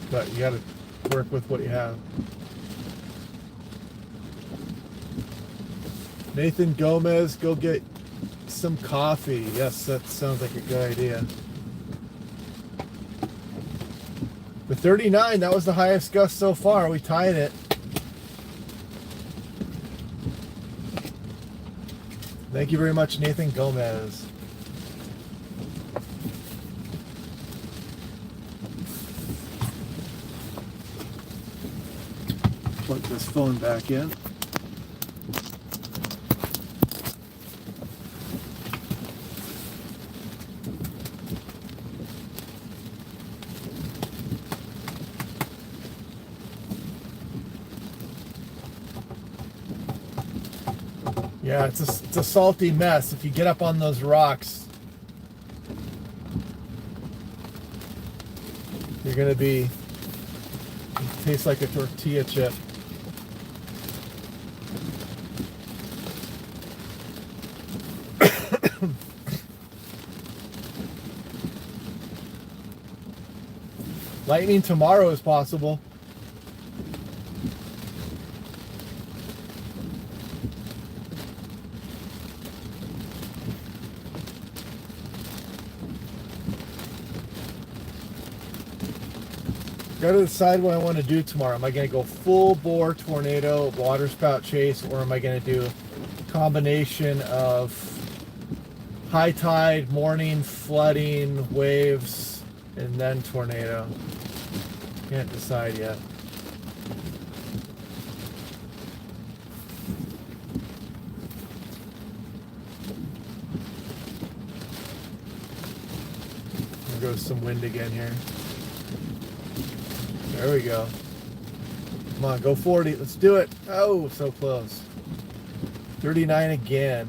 But you got to work with what you have. Nathan Gomez, go get some coffee. Yes, that sounds like a good idea. With 39, that was the highest gust so far. We tied it. Thank you very much, Nathan Gomez. Plug this phone back in. Yeah, it's a salty mess. If you get up on those rocks, you're gonna be, it tastes like a tortilla chip. Lightning tomorrow is possible. Got to decide what I want to do tomorrow. Am I going to go full bore tornado, water spout chase, or am I going to do combination of high tide, morning, flooding, waves, and then tornado. Can't decide yet. There goes some wind again here. There we go. Come on, go 40. Let's do it. Oh, so close. 39 again.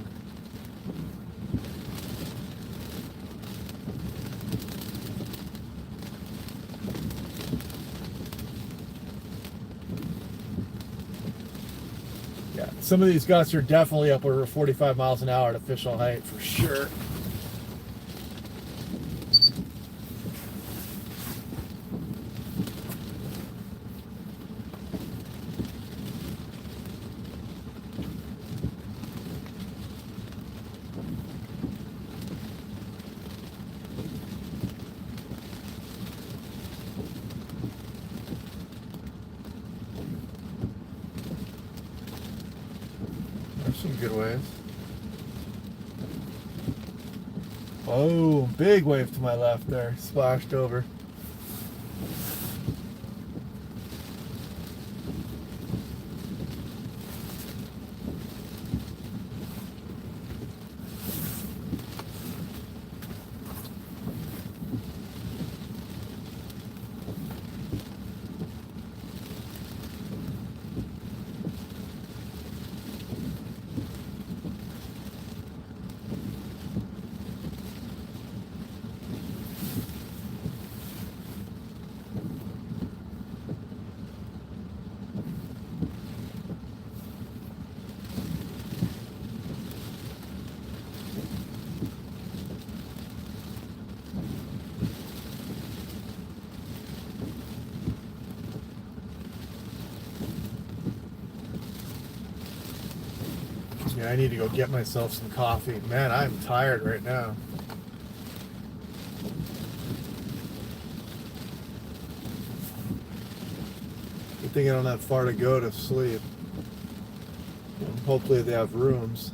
Yeah, some of these gusts are definitely up over 45 miles an hour at official height for sure. Some good waves. Oh, big wave to my left there. Splashed over. Yeah, I need to go get myself some coffee. Man, I'm tired right now. Good thing I don't have far to go to sleep. Hopefully they have rooms.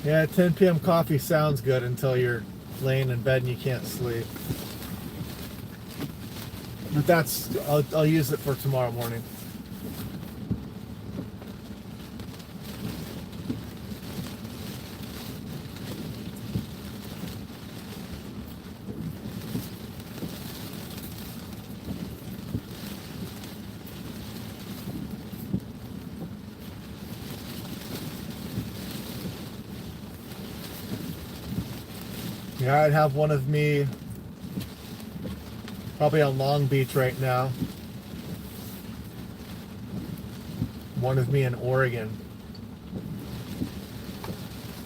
Yeah, 10 p.m. coffee sounds good until you're laying in bed and you can't sleep. But that's, I'll use it for tomorrow morning. Yeah, I'd have one of me probably on Long Beach right now. One of me in Oregon.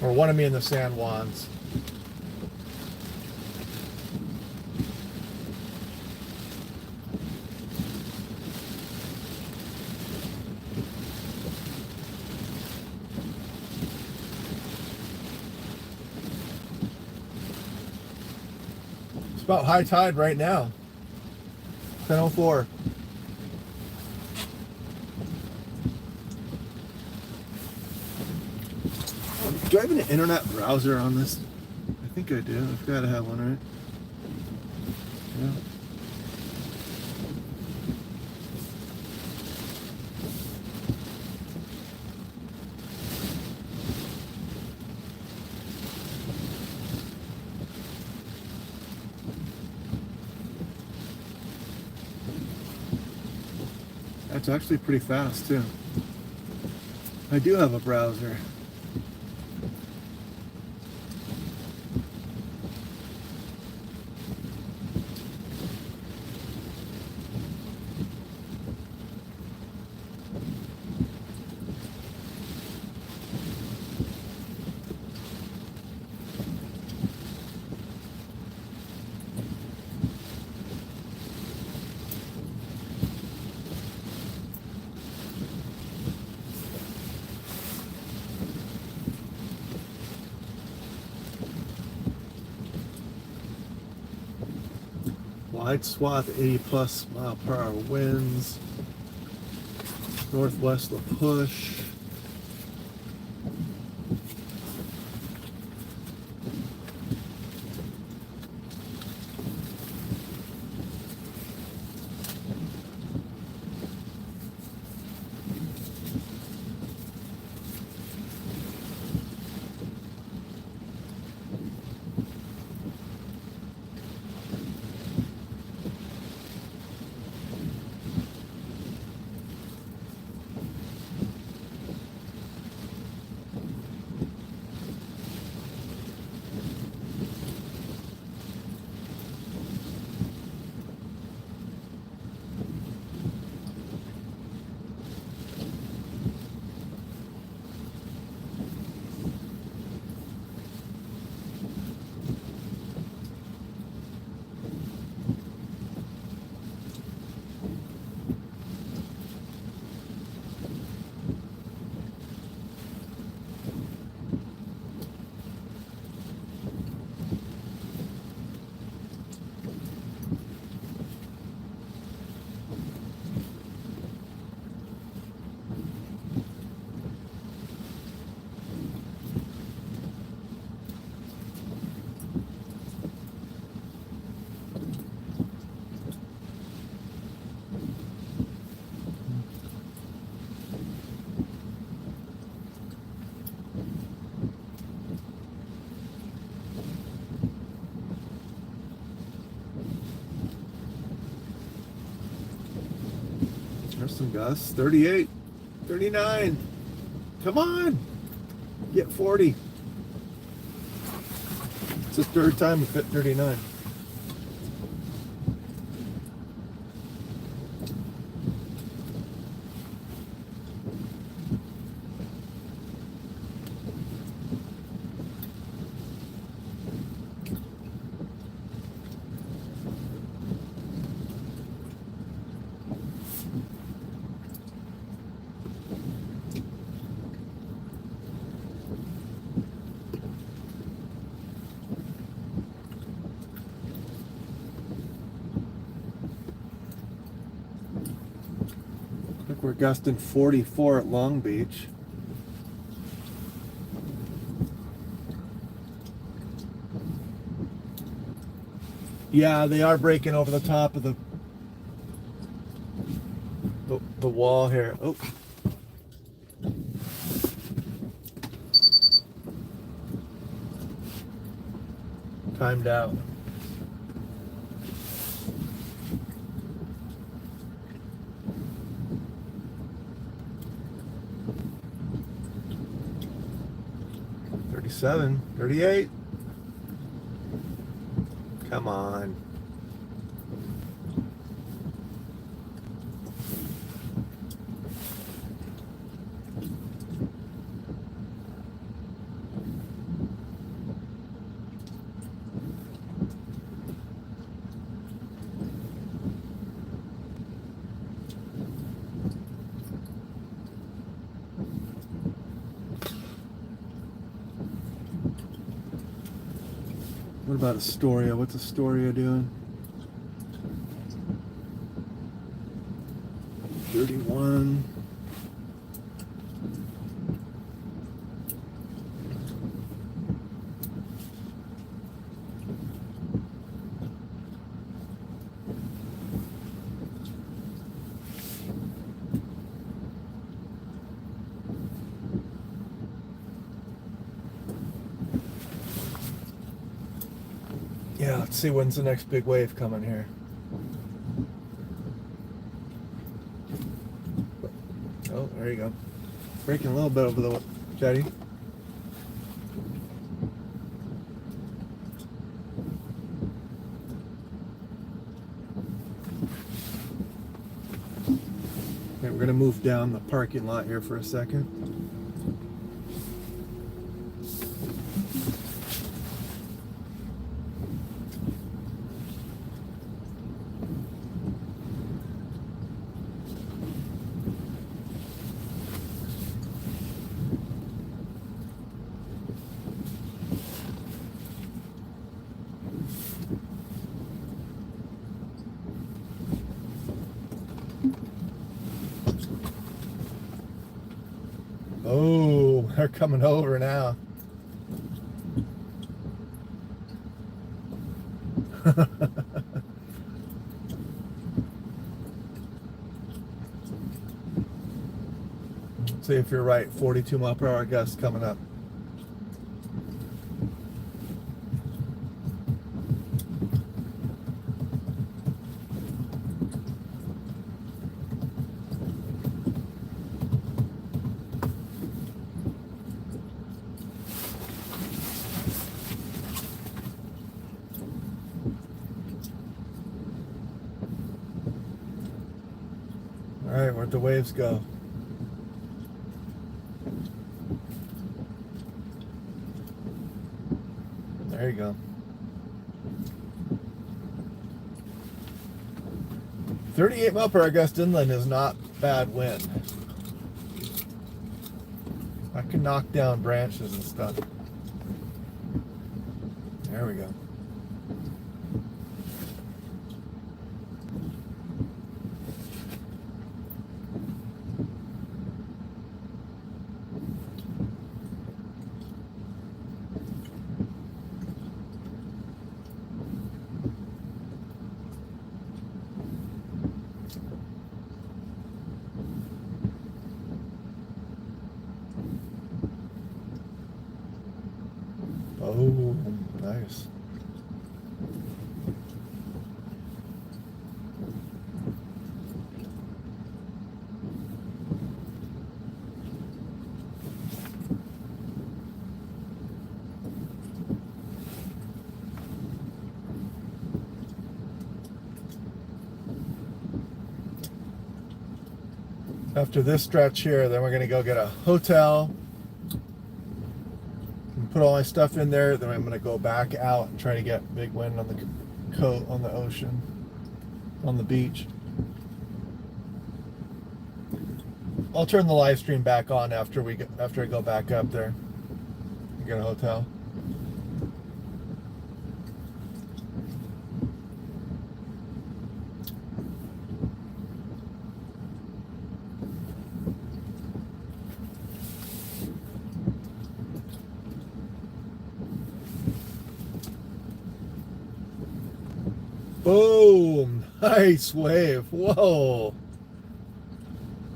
Or one of me in the San Juans. About high tide right now. 10:04. Do I have an internet browser on this? I think I do. I've got to have one, right? Yeah. It's actually pretty fast too. I do have a browser. Wide swath, 80 plus mile per hour winds. Northwest La Push. There's some gusts. 38, 39. Come on. Get 40. It's the third time we hit 39. We're gusting 44 at Long Beach. Yeah, they are breaking over the top of the wall here. Oh. Timed out. $37, $38. Come on. What about Astoria? What's Astoria doing? 31. Yeah, let's see when's the next big wave coming here. Oh, there you go. Breaking a little bit over the jetty. Okay, we're going to move down the parking lot here for a second. They're coming over now. See if you're right. 42 mile per hour gust coming up. All right, where'd the waves go? There you go. 38 mile per hour gust inland is not bad wind. I can knock down branches and stuff. There we go. Oh, nice. After this stretch here, then we're going to go get a hotel. Put all my stuff in there, then I'm going to go back out and try to get big wind on the ocean, on the beach. I'll turn the live stream back on after I go back up there and get a hotel. Boom! Nice wave. Whoa!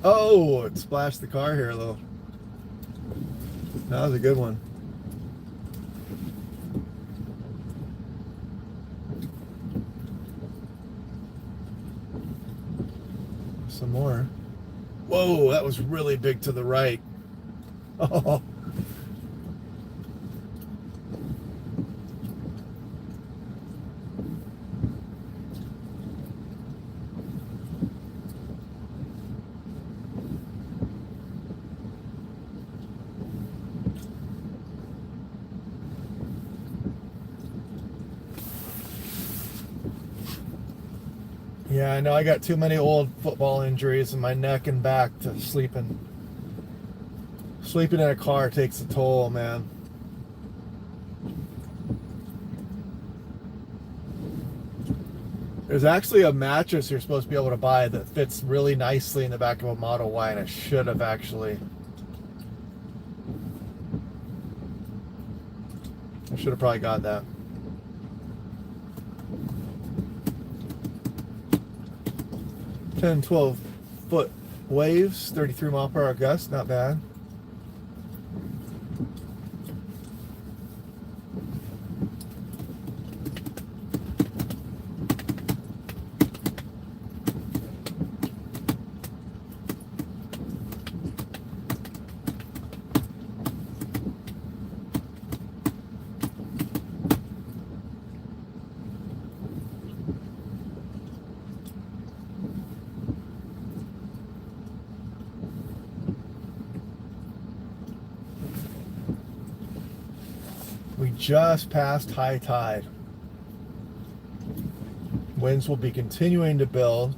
Oh, it splashed the car here a little. That was a good one. Some more. Whoa, that was really big to the right. Oh. Yeah, I know I got too many old football injuries in my neck and back to sleeping in a car takes a toll, man. There's actually a mattress you're supposed to be able to buy that fits really nicely in the back of a Model Y, and I should have actually. I should have probably got that. 10, 12 foot waves, 33 mile per hour gust, not bad. We just passed high tide. Winds will be continuing to build.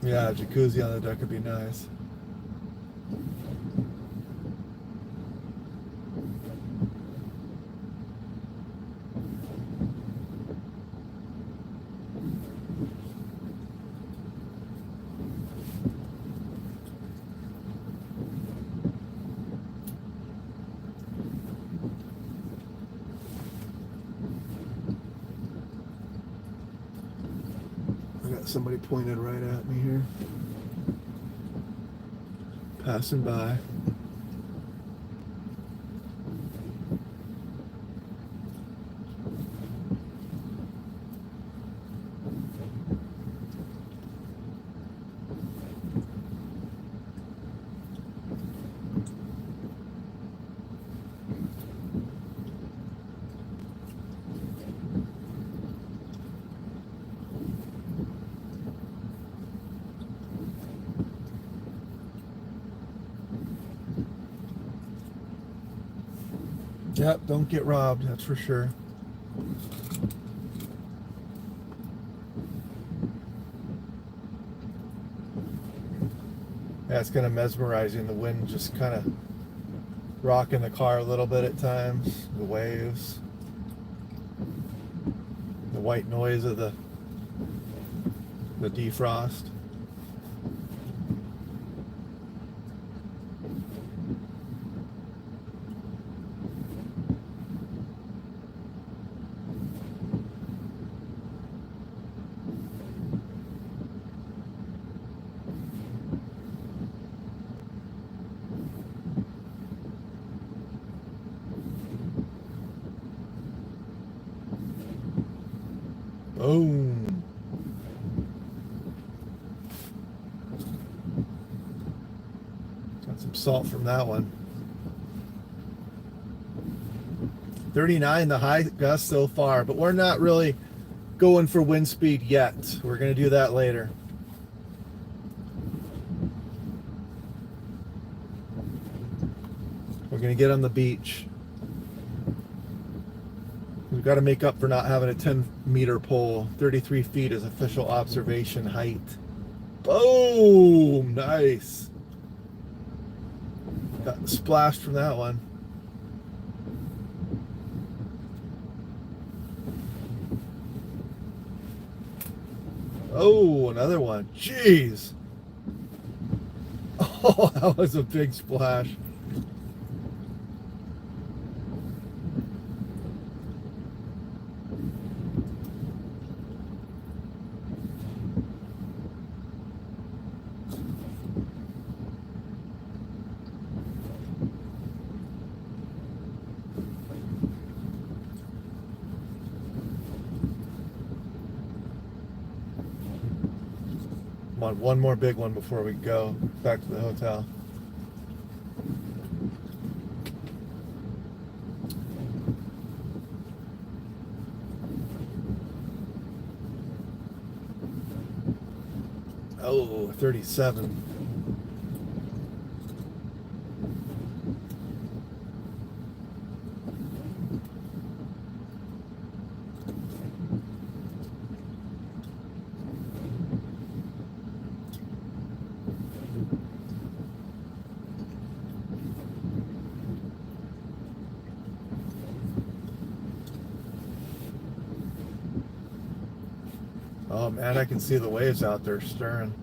Yeah, jacuzzi on the deck would be nice. somebody pointed right at me here. Passing by. Yep, don't get robbed, that's for sure. Yeah, it's kind of mesmerizing. The wind just kind of rocking the car a little bit at times. The waves. The white noise of the defrost. Boom. Got some salt from that one. 39 the high gust so far, but we're not really going for wind speed yet. We're going to do that later. We're going to get on the beach. We've got to make up for not having a 10-meter pole. 33 feet is official observation height. Boom! Nice. Got splashed from that one. Oh, another one. Jeez. Oh, that was a big splash. On one more big one before we go back to the hotel. Oh, 37. Oh man, I can see the waves out there stirring.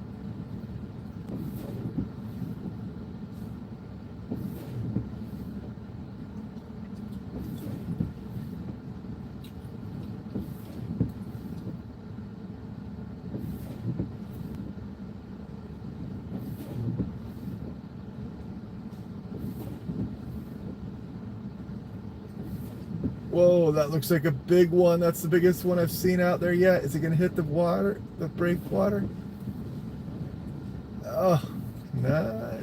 Whoa, that looks like a big one. That's the biggest one I've seen out there yet. Is it going to hit the water, the breakwater? Oh, no.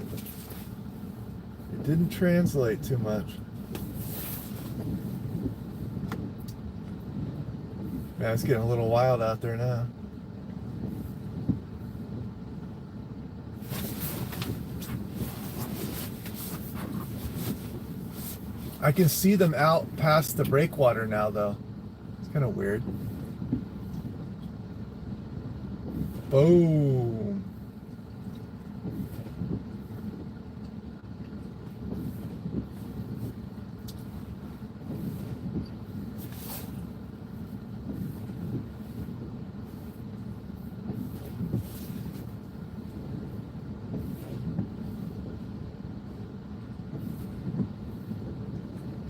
It didn't translate too much. Yeah, it's getting a little wild out there now. I can see them out past the breakwater now, though. It's kind of weird. Boom.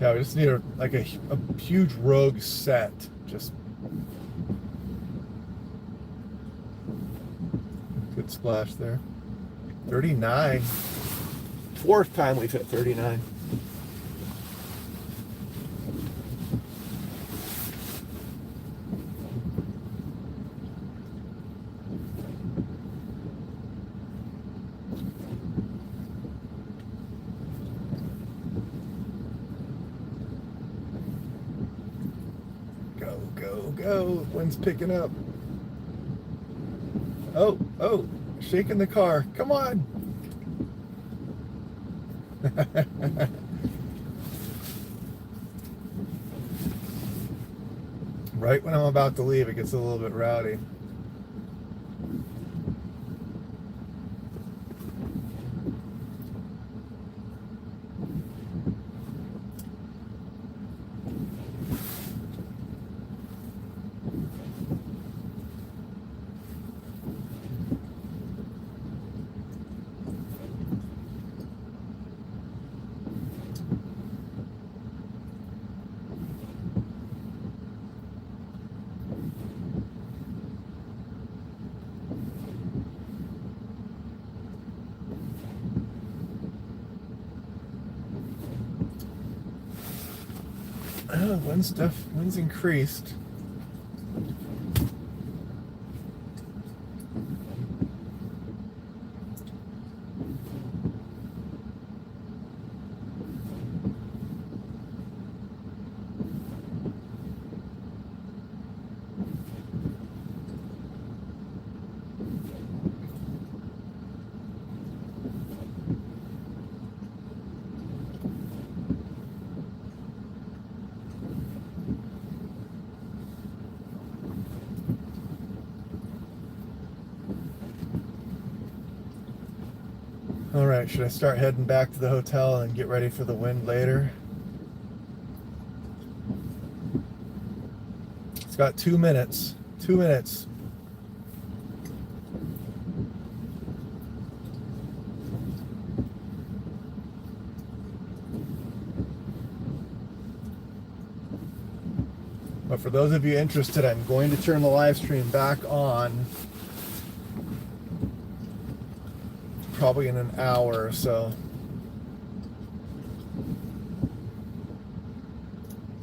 Yeah, we just need a huge rogue set. Just good splash there. 39. Fourth time we've hit 39. Go, go, go. Wind's picking up. Oh, oh, shaking the car. Come on. Right when I'm about to leave, it gets a little bit rowdy. Oh, wind's increased. All right, should I start heading back to the hotel and get ready for the wind later? It's got 2 minutes. 2 minutes. But for those of you interested, I'm going to turn the live stream back on probably in an hour or so.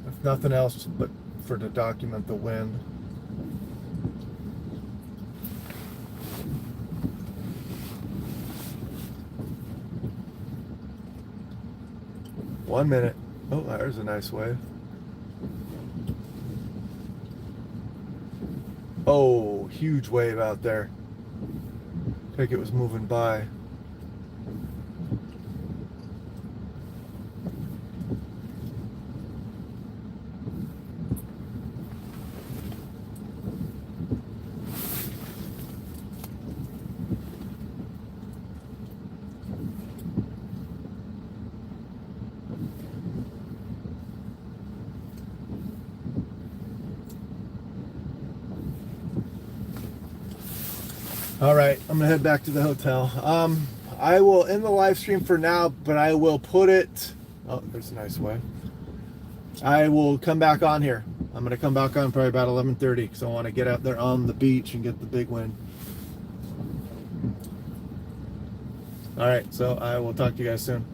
If nothing else but to document the wind. One minute. Oh, there's a nice wave. Oh, huge wave out there. I think it was moving by. All right, I'm gonna head back to the hotel. I will end the live stream for now, but I will put it. Oh, there's a nice wave. I will come back on here. I'm gonna come back on probably about 11:30 because I want to get out there on the beach and get the big wind. All right, so I will talk to you guys soon.